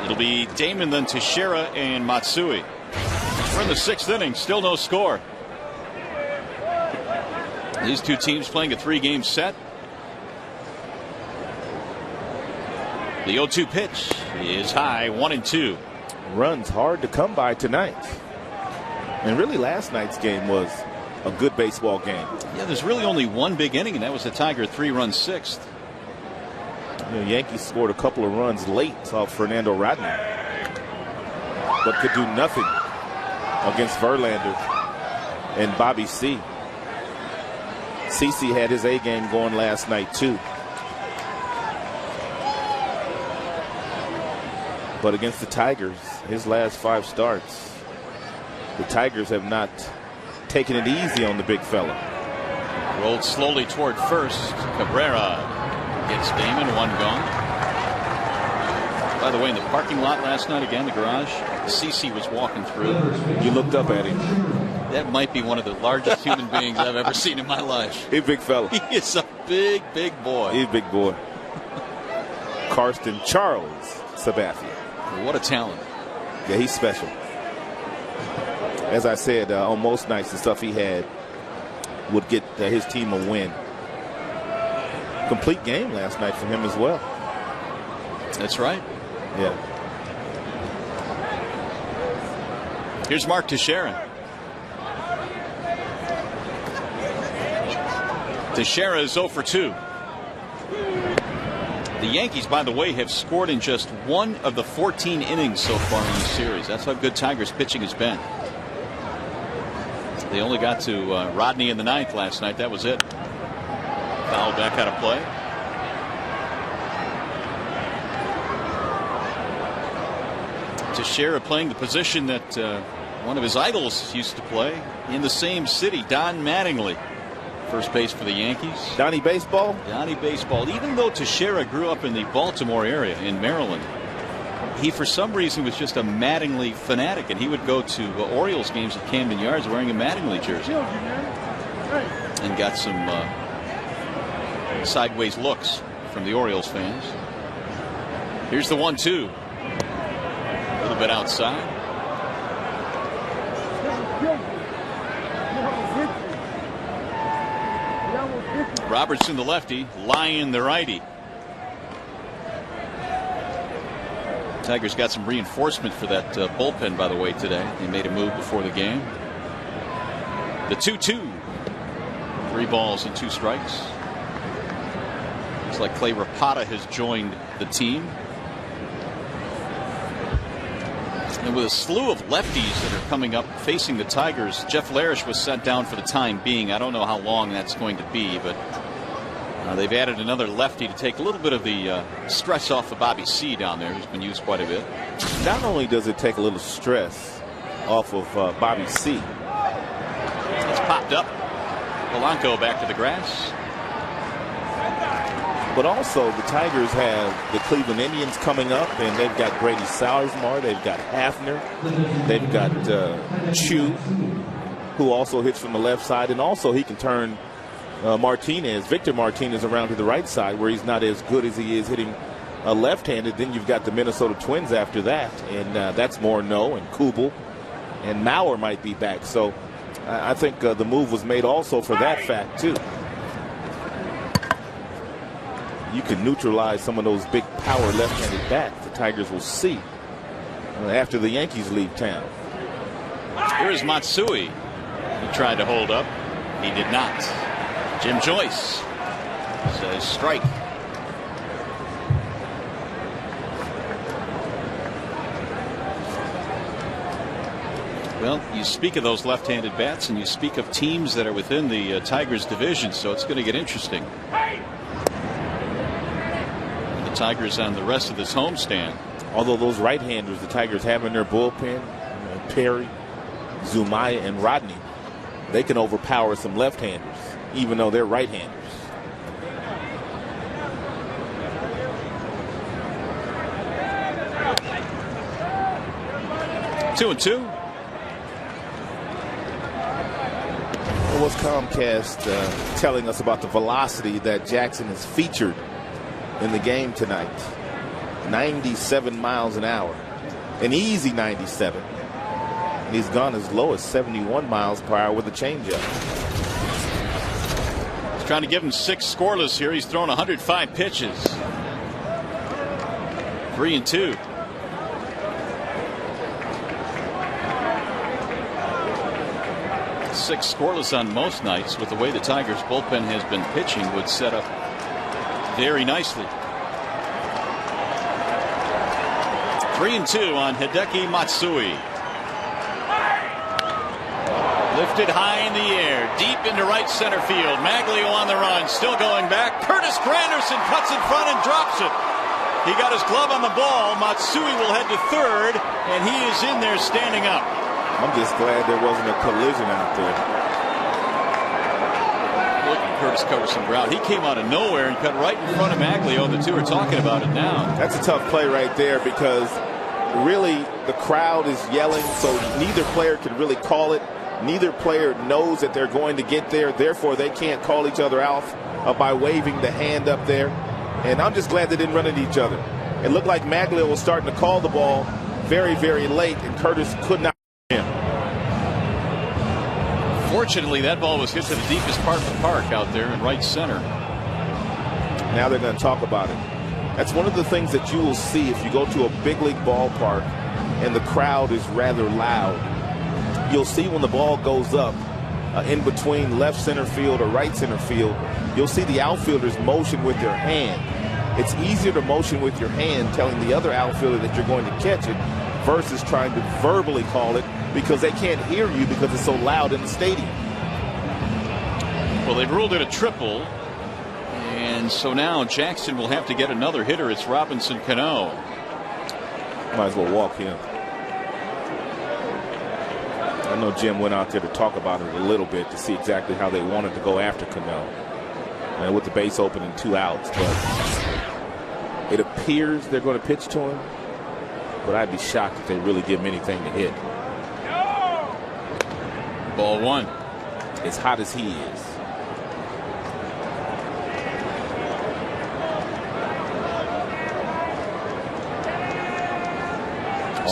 It'll be Damon, then Teixeira and Matsui. We're in the sixth inning, still no score. These two teams playing a 3-game set. The 0-2 pitch is high, 1-2. Runs hard to come by tonight. And really last night's game was a good baseball game. Yeah, there's really only one big inning, and that was the Tiger 3-run sixth. You know, Yankees scored a couple of runs late off Fernando Rodney, but could do nothing against Verlander and Bobby C. CeCe had his A game going last night too. But against the Tigers, his last 5 starts, the Tigers have not taken it easy on the big fella. Rolled slowly toward first. Cabrera gets Damon, one gone. By the way, in the parking lot last night, again, the garage, CeCe was walking through. You looked up at him. That might be one of the largest human beings I've ever seen in my life. He's a big fella. He is a big, big boy. He's a big boy. Karsten Charles Sabathia. What a talent. Yeah, he's special. As I said, on most nights, the stuff he had would get his team a win. Complete game last night for him as well. That's right. Yeah. Here's Mark Teixeira. Teixeira is 0 for 2. The Yankees, by the way, have scored in just 1 of the 14 innings so far in the series. That's how good Tigers pitching has been. They only got to Rodney in the 9th last night. That was it. Foul back out of play. Teixeira playing the position that one of his idols used to play in the same city, Don Mattingly. First base for the Yankees. Donnie Baseball? Donnie Baseball. Even though Teixeira grew up in the Baltimore area in Maryland, he for some reason was just a Mattingly fanatic, and he would go to Orioles games at Camden Yards wearing a Mattingly jersey. And got some sideways looks from the Orioles fans. Here's the 1-2. A little bit outside. Robertson, the lefty, Lyon, the righty. Tigers got some reinforcement for that bullpen, by the way, today. They made a move before the game. The 2-2. 3 balls and 2 strikes. Looks like Clay Rapata has joined the team. And with a slew of lefties that are coming up facing the Tigers, Jeff Larish was sent down for the time being. I don't know how long that's going to be, but they've added another lefty to take a little bit of the stress off of Bobby C down there, who's been used quite a bit. Not only does it take a little stress off of Bobby C. It's popped up. Polanco back to the grass. But also the Tigers have the Cleveland Indians coming up, and they've got Grady Salzmar, they've got Hafner, they've got Chu, who also hits from the left side, and also he can turn Victor Martinez around to the right side where he's not as good as he is hitting left-handed. Then you've got the Minnesota Twins after that, and that's Morneau and Kubel, and Mauer might be back. So I think the move was made also for that fact too. You can neutralize some of those big power left-handed bats the Tigers will see after the Yankees leave town. Here's Matsui. He tried to hold up. He did not. Jim Joyce says strike. Well, you speak of those left-handed bats, and you speak of teams that are within the Tigers division, so it's going to get interesting. The Tigers on the rest of this homestand. Although those right-handers the Tigers have in their bullpen, Perry, Zumaya, and Rodney, they can overpower some left-handers, even though they're right-handers. Two and two. What's Comcast telling us about the velocity that Jackson has featured in the game tonight? 97 miles an hour, an easy 97. And he's gone as low as 71 miles per hour with a changeup. He's trying to give him 6 scoreless here. He's thrown 105 pitches. 3 and 2. Six scoreless on most nights. With the way the Tigers bullpen has been pitching, would set up very nicely. 3 and 2 on Hideki Matsui. Lifted high in the air, deep into right center field. Maglio on the run, still going back. Curtis Granderson cuts in front and drops it. He got his glove on the ball. Matsui will head to third, and he is in there standing up. I'm just glad there wasn't a collision out there. Look at Curtis cover some ground. He came out of nowhere and cut right in front of Maglio. The two are talking about it now. That's a tough play right there, because really the crowd is yelling, so neither player can really call it. Neither player knows that they're going to get there. Therefore, they can't call each other out by waving the hand up there. And I'm just glad they didn't run into each other. It looked like Maglio was starting to call the ball very, very late, and Curtis could not. Fortunately, that ball was hit to the deepest part of the park out there in right center. Now they're going to talk about it. That's one of the things that you will see if you go to a big league ballpark and the crowd is rather loud. You'll see when the ball goes up in between left center field or right center field, you'll see the outfielders motion with their hand. It's easier to motion with your hand, telling the other outfielder that you're going to catch it, versus trying to verbally call it, because they can't hear you because it's so loud in the stadium. Well, they've ruled it a triple, and so now Jackson will have to get another hitter. It's Robinson Cano. Might as well walk him. I know Jim went out there to talk about it a little bit to see exactly how they wanted to go after Cano, and with the base open and 2 outs, but it appears they're going to pitch to him, but I'd be shocked if they really give him anything to hit. Ball 1. As hot as he is.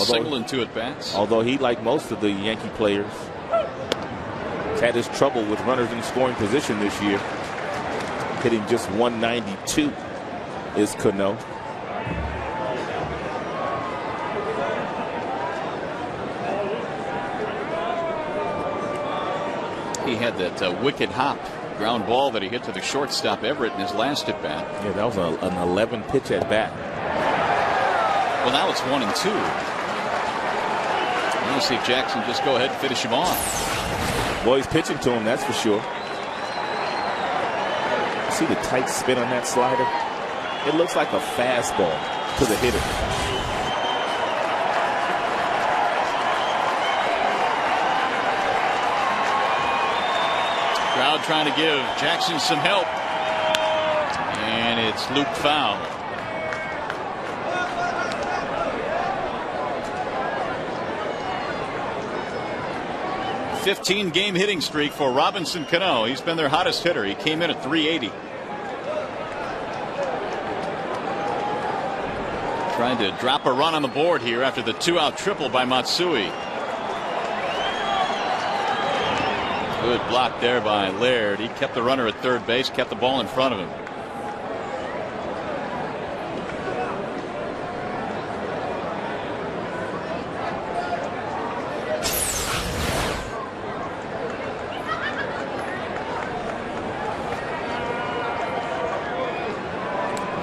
Single and 2 at bats. Although he, like most of the Yankee players, has had his trouble with runners in scoring position this year. Hitting just 192 is Cano. He had that wicked hop ground ball that he hit to the shortstop Everett in his last at bat. Yeah, that was an 11 pitch at bat. Well, now it's 1 and 2. Let's see if Jackson just go ahead and finish him off. Well, he's pitching to him, that's for sure. See the tight spin on that slider? It looks like a fastball to the hitter. Crowd trying to give Jackson some help, and it's looped foul. "15-game hitting streak for Robinson Cano. He's been their hottest hitter. He came in at 380. Trying to drop a run on the board here after the 2-out triple by Matsui. Good block there by Laird. He kept the runner at third base, kept the ball in front of him.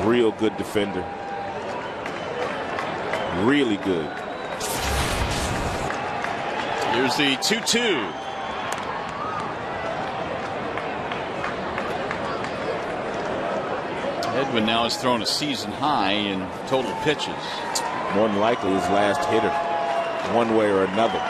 Real good defender. Really good. Here's the 2-2. Edwin now has thrown a season high in total pitches. More than likely his last hitter, one way or another.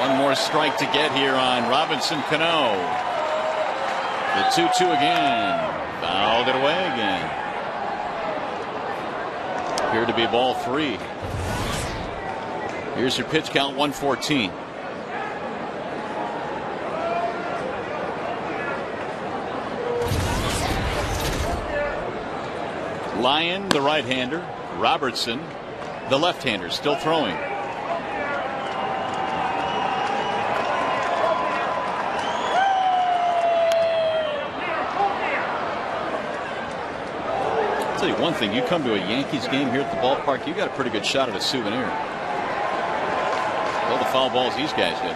One more strike to get here on Robinson Cano. The 2-2 again. Fouled it away again. Appeared to be ball 3. Here's your pitch count, 114. Lyon, the right-hander. Robertson, the left-hander, still throwing. I'll tell you one thing, you come to a Yankees game here at the ballpark, you got a pretty good shot at a souvenir. All the foul balls these guys hit.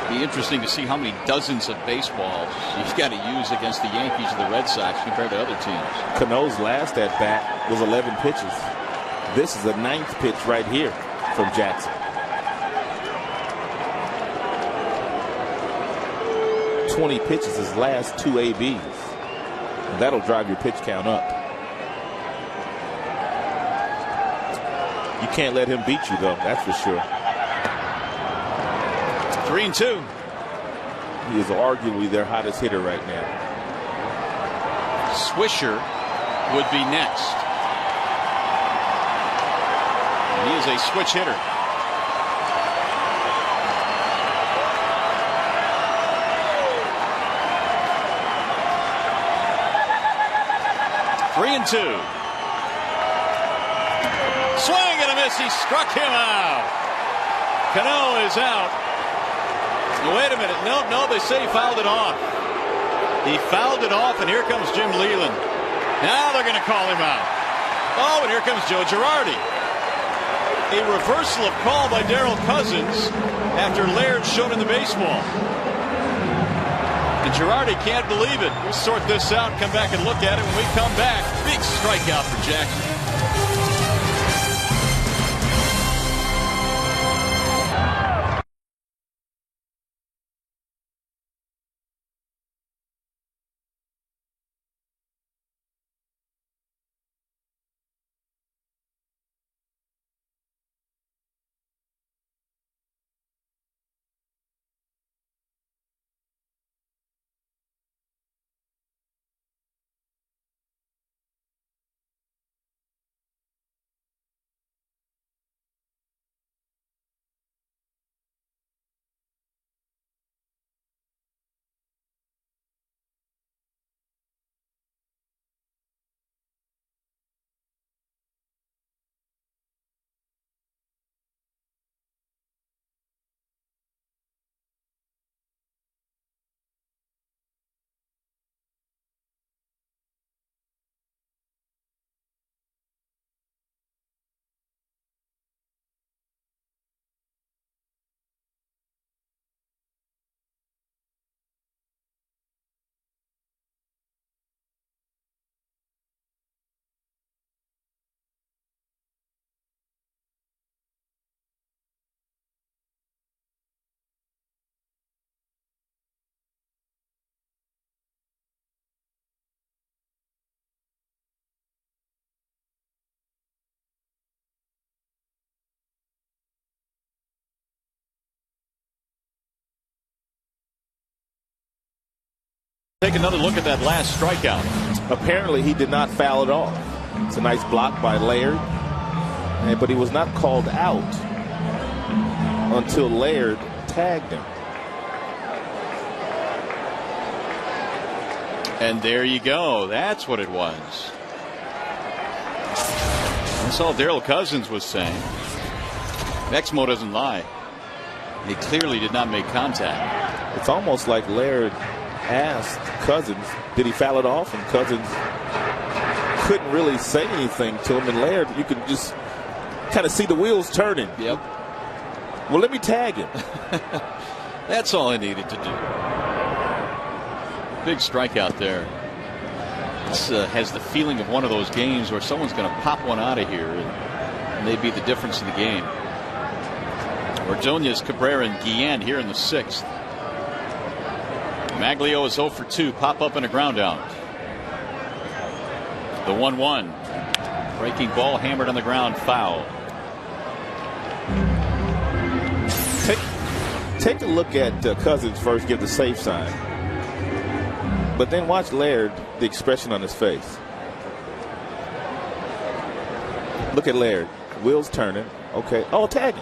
Be interesting to see how many dozens of baseballs you've got to use against the Yankees or the Red Sox compared to other teams. Cano's last at bat was 11 pitches. This is the 9th pitch right here from Jackson. 20 pitches his last 2 ABs. And that'll drive your pitch count up. You can't let him beat you, though, that's for sure. 3-2. He is arguably their hottest hitter right now. Swisher would be next. He is a switch hitter. Three and 2. Swing and a miss. He struck him out. Cano is out. Wait a minute. No, they say he fouled it off. He fouled it off, and here comes Jim Leyland. Now they're going to call him out. Oh, and here comes Joe Girardi. A reversal of call by Darrell Cousins after Laird showed him the baseball. And Girardi can't believe it. We'll sort this out, come back and look at it when we come back. Big strikeout for Jackson. Take another look at that last strikeout. Apparently he did not foul it off. It's a nice block by Laird, but he was not called out until Laird tagged him. And there you go. That's what it was. That's all Darrell Cousins was saying. Exmo doesn't lie. He clearly did not make contact. It's almost like Laird asked Cousins, did he foul it off? And Cousins couldn't really say anything to him. And Laird, you could just kind of see the wheels turning. Yep. Well, let me tag him. That's all I needed to do. Big strikeout there. This has the feeling of one of those games where someone's going to pop one out of here and may be the difference in the game. Ordonez, Cabrera, and Guillen here in the 6th. Maglio is 0 for 2. Pop up and a ground out. The 1-1. Breaking ball hammered on the ground. Foul. Take a look at Cousins first, give the safe sign. But then watch Laird, the expression on his face. Look at Laird. Wheels turning. Okay. Oh, tagging.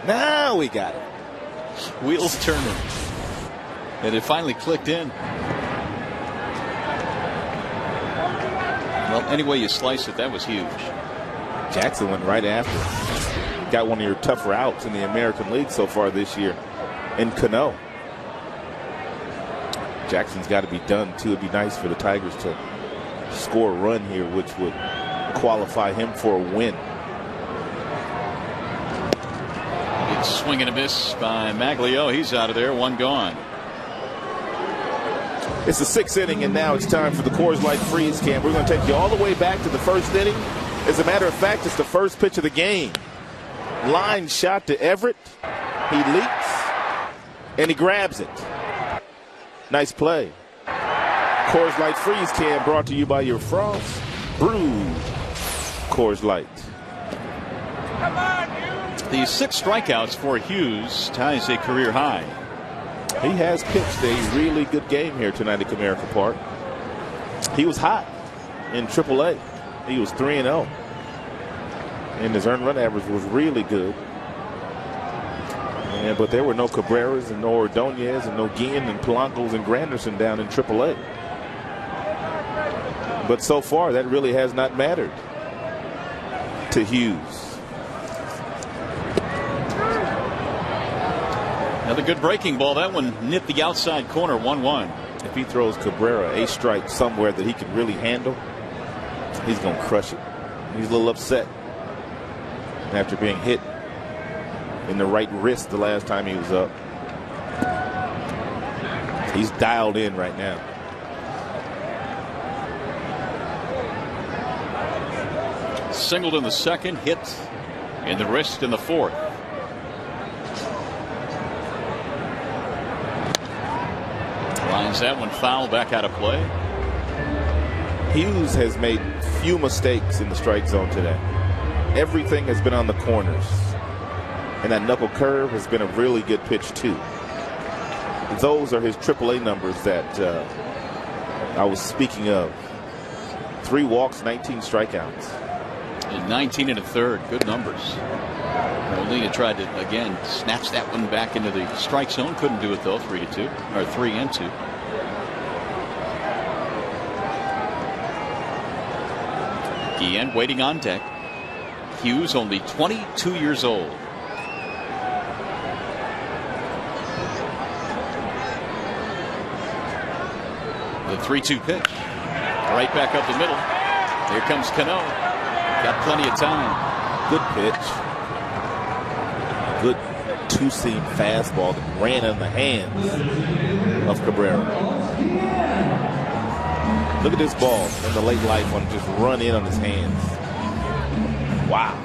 Now we got it. Wheels turning. And it finally clicked in. Well, any way you slice it, that was huge. Jackson went right after. Got one of your tougher outs in the American League so far this year in Cano. Jackson's got to be done, too. It'd be nice for the Tigers to score a run here, which would qualify him for a win. Big swing and a miss by Maglio. He's out of there. One gone. It's the 6th inning, and now it's time for the Coors Light Freeze Cam. We're going to take you all the way back to the 1st inning. As a matter of fact, it's the first pitch of the game. Line shot to Everett. He leaps, and he grabs it. Nice play. Coors Light Freeze Cam brought to you by your Frost Brewed Coors Light. The 6 strikeouts for Hughes ties a career high. He has pitched a really good game here tonight at Comerica Park. He was hot in AAA. He was 3-0. And his earned run average was really good. But there were no Cabreras and no Ordonez and no Guillen and Polancos and Granderson down in AAA. But so far, that really has not mattered to Hughes. Another good breaking ball. That one nipped the outside corner. 1-1. If he throws Cabrera a strike somewhere that he can really handle, he's going to crush it. He's a little upset after being hit in the right wrist the last time he was up. He's dialed in right now. Singled in the 2nd, hit in the wrist in the 4th. Lines that one foul, back out of play. Hughes has made few mistakes in the strike zone today. Everything has been on the corners. And that knuckle curve has been a really good pitch, too. Those are his AAA numbers that I was speaking of. 3 walks, 19 strikeouts. And 19 1/3. Good numbers. Molina tried to, again, snatch that one back into the strike zone. Couldn't do it, though. 3-2. Or 3-2. Guillen waiting on deck. Hughes only 22 years old. The 3-2 pitch. Right back up the middle. Here comes Cano. Got plenty of time. Good pitch. Good two-seam fastball that ran in the hands of Cabrera. Look at this ball in the late life one just run in on his hands. Wow.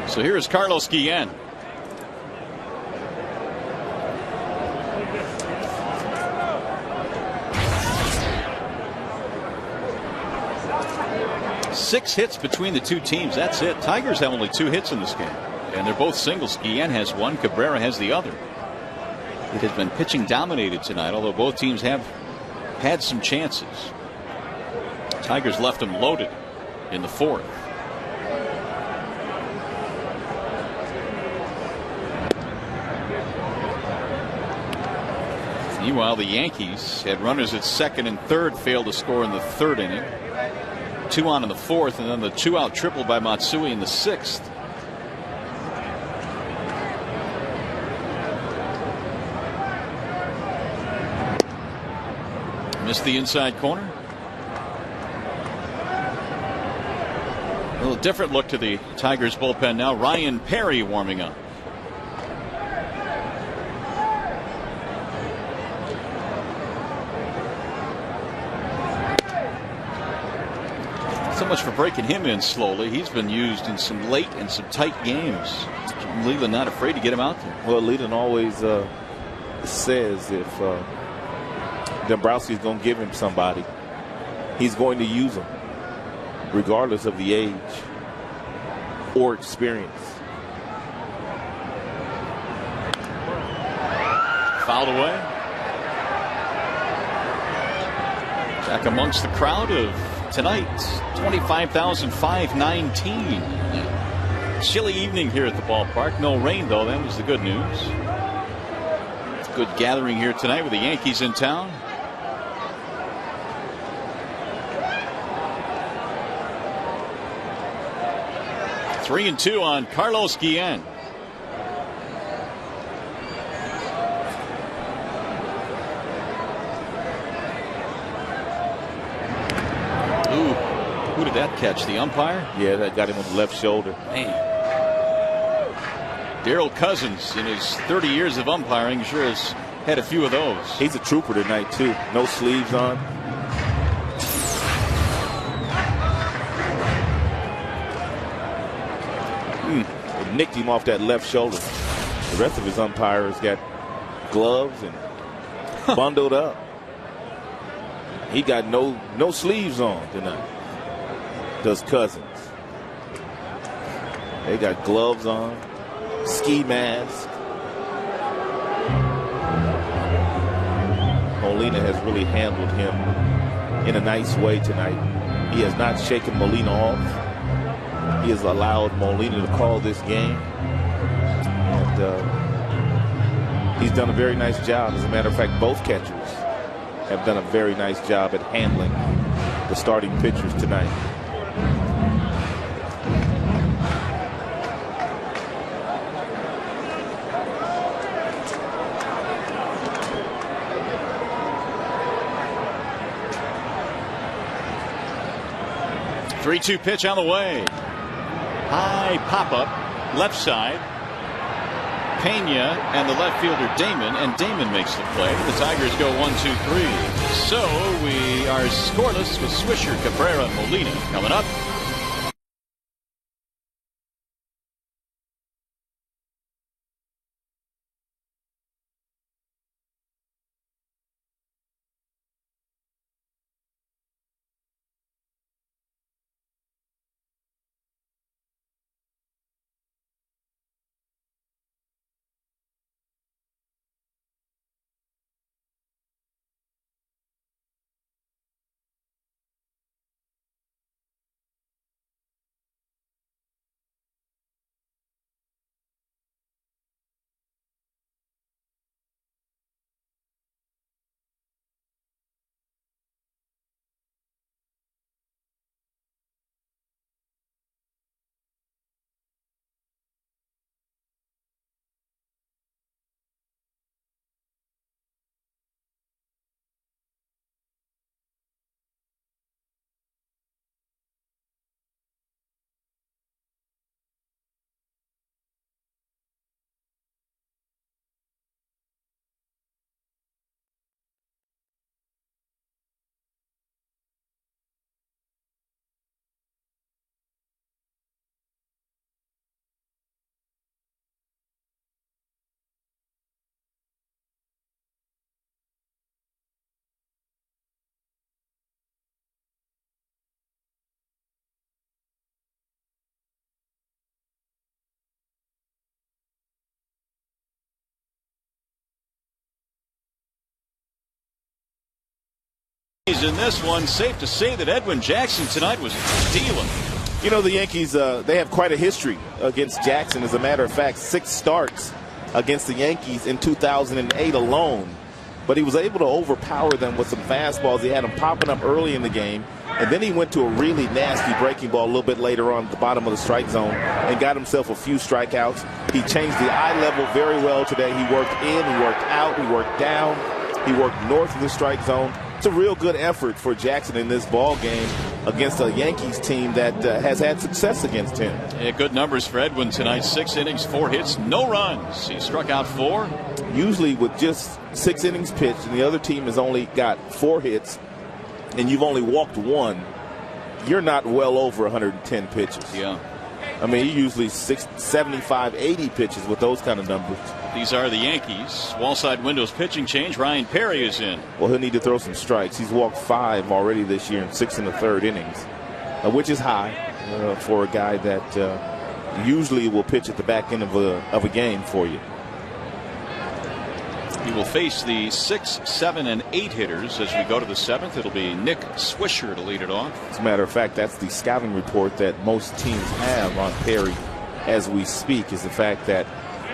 So here is Carlos Guillen. Six hits between the two teams. That's it. Tigers have only 2 hits in this game. And they're both singles. Guillen has one. Cabrera has the other. It has been pitching dominated tonight, although both teams have had some chances. Tigers left them loaded in the 4th. Meanwhile, the Yankees had runners at 2nd and 3rd, failed to score in the 3rd inning. 2 on in the 4th, and then the 2-out triple by Matsui in the 6th. Missed the inside corner. A little different look to the Tigers bullpen now. Ryan Perry warming up. So much for breaking him in slowly. He's been used in some late and some tight games. Leland not afraid to get him out there. Well, Leland always says if Dombrowski's going to give him somebody, he's going to use them, regardless of the age or experience. Fouled away. Back amongst the crowd of tonight's 25,519. Chilly evening here at the ballpark. No rain, though. That was the good news. Good gathering here tonight with the Yankees in town. Three and two on Carlos Guillen. Ooh, who did that catch? The umpire? Yeah, that got him on the left shoulder. Man. Darryl Cousins, in his 30 years of umpiring, sure has had a few of those. He's a trooper tonight, too. No sleeves on. It nicked him off that left shoulder. The rest of his umpires got gloves and bundled up. He got no sleeves on tonight. Does Cousins. They got gloves on, ski mask. Molina has really handled him in a nice way tonight. He has not shaken Molina off. He has allowed Molina to call this game. And he's done a very nice job. As a matter of fact, both catchers have done a very nice job at handling the starting pitchers tonight. Three-two pitch on the way. High pop-up, left side. Pena and the left fielder Damon, and Damon makes the play. The Tigers go 1-2-3. So we are scoreless with Swisher, Cabrera, and Molina coming up. In this one, safe to say that Edwin Jackson tonight was dealing. You know, the Yankees, they have quite a history against Jackson. As a matter of fact, 6 starts against the Yankees in 2008 alone. But he was able to overpower them with some fastballs. He had them popping up early in the game. And then he went to a really nasty breaking ball a little bit later on at the bottom of the strike zone and got himself a few strikeouts. He changed the eye level very well today. He worked in, he worked out, he worked down, he worked north of the strike zone. It's a real good effort for Jackson in this ball game against a Yankees team that has had success against him. Yeah, good numbers for Edwin tonight. 6 innings, 4 hits, no runs. He struck out 4. Usually with just 6 innings pitched and the other team has only got 4 hits and you've only walked 1, you're not well over 110 pitches. Yeah. I mean, he usually 75, 80 pitches with those kind of numbers. These are the Yankees. Wallside windows pitching change. Ryan Perry is in. Well, he'll need to throw some strikes. He's walked 5 already this year in 6 1/3 innings, which is high for a guy that usually will pitch at the back end of a game for you. He will face the 6, 7, and 8 hitters as we go to the 7th. It'll be Nick Swisher to lead it off. As a matter of fact, that's the scouting report that most teams have on Perry as we speak, is the fact that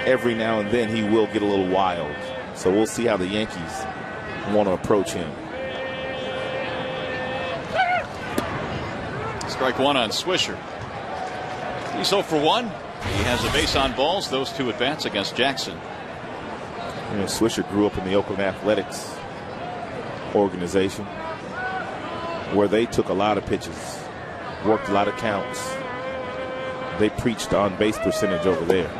every now and then he will get a little wild. So we'll see how the Yankees want to approach him. Strike 1 on Swisher. He's 0 for 1. He has a base on balls. Those 2 at bats against Jackson. You know, Swisher grew up in the Oakland Athletics organization, where they took a lot of pitches, worked a lot of counts. They preached on base percentage over there.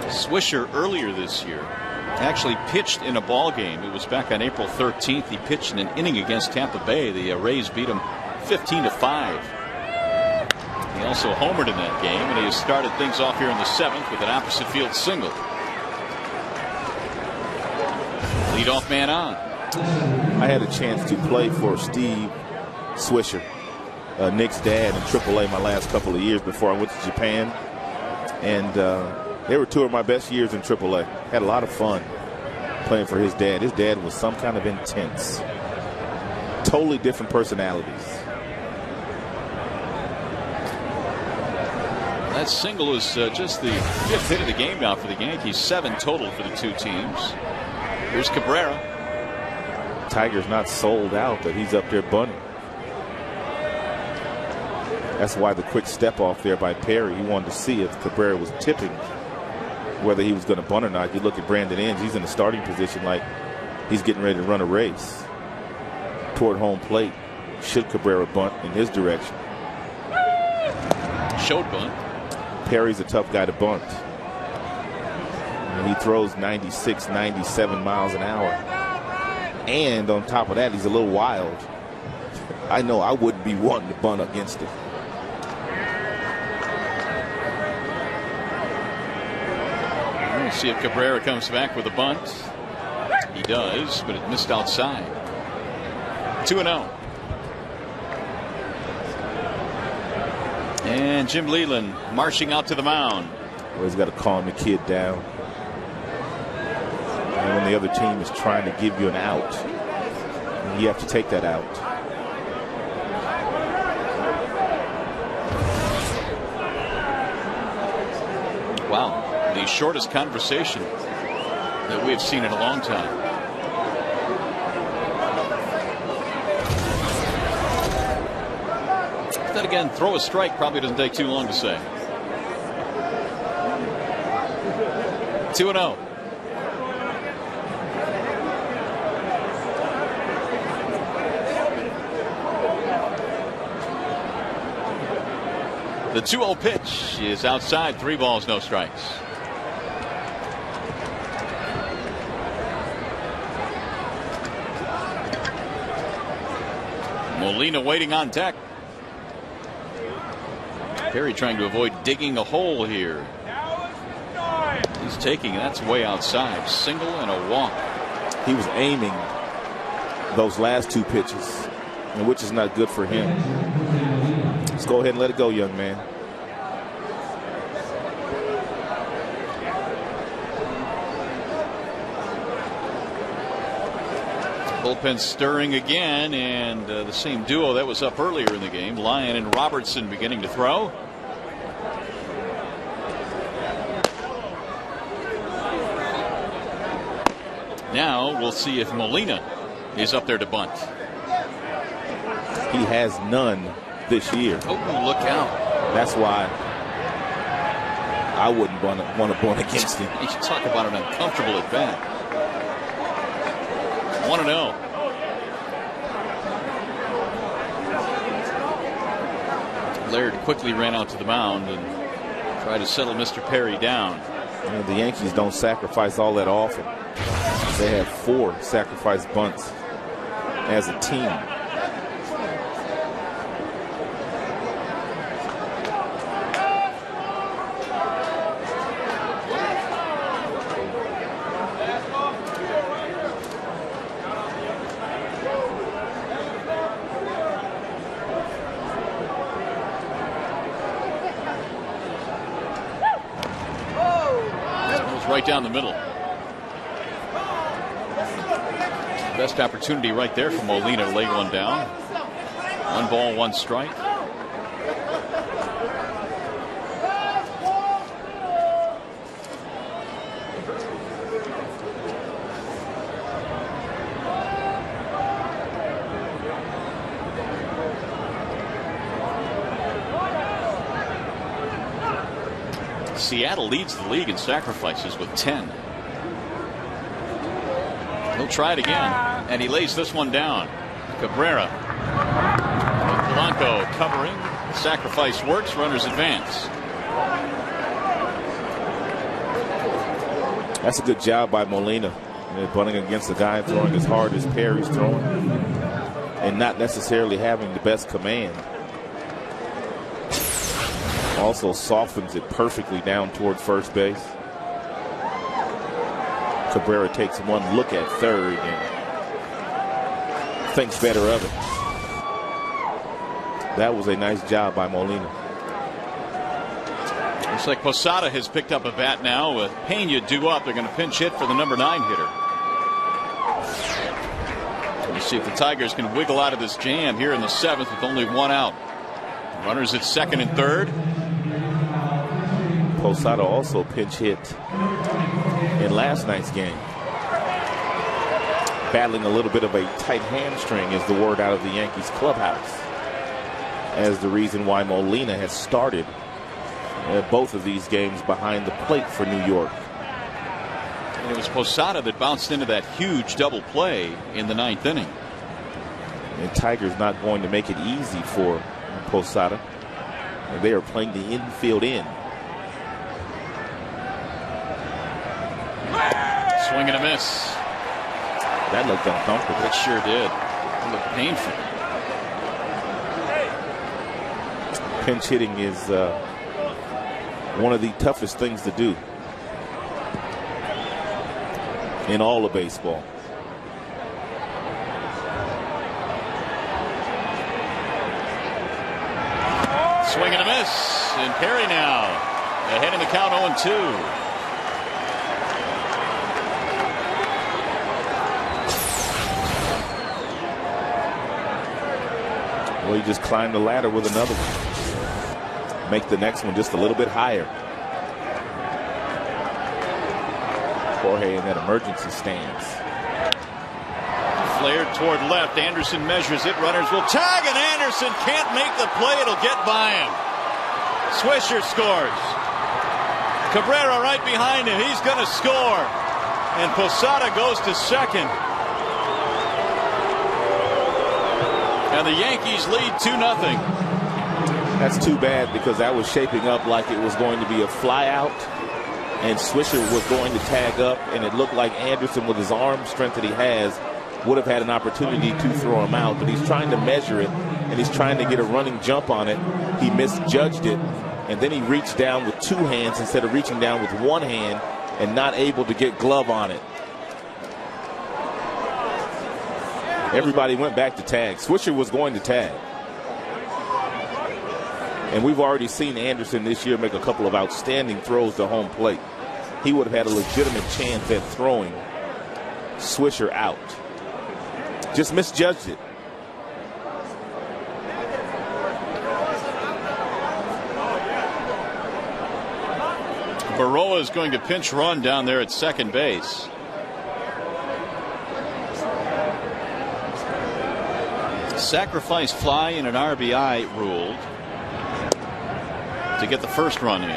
Swisher earlier this year actually pitched in a ball game. It was back on April 13th. He pitched in an inning against Tampa Bay. The Rays beat him 15-5. He also homered in that game, and he has started things off here in the 7th with an opposite field single. Leadoff man on. I had a chance to play for Steve Swisher, Nick's dad, in AAA my last couple of years before I went to Japan. And they were 2 of my best years in AAA. Had a lot of fun playing for his dad. His dad was some kind of intense. Totally different personalities. That single is just the 5th hit of the game now for the Yankees. 7 total for the 2 teams. Here's Cabrera. Tiger's not sold out that he's up there bunting. That's why the quick step off there by Perry. He wanted to see if Cabrera was tipping, whether he was going to bunt or not. You look at Brandon Inge, he's in the starting position like he's getting ready to run a race toward home plate. Should Cabrera bunt in his direction? Showed bunt. Perry's a tough guy to bunt. And he throws 96, 97 miles an hour. And on top of that, he's a little wild. I know I wouldn't be wanting to bunt against him. We'll see if Cabrera comes back with a bunt. He does, but it missed outside. 2-0. And Jim Leland marching out to the mound. Well, he's got to calm the kid down. And when the other team is trying to give you an out, you have to take that out. Wow, the shortest conversation that we've seen in a long time. Then again, throw a strike probably doesn't take too long to say. 2-0. The 2-0 pitch is outside. 3 balls, no strikes. Molina waiting on deck. Perry trying to avoid digging a hole here. He's taking, that's way outside. Single and a walk. He was aiming those last 2 pitches, which is not good for him. Let's go ahead and let it go, young man. Bullpen stirring again, and the same duo that was up earlier in the game. Lyon and Robertson beginning to throw. Now we'll see if Molina is up there to bunt. He has none this year. Oh, look out. That's why I wouldn't want to bunt against him. You talk about an uncomfortable at bat. 1-0. Laird quickly ran out to the mound and tried to settle Mr. Perry down. You know, the Yankees don't sacrifice all that often. They have 4 sacrifice bunts as a team. Right down the middle. Best opportunity right there for Molina to lay one down. 1 ball, 1 strike. Seattle leads the league in sacrifices with 10. He'll try it again, and he lays this one down. Cabrera. Polanco covering. Sacrifice works. Runners advance. That's a good job by Molina. Bunting against the guy throwing as hard as Perry's throwing, and not necessarily having the best command. Also softens it perfectly down towards first base. Cabrera takes one look at third and thinks better of it. That was a nice job by Molina. Looks like Posada has picked up a bat now with Pena due up. They're going to pinch hit for the number 9 hitter. Let's see if the Tigers can wiggle out of this jam here in the 7th with only 1 out. Runners at second and third. Posada also pinch hit in last night's game. Battling a little bit of a tight hamstring is the word out of the Yankees clubhouse, as the reason why Molina has started both of these games behind the plate for New York. And it was Posada that bounced into that huge double play in the 9th inning. And Tigers not going to make it easy for Posada. And they are playing the infield in. Swing and a miss. That looked uncomfortable. It sure did. It looked painful. Pinch hitting is one of the toughest things to do in all of baseball. Swing and a miss. And Perry now ahead in the count 0-2. Well, he just climbed the ladder with another one. Make the next one just a little bit higher. Jorge in that emergency stance. Flared toward left. Anderson measures it. Runners will tag, and Anderson can't make the play. It'll get by him. Swisher scores. Cabrera right behind him. He's going to score. And Posada goes to second. And the Yankees lead 2-0. That's too bad, because that was shaping up like it was going to be a fly out, and Swisher was going to tag up, and it looked like Anderson, with his arm strength that he has, would have had an opportunity to throw him out. But he's trying to measure it, and he's trying to get a running jump on it. He misjudged it, and then he reached down with 2 hands instead of reaching down with 1 hand, and not able to get glove on it. Everybody went back to tag. Swisher was going to tag. And we've already seen Anderson this year make a couple of outstanding throws to home plate. He would have had a legitimate chance at throwing Swisher out. Just misjudged it. Baroa is going to pinch run down there at second base. Sacrifice fly and an RBI ruled to get the first run in,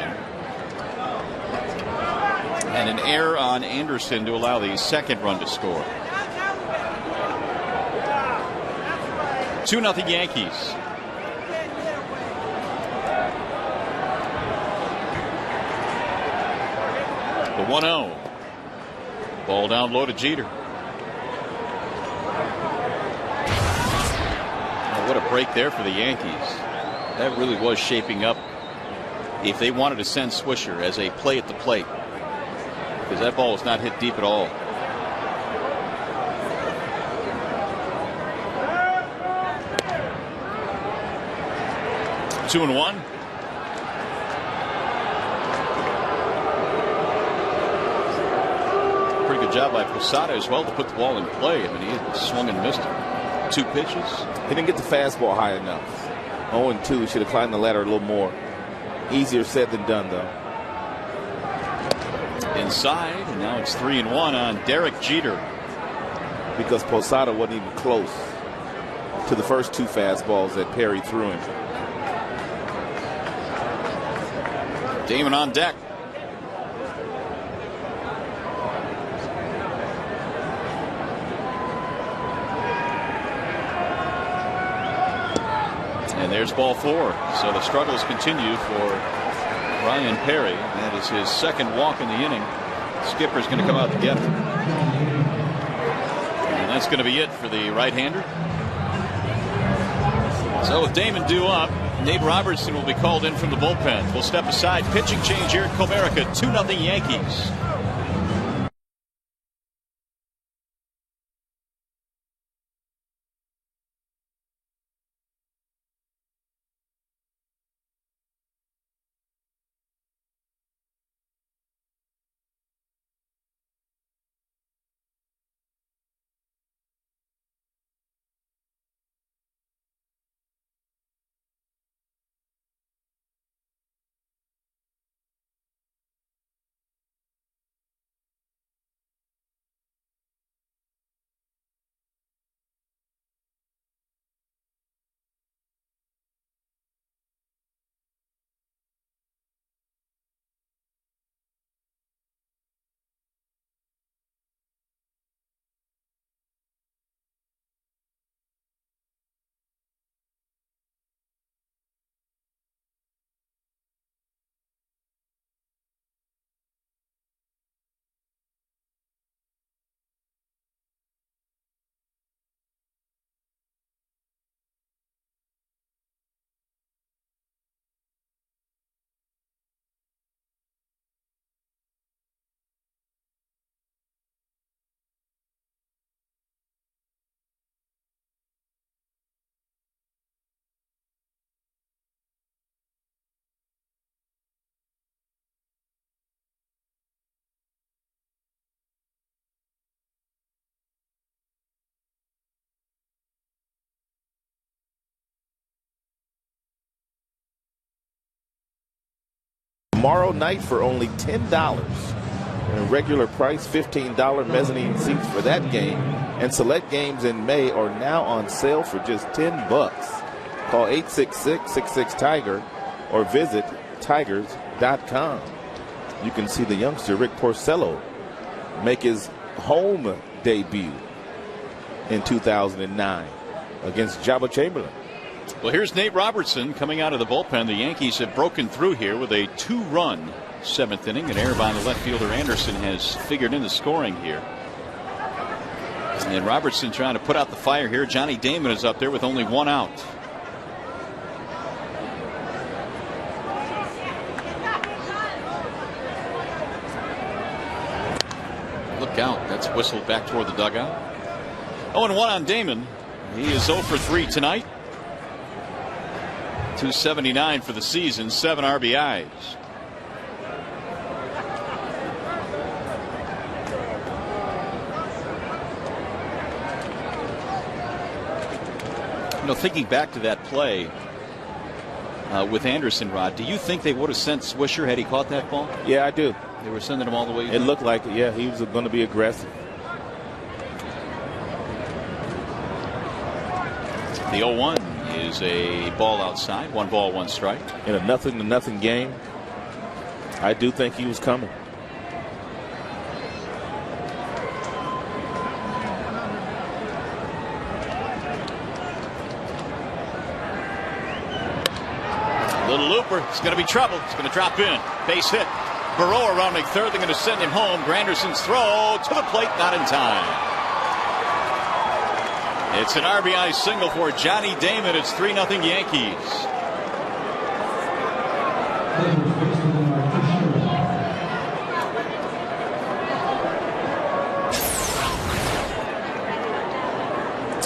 and an error on Anderson to allow the second run to score. 2-0 Yankees. The 1-0. Ball down low to Jeter. What a break there for the Yankees. That really was shaping up if they wanted to send Swisher as a play at the plate, because that ball was not hit deep at all. Two and one. Pretty good job by Posada as well to put the ball in play. I mean, he swung and missed it. 2 pitches. He didn't get the fastball high enough. 0-2. Should have climbed the ladder a little more. Easier said than done, though. Inside, and now it's 3-1 on Derek Jeter. Because Posada wasn't even close to the first 2 fastballs that Perry threw him. Damon on deck. And there's ball 4. So the struggles continue for Ryan Perry. That is his 2nd walk in the inning. Skipper's going to come out to get him. And that's going to be it for the right-hander. So with Damon due up, Nate Robertson will be called in from the bullpen. We'll step aside. Pitching change here at Comerica. 2-0 Yankees. Tomorrow night for only $10. And regular price $15 mezzanine seats for that game. And select games in May are now on sale for just $10. Call 866-66-TIGER or visit tigers.com. You can see the youngster Rick Porcello make his home debut in 2009 against Jabba Chamberlain. Well, here's Nate Robertson coming out of the bullpen. The Yankees have broken through here with a 2-run 7th inning. An error by the left fielder Anderson has figured in the scoring here. And Robertson trying to put out the fire here. Johnny Damon is up there with only 1 out. Look out. That's whistled back toward the dugout. 0-1 on Damon. He is 0 for 3 tonight. 279 for the season, 7 RBIs. You know, thinking back to that play with Anderson, Rod, do you think they would have sent Swisher had he caught that ball? Yeah, I do. They were sending him all the way. It looked like it. Yeah, he was going to be aggressive. The 0-1 is a ball outside. 1 ball, 1 strike. In a 0-0 game, I do think he was coming. Little looper. It's going to be trouble. It's going to drop in. Base hit. Burrow rounding third. They're going to send him home. Granderson's throw to the plate, not in time. It's an RBI single for Johnny Damon. It's 3-0 Yankees.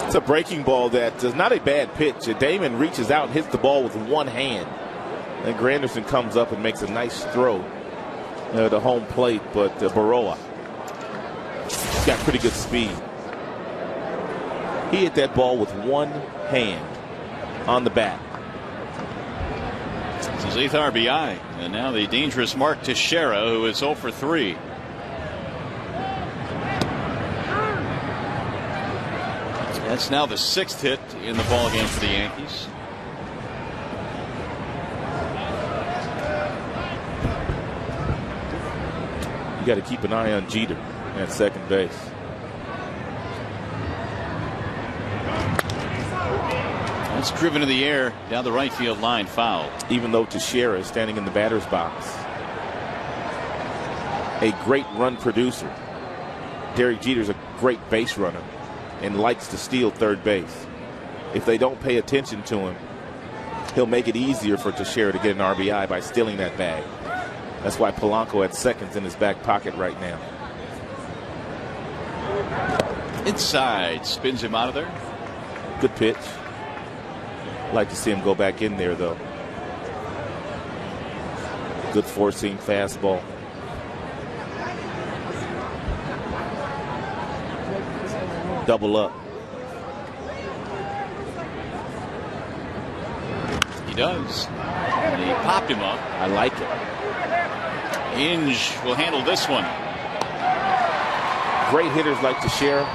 It's a breaking ball that is not a bad pitch. Damon reaches out and hits the ball with one hand. And Granderson comes up and makes a nice throw to home plate, but Baroa, he's got pretty good speed. He hit that ball with one hand on the bat. It's his 8th RBI. And now the dangerous Mark Teixeira, who is 0 for 3. That's now the 6th hit in the ball game for the Yankees. You got to keep an eye on Jeter at second base. That's driven to the air down the right field line, foul. Even though Teixeira is standing in the batter's box. A great run producer. Derek Jeter's a great base runner and likes to steal third base. If they don't pay attention to him, he'll make it easier for Teixeira to get an RBI by stealing that bag. That's why Polanco had seconds in his back pocket right now. Inside, spins him out of there. Good pitch. Like to see him go back in there, though. Good four-seam fastball. Double up. He does. And he popped him up. I like it. Inge will handle this one. Great hitters like Teixeira.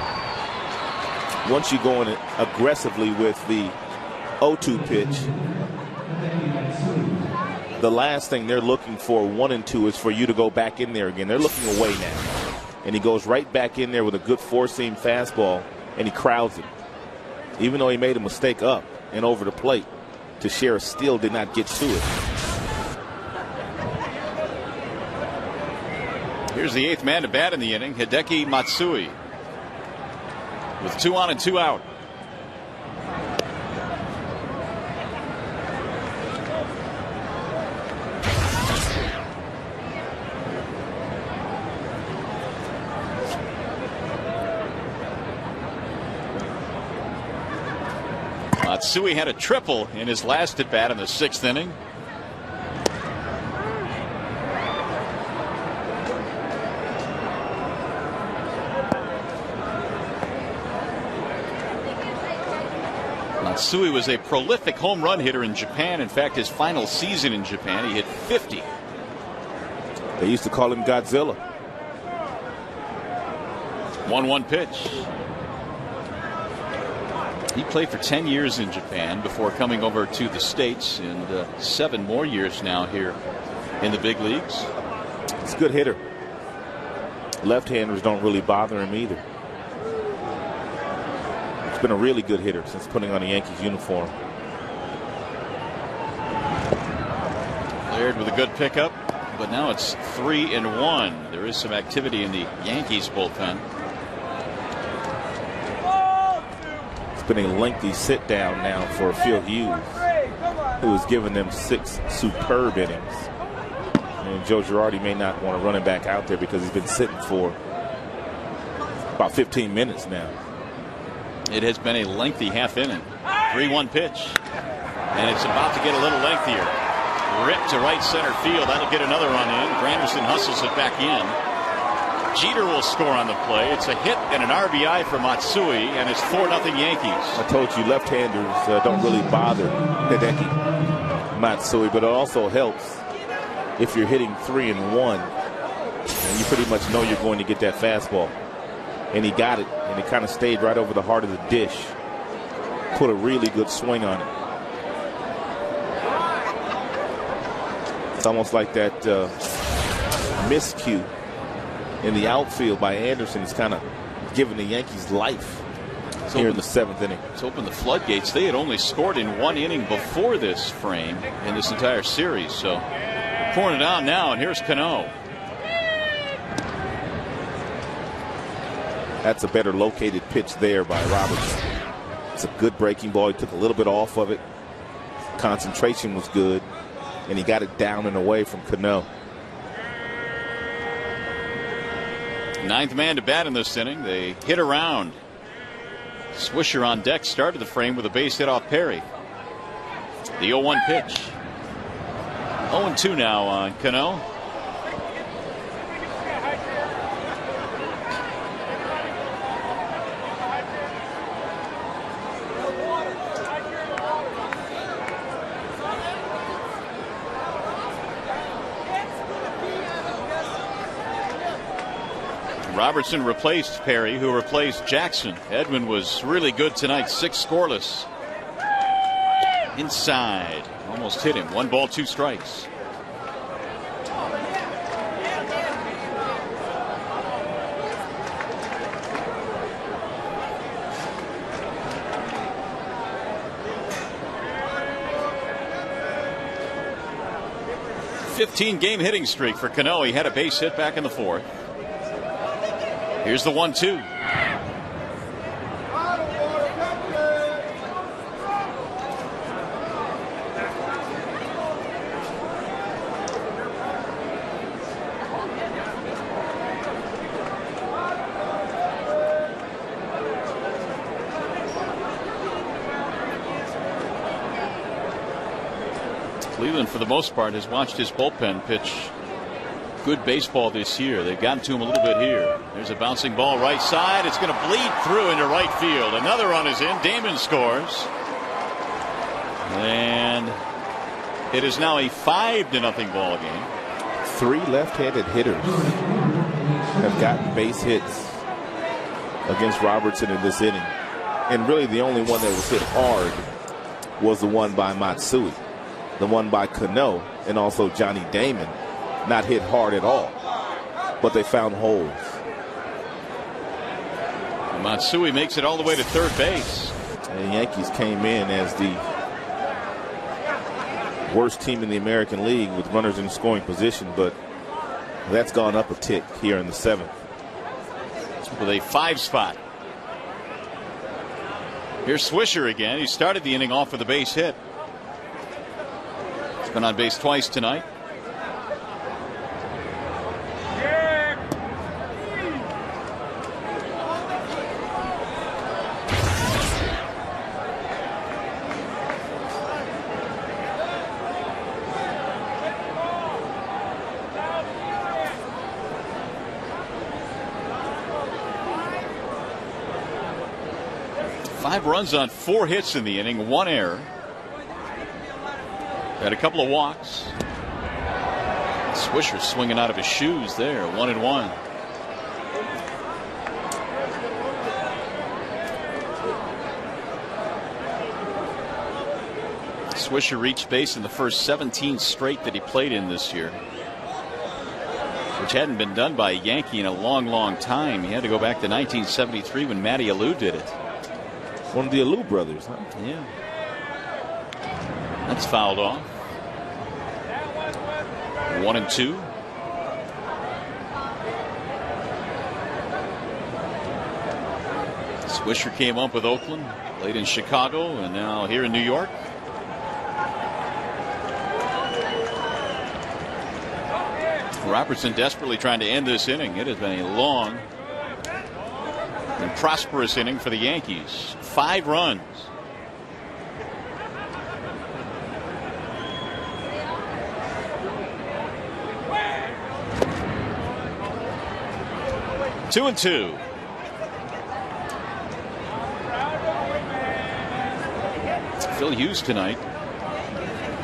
Once you go in aggressively with the 0-2 pitch, the last thing they're looking for, 1 and 2, is for you to go back in there again. They're looking away now. And he goes right back in there with a good four-seam fastball, and he crowds it. Even though he made a mistake up and over the plate, Teixeira still did not get to it. Here's the 8th man to bat in the inning, Hideki Matsui, with 2 on and 2 out. Matsui had a triple in his last at bat in the 6th inning. Matsui was a prolific home run hitter in Japan. In fact, his final season in Japan, he hit 50. They used to call him Godzilla. 1-1 pitch. He played for 10 years in Japan before coming over to the States, and 7 more years now here in the big leagues. He's a good hitter. Left-handers don't really bother him either. He's been a really good hitter since putting on a Yankees uniform. Laird with a good pickup, but now it's 3-1. There is some activity in the Yankees bullpen. Been a lengthy sit down now for Phil Hughes, who has given them 6 superb innings. And Joe Girardi may not want to run him back out there because he's been sitting for about 15 minutes now. It has been a lengthy half inning. 3-1 pitch, and it's about to get a little lengthier. Ripped to right center field. That'll get another run in. Granderson hustles it back in. Jeter will score on the play. It's a hit and an RBI for Matsui, and it's 4-0 Yankees. I told you left-handers don't really bother Hideki Matsui, but it also helps if you're hitting 3-1, and you pretty much know you're going to get that fastball. And he got it, and it kind of stayed right over the heart of the dish. Put a really good swing on it. It's almost like that miscue in the outfield by Anderson is kind of giving the Yankees life here in the 7th inning. It's opened the floodgates. They had only scored in 1 inning before this frame in this entire series. So pouring it on now, and here's Cano. That's a better located pitch there by Robertson. It's a good breaking ball. He took a little bit off of it. Concentration was good, and he got it down and away from Cano. Ninth man to bat in this inning. They hit around. Swisher on deck started the frame with a base hit off Perry. The 0-1 pitch. 0-2 now on Cano. Robertson replaced Perry, who replaced Jackson. Edwin was really good tonight, 6 scoreless. Inside, almost hit him. 1 ball, 2 strikes. "15-game hitting streak for Cano. He had a base hit back in the 4th. Here's the 1-2. Cleveland, for the most part, has watched his bullpen pitch good baseball this year. They've gotten to him a little bit here. There's a bouncing ball right side. It's going to bleed through into right field. Another run is in. Damon scores. And it is now a 5-0 ball game. 3 left-handed hitters have gotten base hits against Robertson in this inning. And really the only one that was hit hard was the one by Matsui. The one by Cano and also Johnny Damon, not hit hard at all, but they found holes. Matsui makes it all the way to third base. And the Yankees came in as the worst team in the American League with runners in scoring position, but that's gone up a tick here in the 7th. With a 5 spot. Here's Swisher again. He started the inning off with a base hit. He's been on base twice tonight. Five runs on 4 hits in the inning, 1 error. Had a couple of walks. Swisher swinging out of his shoes there, 1-1. Swisher reached base in the first 17 straight that he played in this year, which hadn't been done by a Yankee in a long time. He had to go back to 1973 when Matty Alou did it. One of the Alou brothers, huh? Yeah. That's fouled off. 1-2. Swisher came up with Oakland, played in Chicago, and now here in New York. Robertson desperately trying to end this inning. It has been a long and prosperous inning for the Yankees. 5 runs. Two and 2. Phil Hughes tonight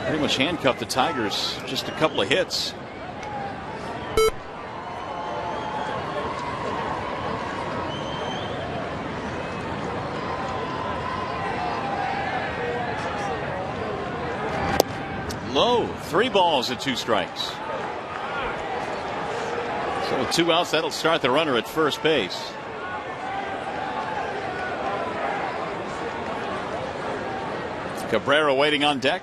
pretty much handcuffed the Tigers. Just a couple of hits. Low, 3 balls and 2 strikes. So with 2 outs, that'll start the runner at first base. Cabrera waiting on deck.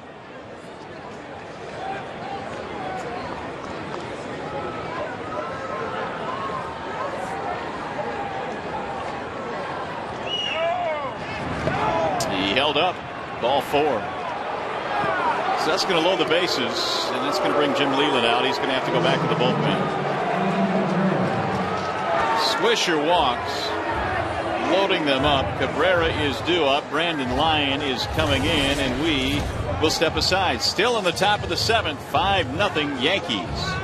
He held up. Ball 4. So that's going to load the bases, and that's going to bring Jim Leyland out. He's going to have to go back to the bullpen. Swisher walks, loading them up. Cabrera is due up. Brandon Lyon is coming in, and we will step aside. Still in the top of the 7th, 5-0 Yankees.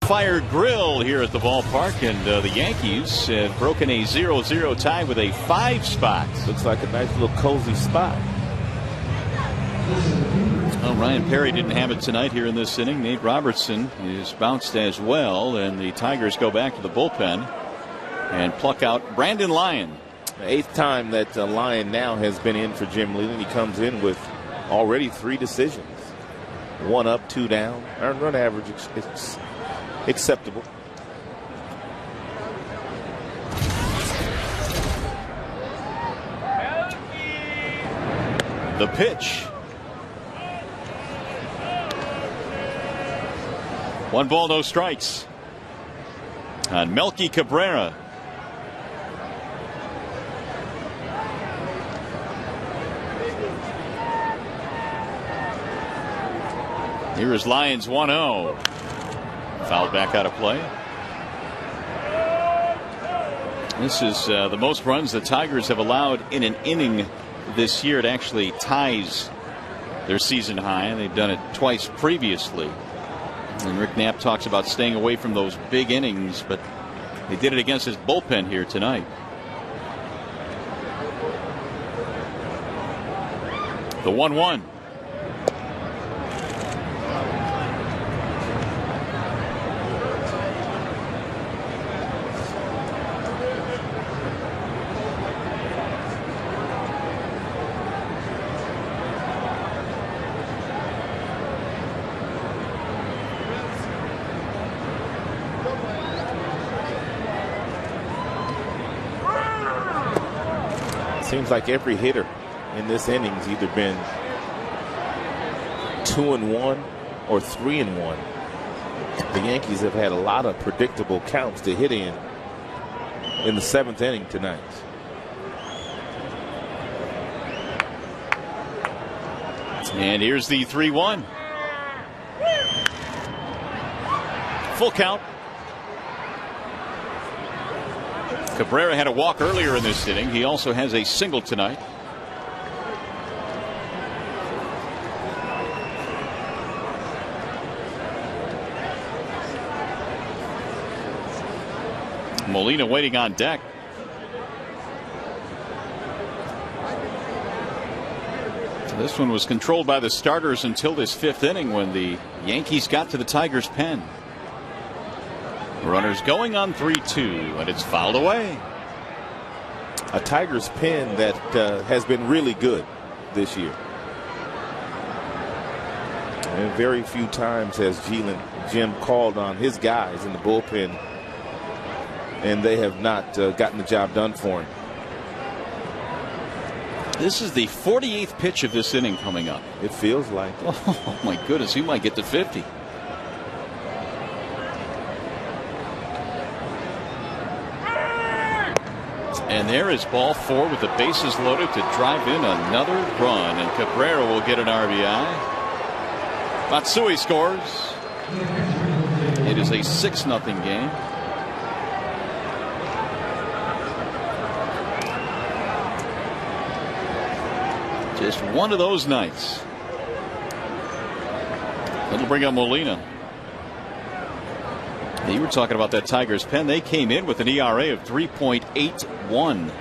Fire grill here at the ballpark, and the Yankees have broken a 0-0 tie with a 5 spot. Looks like a nice little cozy spot. Well, Ryan Perry didn't have it tonight here in this inning. Nate Robertson is bounced as well, and the Tigers go back to the bullpen and pluck out Brandon Lyon. The 8th time that Lyon now has been in for Jim Leyland. He comes in with already 3 decisions. 1 up, 2 down. Earned run average is acceptable. The pitch. 1 ball, no strikes on Melky Cabrera. Here is Lyons 1-0. Fouled back out of play. This is the most runs the Tigers have allowed in an inning this year. It actually ties their season high, and they've done it twice previously. And Rick Knapp talks about staying away from those big innings, but they did it against his bullpen here tonight. The 1-1. Seems like every hitter in this inning's either been 2-1 or 3-1. The Yankees have had a lot of predictable counts to hit in the 7th inning tonight. And here's the 3-1. Full count. Cabrera had a walk earlier in this inning. He also has a single tonight. Molina waiting on deck. So this one was controlled by the starters until this 5th inning when the Yankees got to the Tigers' pen. Runners going on 3-2, and it's fouled away. A Tigers pen that has been really good this year. And very few times has Jim called on his guys in the bullpen, and they have not gotten the job done for him. This is the 48th pitch of this inning coming up. It feels like it. Oh my goodness, he might get to 50. And there is ball 4 with the bases loaded to drive in another run, and Cabrera will get an RBI. Matsui scores. It is a 6-0 game. Just one of those nights. That'll bring up Molina. You were talking about that Tigers pen. They came in with an ERA of 3.81.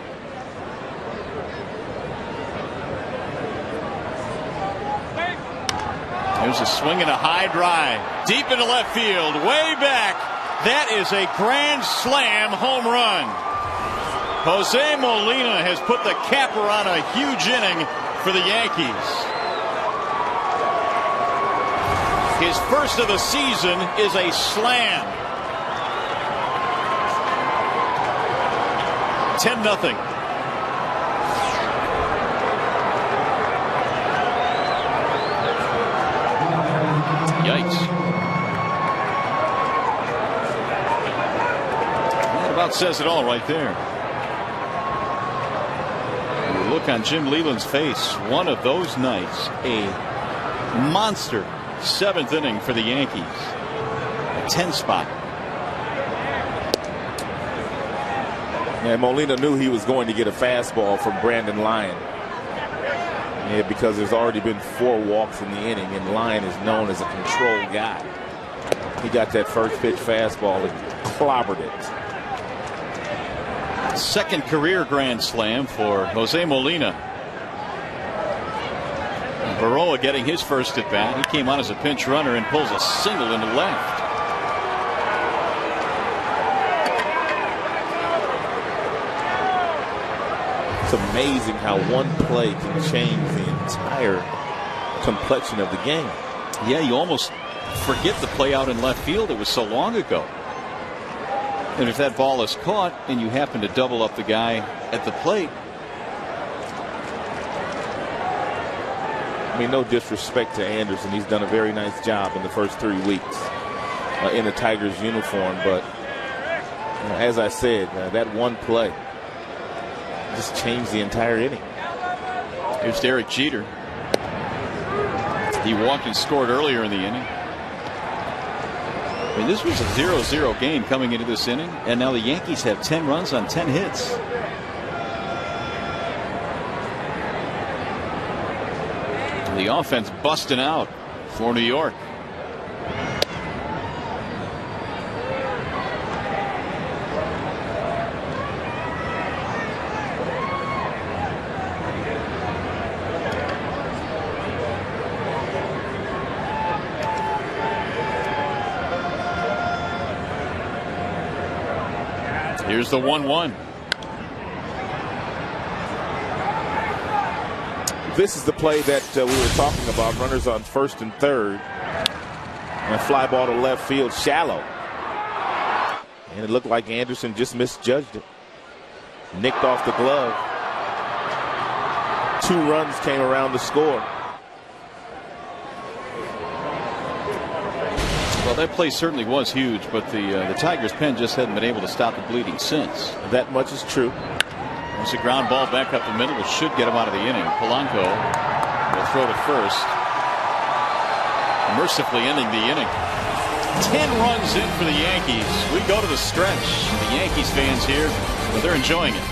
There's a swing and a high drive deep into left field, way back. That is a grand slam home run. Jose Molina has put the capper on a huge inning for the Yankees. His first of the season is a slam. 10-0. Yikes. That about says it all right there. And the look on Jim Leyland's face. One of those nights. A monster 7th inning for the Yankees. A 10 spot. And Molina knew he was going to get a fastball from Brandon Lyon. Yeah, because there's already been 4 walks in the inning, and Lyon is known as a control guy. He got that first pitch fastball and clobbered it. Second career grand slam for Jose Molina. Baroa getting his first at bat. He came on as a pinch runner and pulls a single into left. It's amazing how one play can change the entire complexion of the game. Yeah, you almost forget the play out in left field. It was so long ago. And if that ball is caught and you happen to double up the guy at the plate. I mean, no disrespect to Anderson. He's done a very nice job in the first 3 weeks in the Tigers uniform. But as I said, that one play just changed the entire inning. Here's Derek Jeter. He walked and scored earlier in the inning. I mean, this was a 0-0 game coming into this inning, and now the Yankees have 10 runs on 10 hits. The offense busting out for New York. Here's the 1-1. This is the play that we were talking about. Runners on first and third. And a fly ball to left field, shallow. And it looked like Anderson just misjudged it. Nicked off the glove. 2 runs came around to score. Well, that play certainly was huge, but the Tigers pen just hadn't been able to stop the bleeding since. That much is true. There's a ground ball back up the middle that should get him out of the inning. Polanco will throw to first, mercifully ending the inning. 10 runs in for the Yankees. We go to the stretch. The Yankees fans here, but they're enjoying it.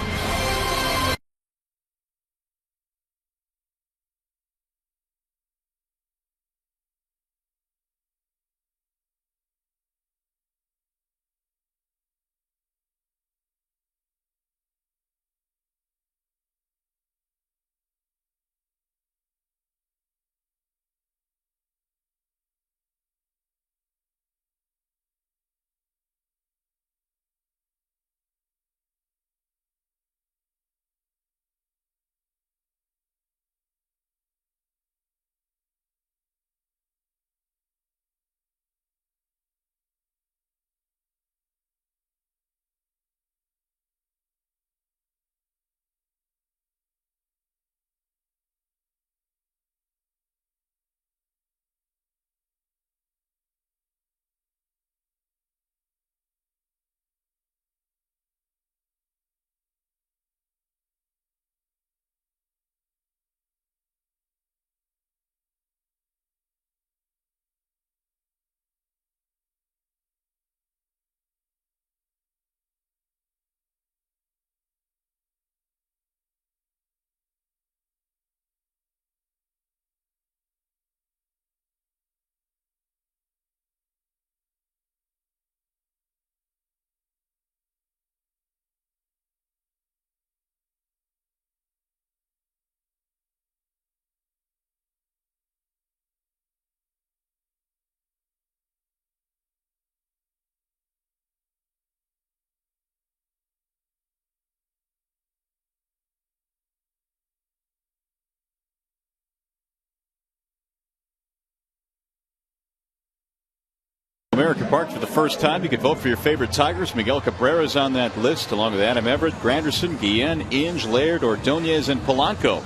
American Park for the first time. You can vote for your favorite Tigers. Miguel Cabrera is on that list, along with Adam Everett, Granderson, Guillen, Inge, Laird, Ordonez, and Polanco.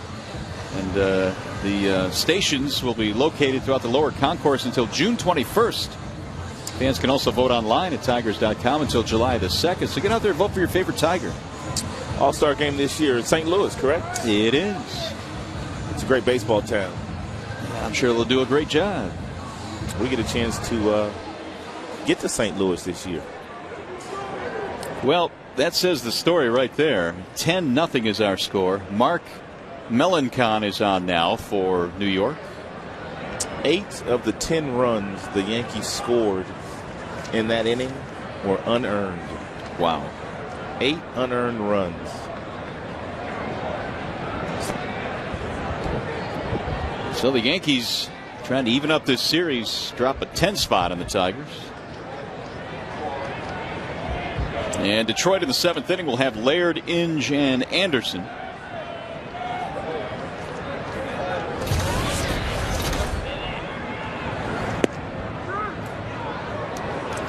And the stations will be located throughout the lower concourse until June 21st. Fans can also vote online at Tigers.com until July the 2nd. So get out there and vote for your favorite Tiger. All-Star game this year in St. Louis, correct? It is. It's a great baseball town. I'm sure they'll do a great job. We get a chance to get to St. Louis this year. Well, that says the story right there. 10-0 is our score. Mark Melancon is on now for New York. 8 of the 10 runs the Yankees scored in that inning were unearned. Wow. 8 unearned runs. So the Yankees trying to even up this series, drop a 10 spot on the Tigers. And Detroit in the 7th inning will have Laird, Inge, and Anderson.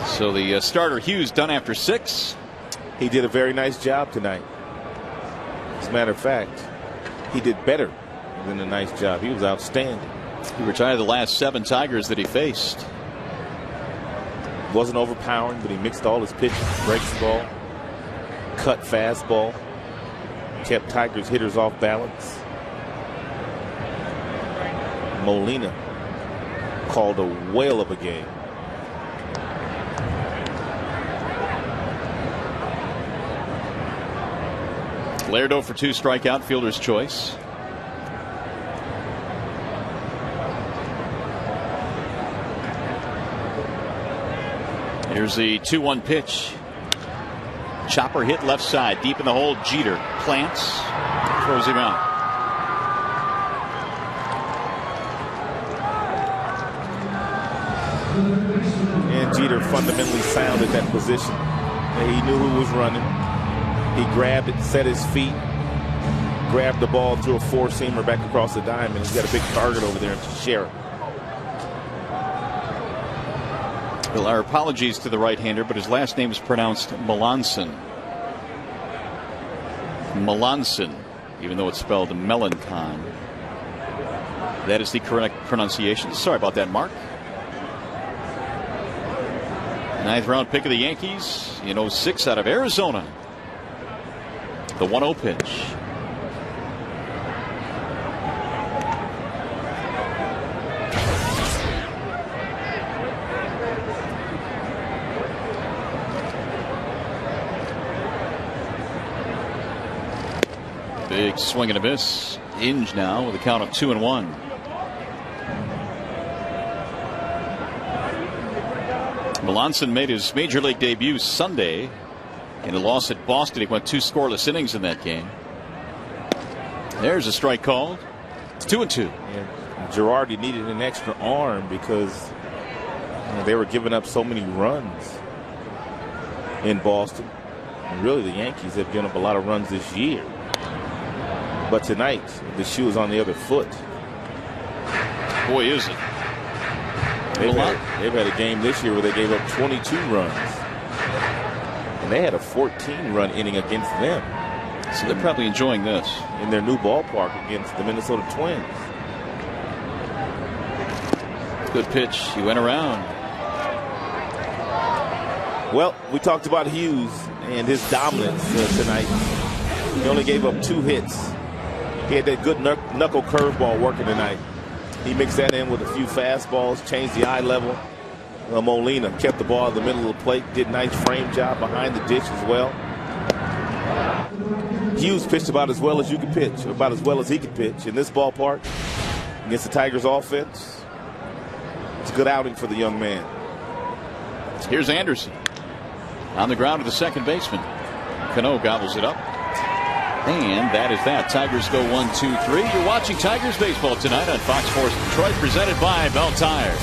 So the starter Hughes done after 6. He did a very nice job tonight. As a matter of fact, he did better than a nice job. He was outstanding. He retired the last 7 Tigers that he faced. Wasn't overpowering, but he mixed all his pitches. Breaks the ball, cut fastball, kept Tigers hitters off balance. Molina called a whale of a game. Laird 0 for 2 strikeout, fielder's choice. Here's the 2-1 pitch. Chopper hit left side, deep in the hole. Jeter plants, throws him out. And Jeter fundamentally sound at that position. He knew who was running. He grabbed it, set his feet, grabbed the ball, threw a 4-seamer back across the diamond. He's got a big target over there to share it. Well, our apologies to the right-hander, but his last name is pronounced Melanson. Melanson, even though it's spelled Melancon. That is the correct pronunciation. Sorry about that, Mark. 9th round pick of the Yankees in 06 out of Arizona. The 1-0 pitch. Big swing and a miss. Inge now with a count of 2-1. Melanson made his major league debut Sunday in a loss at Boston. He went 2 scoreless innings in that game. There's a strike called. It's 2-2. Yeah. Girardi needed an extra arm because they were giving up so many runs in Boston. And really, the Yankees have given up a lot of runs this year. But tonight, the shoe is on the other foot. Boy, is it. They've had a game this year where they gave up 22 runs. And they had a 14-run inning against them. So they're probably enjoying this. In their new ballpark against the Minnesota Twins. Good pitch. He went around. Well, we talked about Hughes and his dominance tonight. He only gave up 2 hits. He had that good knuckle curveball working tonight. He mixed that in with a few fastballs, changed the eye level. Molina kept the ball in the middle of the plate, did a nice frame job behind the dish as well. Hughes pitched about as well as you could pitch, about as well as he could pitch in this ballpark against the Tigers offense. It's a good outing for the young man. Here's Anderson on the ground to the second baseman. Cano gobbles it up. And that is that. Tigers go 1-2-3. You're watching Tigers baseball tonight on Fox Sports Detroit, presented by Bell Tire.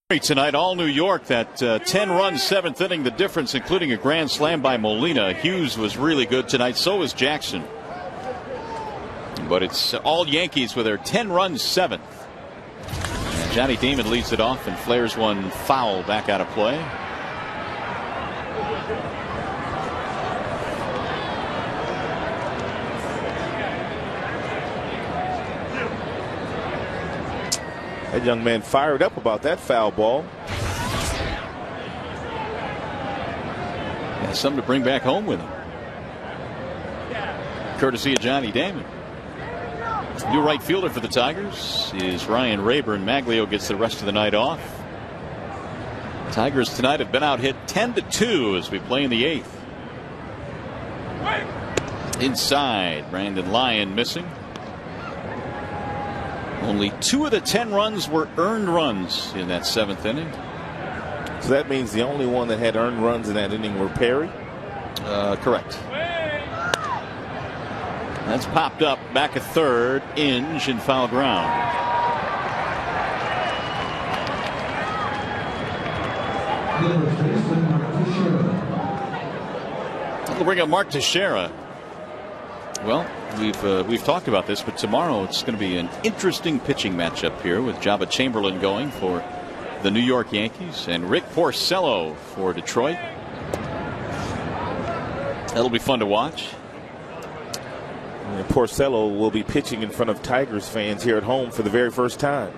Tonight, all New York, that 10-run 7th inning, the difference, including a grand slam by Molina. Hughes was really good tonight, so was Jackson. But it's all Yankees with their 10-run 7th. And Johnny Damon leads it off and flares one foul back out of play. That young man fired up about that foul ball. Yeah, something to bring back home with him. Courtesy of Johnny Damon. New right fielder for the Tigers is Ryan Rayburn. Maglio gets the rest of the night off. Tigers tonight have been out hit 10-2 as we play in the 8th. Inside, Brandon Lyon missing. Only 2 of the 10 runs were earned runs in that 7th inning. So that means the only one that had earned runs in that inning were Perry? Correct. That's popped up back at third, Inge in foul ground. We'll bring up Mark Teixeira. Well, we've talked about this, but tomorrow it's going to be an interesting pitching matchup here with Jabba Chamberlain going for the New York Yankees and Rick Porcello for Detroit. That'll be fun to watch. And Porcello will be pitching in front of Tigers fans here at home for the very first time.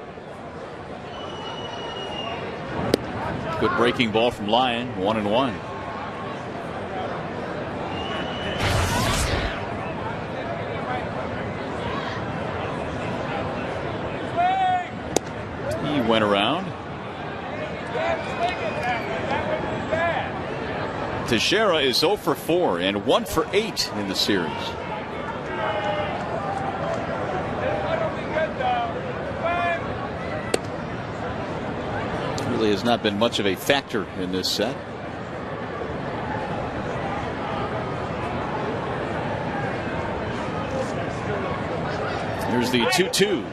Good breaking ball from Lyon, 1-1. He went around. Teixeira is 0 for 4 and 1 for 8 in the series. Really has not been much of a factor in this set. Here's the 2-2.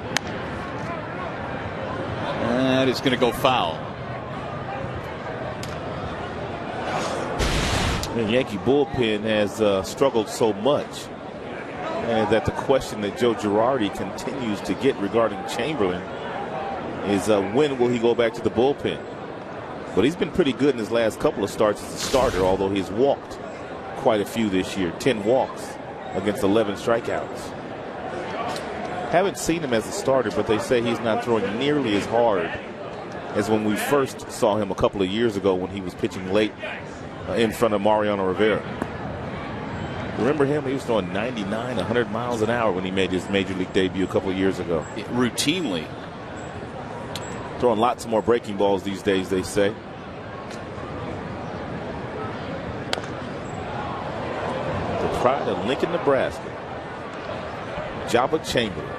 And it's going to go foul. The Yankee bullpen has struggled so much, and that the question that Joe Girardi continues to get regarding Chamberlain is when will he go back to the bullpen? But he's been pretty good in his last couple of starts as a starter, although he's walked quite a few this year. 10 walks against 11 strikeouts. Haven't seen him as a starter, but they say he's not throwing nearly as hard as when we first saw him a couple of years ago when he was pitching late in front of Mariano Rivera. Remember him? He was throwing 99, 100 miles an hour when he made his major league debut a couple of years ago. Routinely. Throwing lots more breaking balls these days, they say. The pride of Lincoln, Nebraska. Jabba Chamberlain.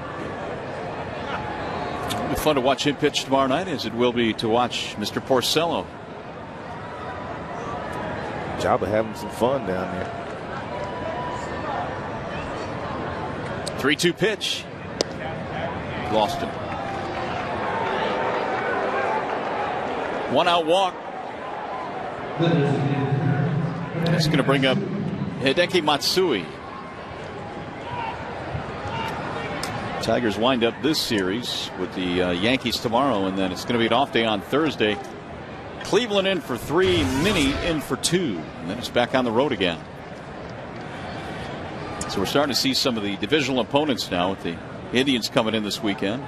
It'll be fun to watch him pitch tomorrow night, as it will be to watch Mr. Porcello. Jabba having some fun down there. 3-2 pitch. Lost him. 1-out walk. It's going to bring up Hideki Matsui. Tigers wind up this series with the Yankees tomorrow, and then it's going to be an off day on Thursday. Cleveland in for 3, Minnie in for 2, and then it's back on the road again. So we're starting to see some of the divisional opponents now, with the Indians coming in this weekend.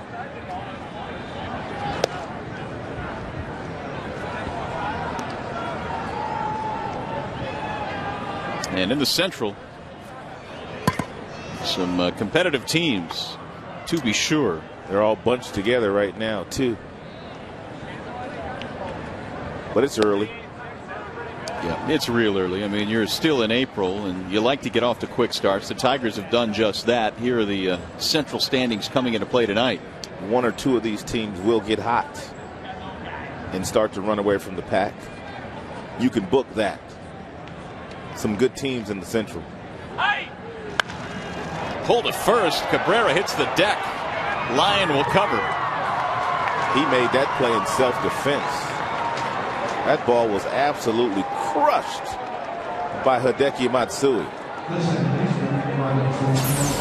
And in the Central, some competitive teams, to be sure. They're all bunched together right now, too. But it's early. Yeah, it's real early. I mean, you're still in April, and you like to get off to quick starts. The Tigers have done just that. Here are the Central standings coming into play tonight. 1 or 2 of these teams will get hot and start to run away from the pack. You can book that. Some good teams in the Central. Pulled at first. Cabrera hits the deck. Lyon will cover. He made that play in self-defense. That ball was absolutely crushed by Hideki Matsui.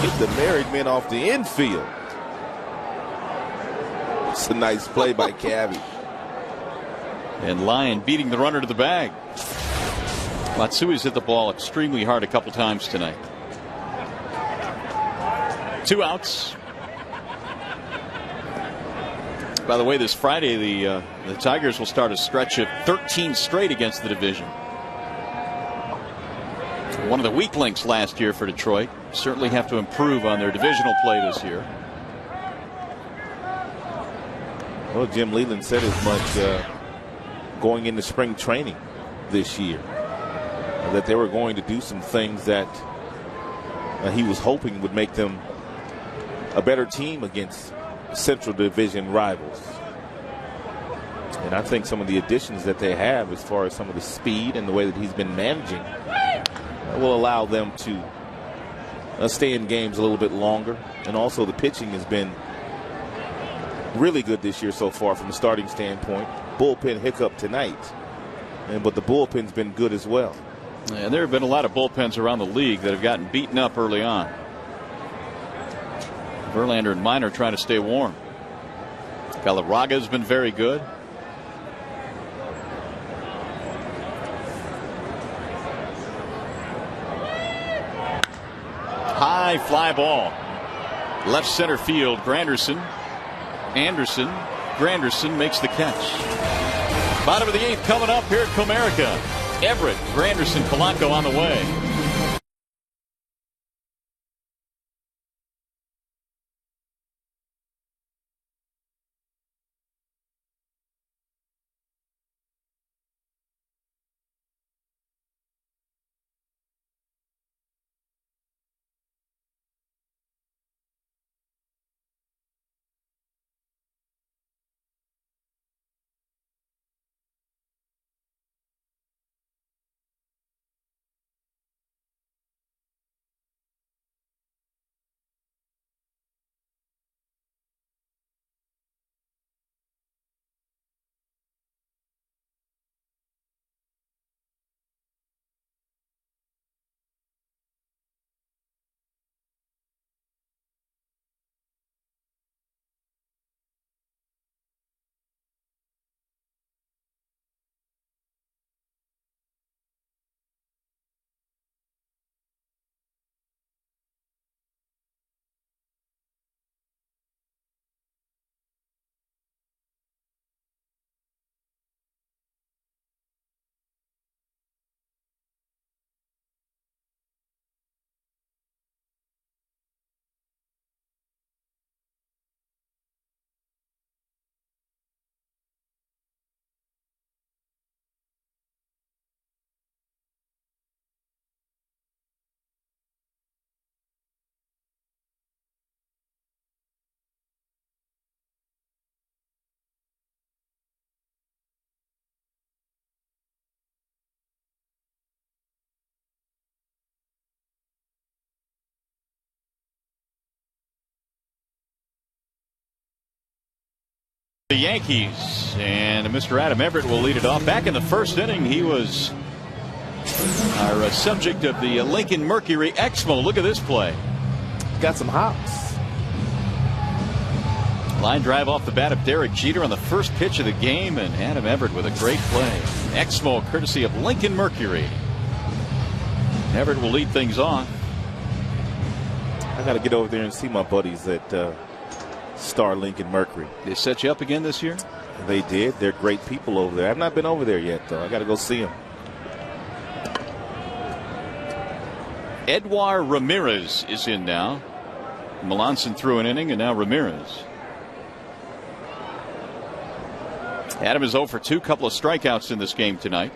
Get the married men off the infield. It's a nice play by Cabbie. And Lyon beating the runner to the bag. Matsui's hit the ball extremely hard a couple times tonight. 2 outs. By the way, this Friday the Tigers will start a stretch of 13 straight against the division. One of the weak links last year for Detroit. Certainly have to improve on their divisional play this year. Well, Jim Leyland said as much going into spring training this year, that they were going to do some things that he was hoping would make them a better team against Central Division rivals. And I think some of the additions that they have, as far as some of the speed and the way that he's been managing, will allow them to stay in games a little bit longer. And also the pitching has been really good this year so far from a starting standpoint. Bullpen hiccup tonight, but the bullpen's been good as well. And there have been a lot of bullpens around the league that have gotten beaten up early on. Verlander and Minor trying to stay warm. Galarraga has been very good. High fly ball. Left center field. Granderson. Anderson. Granderson makes the catch. Bottom of the 8th coming up here at Comerica. Everett, Granderson, Polanco on the way. The Yankees, and Mr. Adam Everett will lead it off. Back in the first inning, he was our subject of the Lincoln Mercury Expo. Look at this play. Got some hops. Line drive off the bat of Derek Jeter on the first pitch of the game, and Adam Everett with a great play. Expo courtesy of Lincoln Mercury. Everett will lead things off. I got to get over there and see my buddies at Star Lincoln Mercury. They set you up again this year? They did. They're great people over there. I've not been over there yet, though. I got to go see them. Edouard Ramirez is in now. Melanson threw an inning, and now Ramirez. Adam is 0 for 2, couple of strikeouts in this game tonight.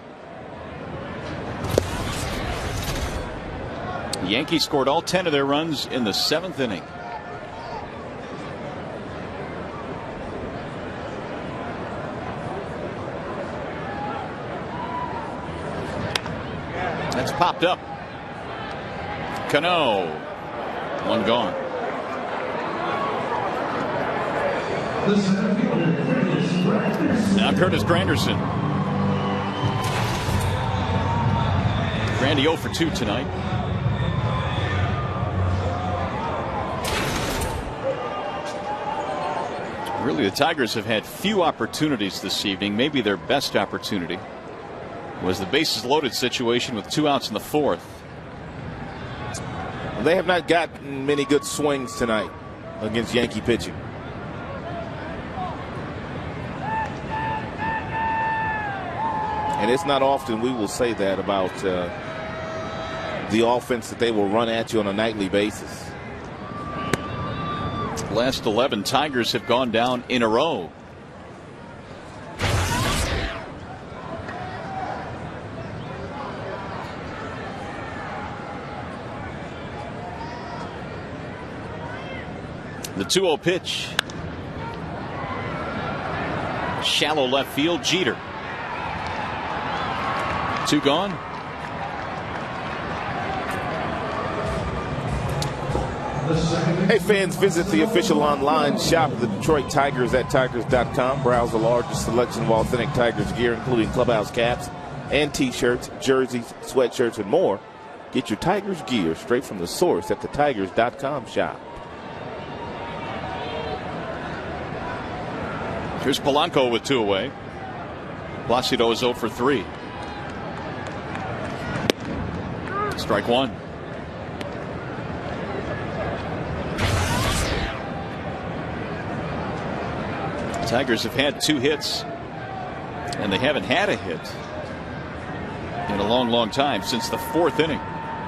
The Yankees scored all 10 of their runs in the 7th inning. That's popped up. Cano. One gone. The center fielder for the Now Curtis Granderson. Grandy 0 for 2 tonight. Really, the Tigers have had few opportunities this evening. Maybe their best opportunity was the bases loaded situation with 2 outs in the 4th. They have not gotten many good swings tonight against Yankee pitching. And it's not often we will say that about the offense that they will run at you on a nightly basis. Last 11 Tigers have gone down in a row. The 2-0 pitch. Shallow left field. Jeter. 2 gone. Hey fans, visit the official online shop of the Detroit Tigers at Tigers.com. Browse the largest selection of authentic Tigers gear, including clubhouse caps and t-shirts, jerseys, sweatshirts, and more. Get your Tigers gear straight from the source at the Tigers.com shop. Here's Polanco with 2 away. Placido is 0 for 3. Strike 1. Tigers have had 2 hits, and they haven't had a hit in a long time since the 4th inning.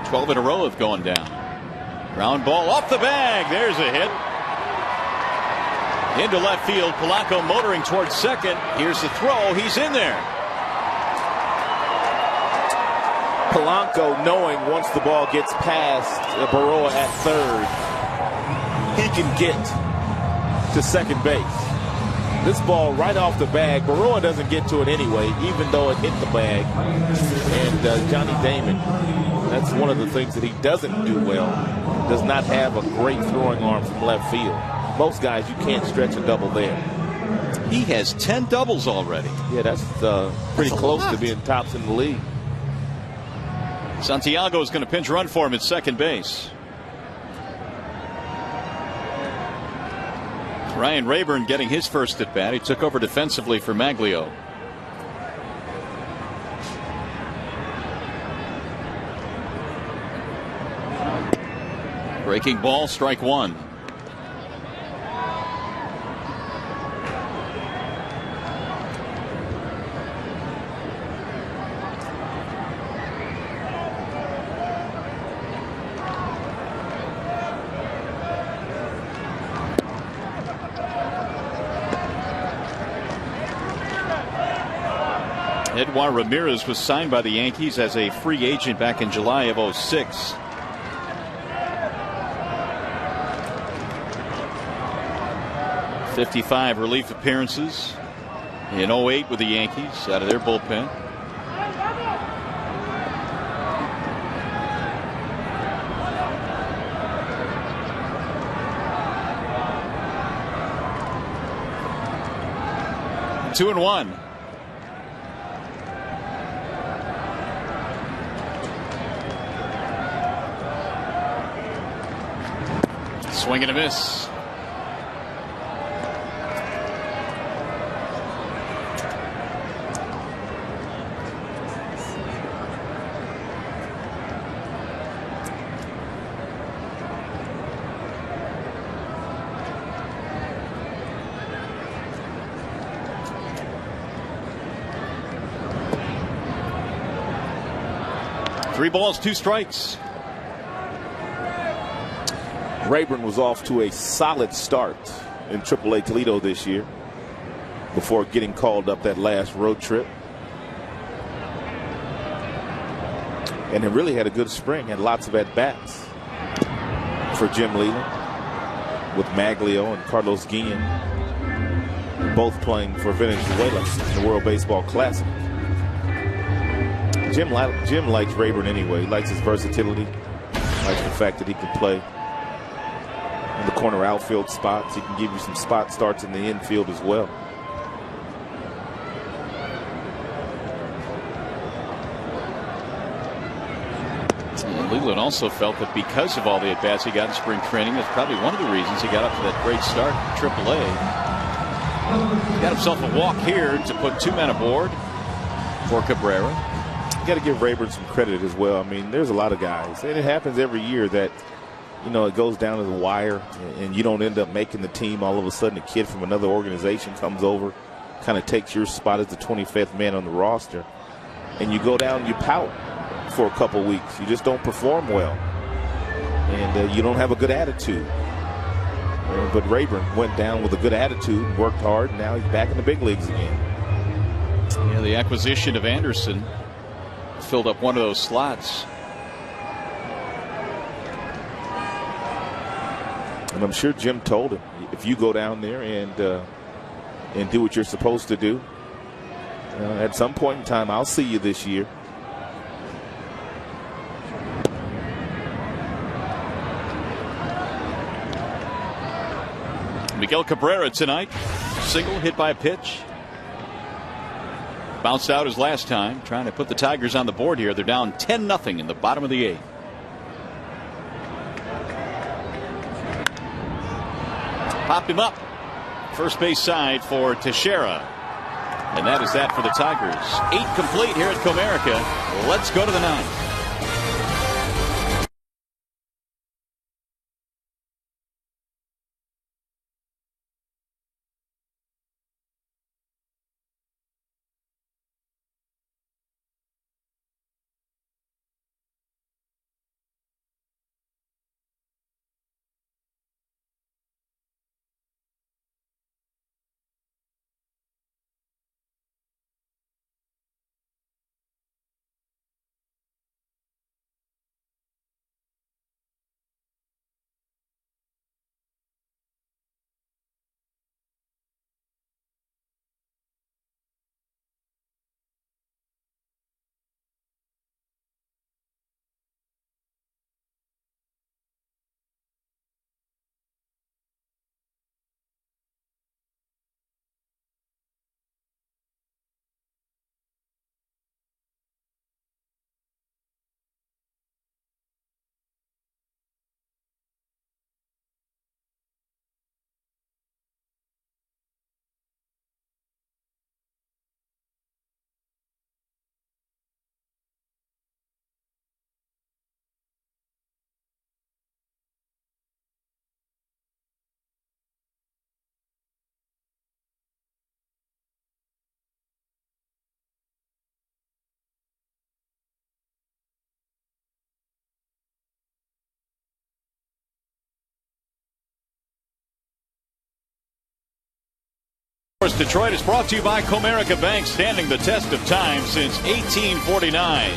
12 in a row have gone down. Ground ball off the bag. There's a hit. Into left field. Polanco motoring towards second. Here's the throw. He's in there. Polanco knowing once the ball gets past Baroa at third, he can get to second base. This ball right off the bag. Baroa doesn't get to it anyway, even though it hit the bag. And Johnny Damon, that's one of the things that he doesn't do well. Does not have a great throwing arm from left field. Most guys, you can't stretch a double there. He has 10 doubles already. Yeah, that's pretty close to being tops in the league. Santiago is going to pinch run for him at second base. Ryan Rayburn getting his first at bat. He took over defensively for Maglio. Breaking ball, strike 1. Edouard Ramirez was signed by the Yankees as a free agent back in July of '06. '55 relief appearances in '08 with the Yankees out of their bullpen. Two and one. Swing and a miss. Three balls, 2 strikes. Rayburn was off to a solid start in AAA Toledo this year before getting called up that last road trip. And it really had a good spring, had lots of at-bats for Jim Leland with Maglio and Carlos Guillen both playing for Venezuela in the World Baseball Classic. Jim likes Rayburn anyway. He likes his versatility, likes the fact that he can play in the corner outfield spots. He can give you some spot starts in the infield as well. And Leland also felt that because of all the at-bats he got in spring training, that's probably one of the reasons he got up to that great start in AAA. He got himself a walk here to put 2 men aboard for Cabrera. You got to give Rayburn some credit as well. I mean, there's a lot of guys, and it happens every year that, you know, it goes down to the wire and you don't end up making the team. All of a sudden, a kid from another organization comes over, kind of takes your spot as the 25th man on the roster, and you go down and you pout for a couple weeks. You just don't perform well, and you don't have a good attitude. But Rayburn went down with a good attitude, worked hard, and now he's back in the big leagues again. Yeah, the acquisition of Anderson filled up one of those slots. And I'm sure Jim told him, if you go down there and do what you're supposed to do, at some point in time, I'll see you this year. Miguel Cabrera tonight, single hit by a pitch. Bounced out his last time, trying to put the Tigers on the board here. They're down 10-0 in the bottom of the 8th. Popped him up. First base side for Teixeira. And that is that for the Tigers. 8 complete here at Comerica. Let's go to the 9th. Detroit is brought to you by Comerica Bank, standing the test of time since 1849,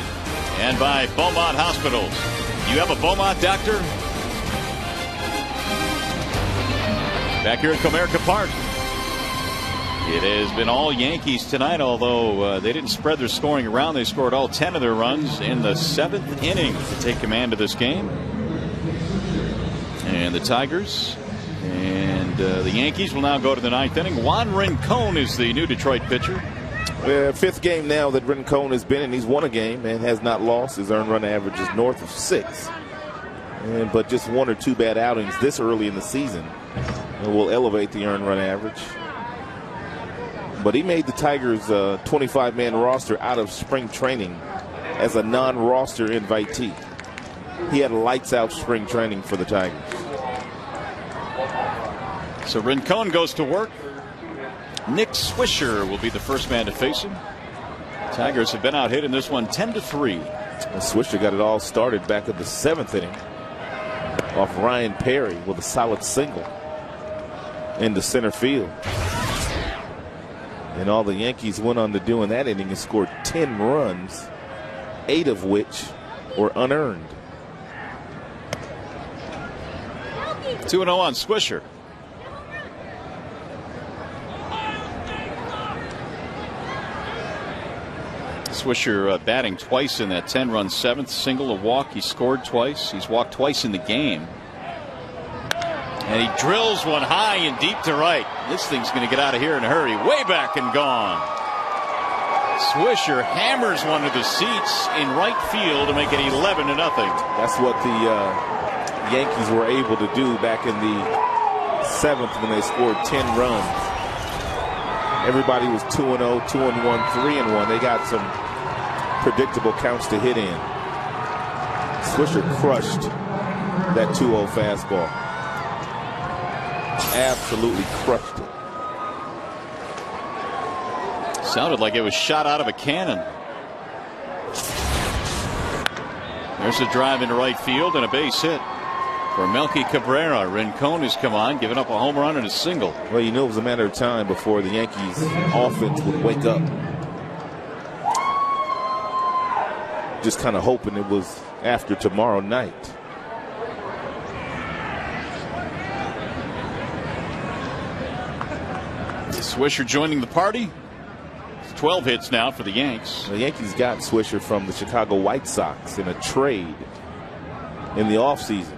and by Beaumont Hospitals. You have a Beaumont doctor? Back here at Comerica Park. It has been all Yankees tonight, although they didn't spread their scoring around. They scored all 10 of their runs in the 7th inning to take command of this game. And the Tigers and the Yankees will now go to the 9th inning. Juan Rincon is the new Detroit pitcher. 5th game now that Rincon has been in. He's won a game and has not lost. His earned run average is north of 6. But just 1 or 2 bad outings this early in the season will elevate the earned run average. But he made the Tigers 25-man roster out of spring training as a non-roster invitee. He had lights out spring training for the Tigers. So Rincon goes to work. Nick Swisher will be the first man to face him. Tigers have been out hit in this one 10-3. And Swisher got it all started back in the 7th inning off Ryan Perry with a solid single into center field. And all the Yankees went on to do in that inning is scored 10 runs, 8 of which were unearned. 2-0 on Swisher. Swisher batting twice in that 10-run 7th, single, a walk. He scored twice. He's walked twice in the game. And he drills one high and deep to right. This thing's going to get out of here in a hurry. Way back and gone. Swisher hammers one to the seats in right field to make it 11-0. That's what the Yankees were able to do back in the 7th when they scored 10 runs. Everybody was 2-0, 2-1, 3-1. They got some predictable counts to hit in. Swisher crushed that 2-0 fastball. Absolutely crushed it. Sounded like it was shot out of a cannon. There's a drive into right field and a base hit for Melky Cabrera. Rincon has come on, giving up a home run and a single. Well, you know, it was a matter of time before the Yankees offense would wake up. Just kind of hoping it was after tomorrow night. Swisher joining the party. 12 hits now for the Yanks. The Yankees got Swisher from the Chicago White Sox in a trade in the offseason.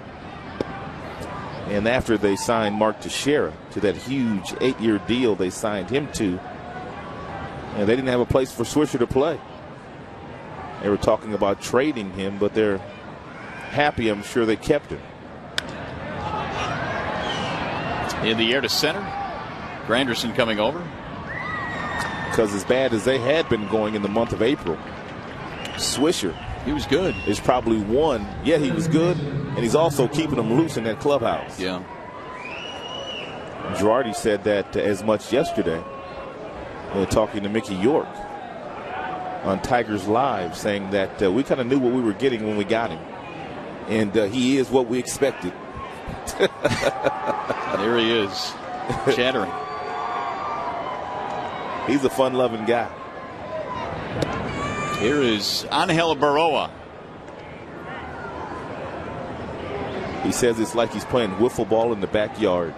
And after they signed Mark Teixeira to that huge 8-year deal they signed him to, and they didn't have a place for Swisher to play. They were talking about trading him, but they're happy, I'm sure, they kept him. In the air to center. Granderson coming over. Because as bad as they had been going in the month of April, Swisher, he was good. Is probably one. Yeah, he was good, and he's also keeping them loose in that clubhouse. Yeah. Girardi said that as much yesterday, talking to Mickey York on Tigers Live, saying that we kind of knew what we were getting when we got him, and he is what we expected. There he is, chattering. He's a fun-loving guy. Here is Angel Baroa. He says it's like he's playing wiffle ball in the backyard.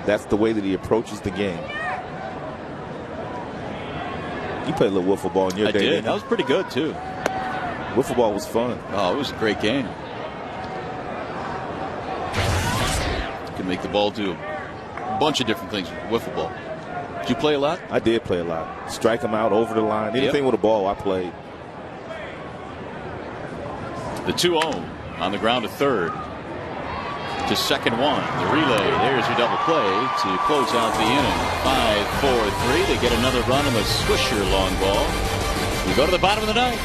That's the way that he approaches the game. You played a little wiffle ball in your day. I did. That was pretty good, too. Wiffle ball was fun. Oh, it was a great game. You can make the ball do a bunch of different things with wiffle ball. Did you play a lot? I did play a lot. Strike them out over the line. Anything with a ball, I played. The 2-0 on the ground to third. To second one. The relay. There's your double play to close out the inning. 5-4-3. They get another run on the Swisher long ball. We go to the bottom of the ninth.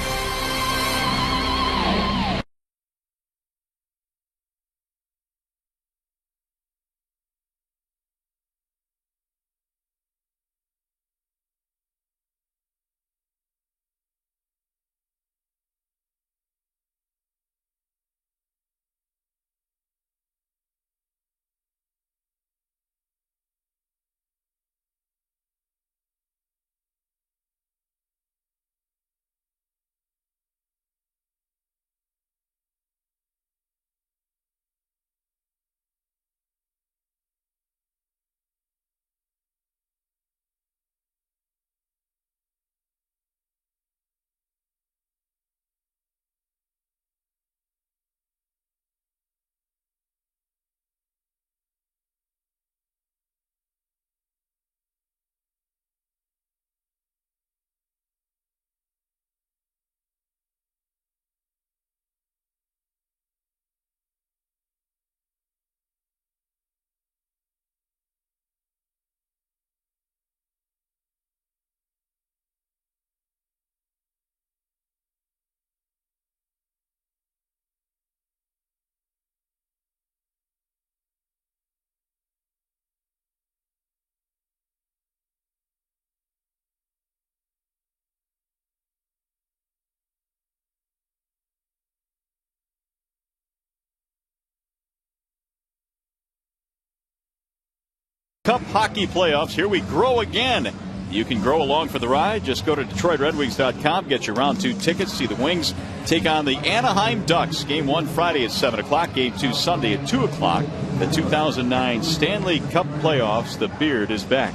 Cup hockey playoffs. Here we grow again. You can grow along for the ride. Just go to DetroitRedWings.com. Get your round 2 tickets. See the Wings take on the Anaheim Ducks. Game 1 Friday at 7 o'clock. Game 2 Sunday at 2 o'clock. The 2009 Stanley Cup playoffs. The beard is back.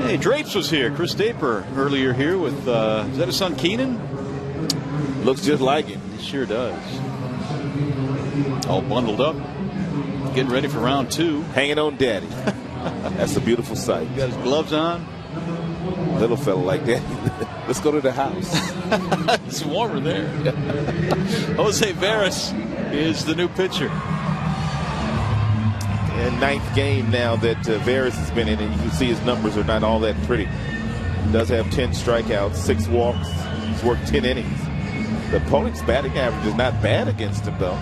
Hey, Drapes was here. Chris Daper earlier here with, is that his son Keenan? Looks just like him. He sure does. All bundled up. Getting ready for round 2. Hanging on daddy. That's a beautiful sight. Got his gloves on. Little fella like that. Let's go to the house. It's warmer there. Jose Veras is the new pitcher. And 9th game now that Veras has been in, and you can see his numbers are not all that pretty. He does have 10 strikeouts, 6 walks. He's worked 10 innings. The opponent's batting average is not bad against him, though.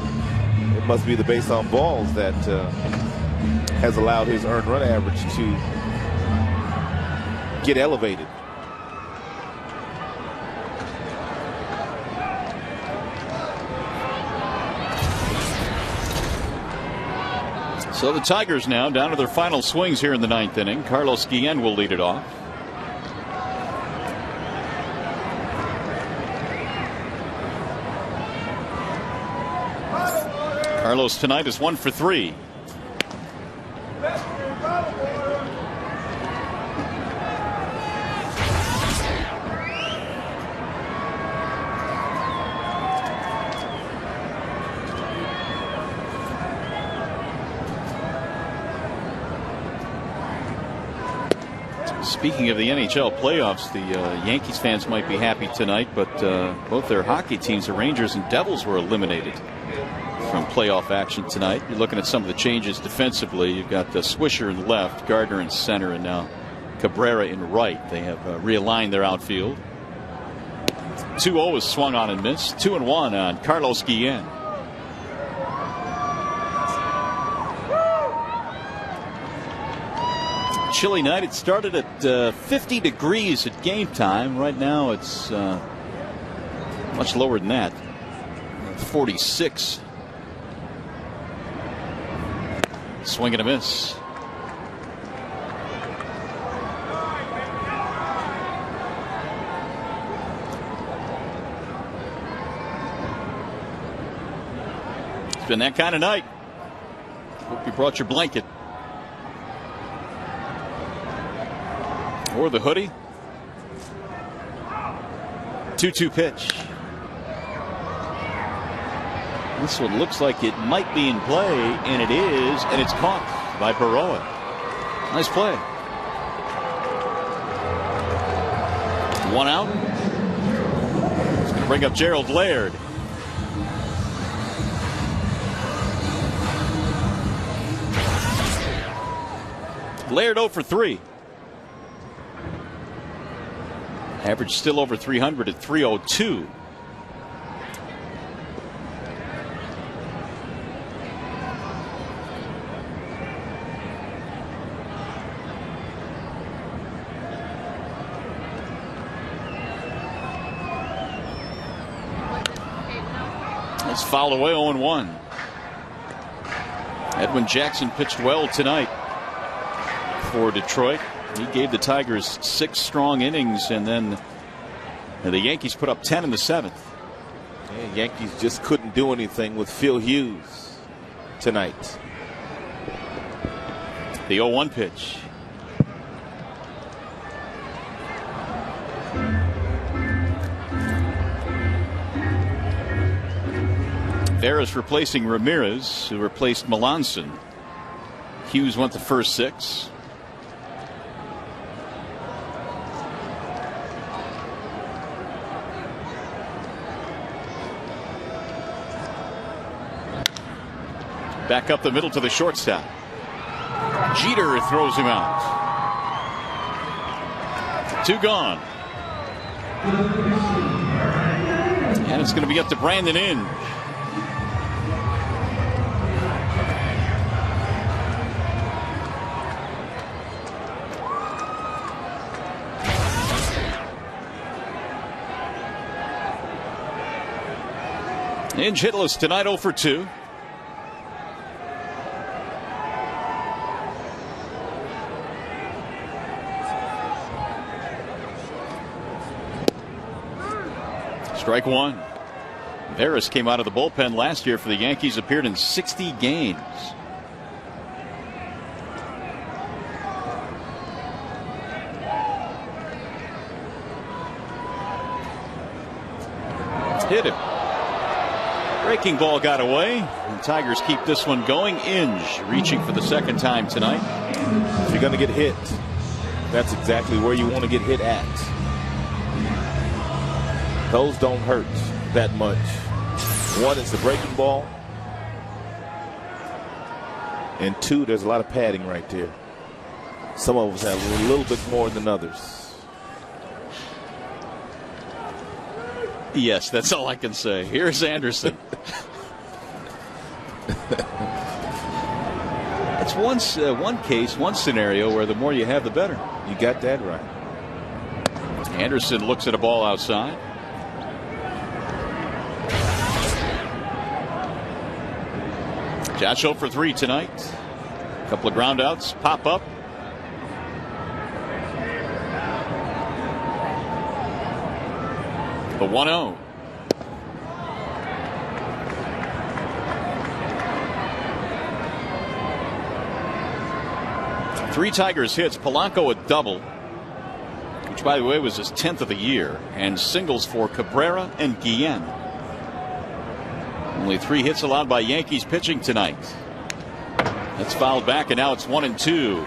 It must be the base on balls that has allowed his earned run average to get elevated. So the Tigers now down to their final swings here in the 9th inning. Carlos Guillen will lead it off. Carlos tonight is 1 for 3. Speaking of the NHL playoffs, the Yankees fans might be happy tonight, but both their hockey teams, the Rangers and Devils, were eliminated from playoff action tonight. You're looking at some of the changes defensively. You've got Swisher in left, Gardner in center, and now Cabrera in right. They have realigned their outfield. 2-0 is swung on and missed. 2-1 on Carlos Guillen. Chilly night. It started at 50 degrees at game time. Right now it's much lower than that. 46. Swing and a miss. It's been that kind of night. Hope you brought your blanket. Or the hoodie. 2-2 pitch. This one looks like it might be in play, and it is, and it's caught by Baroa. Nice play. 1 out. It's going to bring up Gerald Laird. Laird 0 for 3. Average still over 300 at 302. Let's foul away. 0-1. Edwin Jackson pitched well tonight for Detroit. He gave the Tigers 6 strong innings, and then the Yankees put up 10 in the 7th. Yeah, Yankees just couldn't do anything with Phil Hughes tonight. The 0-1 pitch. Veras replacing Ramirez, who replaced Melanson. Hughes went the first 6. Back up the middle to the shortstop. Jeter throws him out. 2 gone. And it's going to be up to Brandon Inge. Inge hitless tonight, 0 for 2. Strike 1. Veras came out of the bullpen last year for the Yankees, appeared in 60 games. Hit him. Breaking ball got away. The Tigers keep this one going. Inge reaching for the second time tonight. If you're going to get hit, That's exactly where you want to get hit at. Those don't hurt that much. One is the breaking ball. And two, there's a lot of padding right there. Some of us have a little bit more than others. Yes, that's all I can say. Here's Anderson. It's one case, one scenario where the more you have, the better. You got that right. Anderson looks at a ball outside. Josh 0 for 3 tonight. A couple of ground outs pop up. The 1-0. Three Tigers hits. Polanco a double, which by the way was his 10th of the year, and singles for Cabrera and Guillen. Only 3 hits allowed by Yankees pitching tonight. That's fouled back, and now it's 1-2.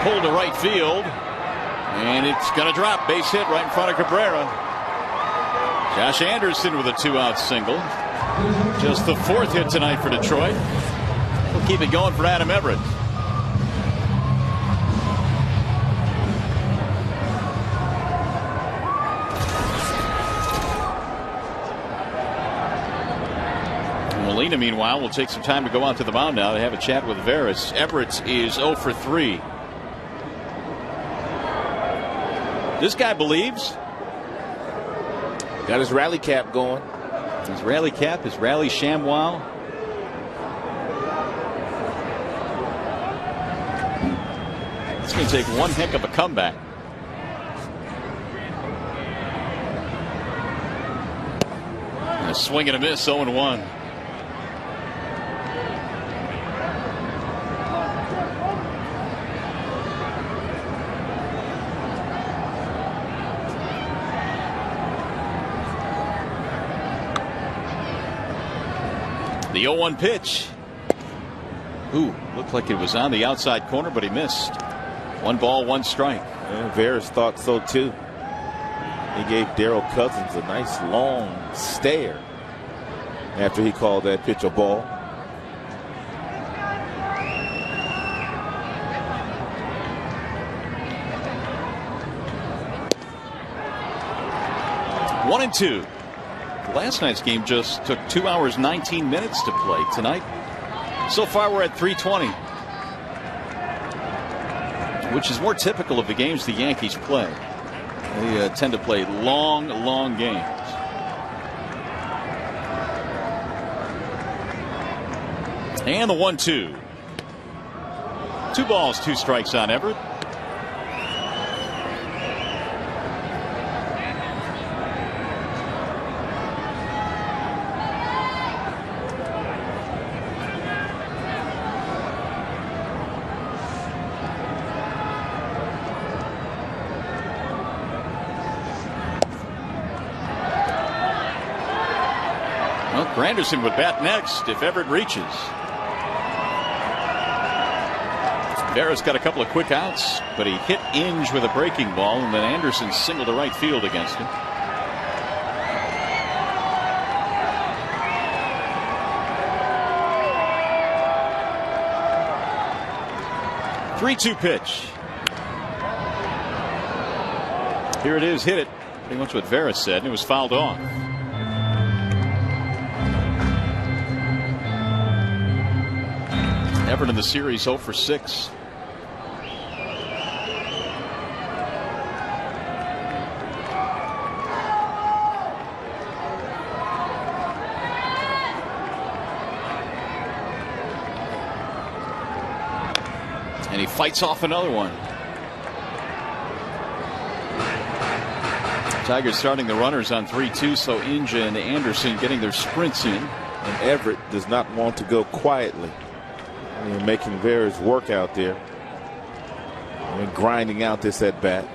Pulled to right field, and it's going to drop. Base hit right in front of Cabrera. Josh Anderson with a 2-out single. Just the 4th hit tonight for Detroit. We'll keep it going for Adam Everett. Molina, meanwhile, will take some time to go out to the mound now to have a chat with Veras. Everett is 0 for 3. This guy believes. Got his rally cap going. His rally cap, his rally ShamWow. It's going to take one heck of a comeback. And a swing and a miss, 0-1. The 0-1 pitch. Ooh, looked like it was on the outside corner, but he missed. 1 ball, 1 strike. And Veras thought so too. He gave Darryl Cousins a nice long stare after he called that pitch a ball. One and two. Last night's game just took 2 hours 19 minutes to play. Tonight, so far we're at 3:20, which is more typical of the games the Yankees play. They tend to play long games. And the 1-2. 2 balls, 2 strikes on Everett. Granderson would bat next if Everett reaches. Veras got a couple of quick outs, but he hit Inge with a breaking ball, and then Anderson singled to right field against him. Three-two pitch. Here it is, hit it. Pretty much what Veras said, and it was fouled off. Everett in the series 0 for 6. And he fights off another one. Tigers starting the runners on 3-2, so Inja and Anderson getting their sprints in. And Everett does not want to go quietly. And making Veras work out there. And grinding out this at bat.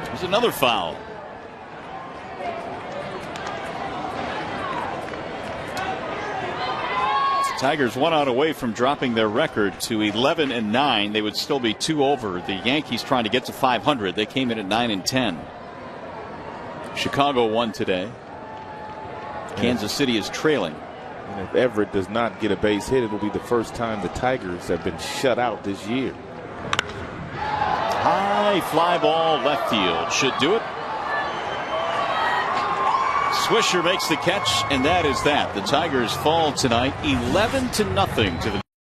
There's another foul. Tigers 1 out away from dropping their record to 11-9. They would still be 2 over. The Yankees trying to get to 500. They came in at 9-10. Chicago won today. Kansas City is trailing. And if Everett does not get a base hit, it will be the first time the Tigers have been shut out this year. High fly ball left field. Should do it. Swisher makes the catch, and that is that. The Tigers fall tonight 11-0 to the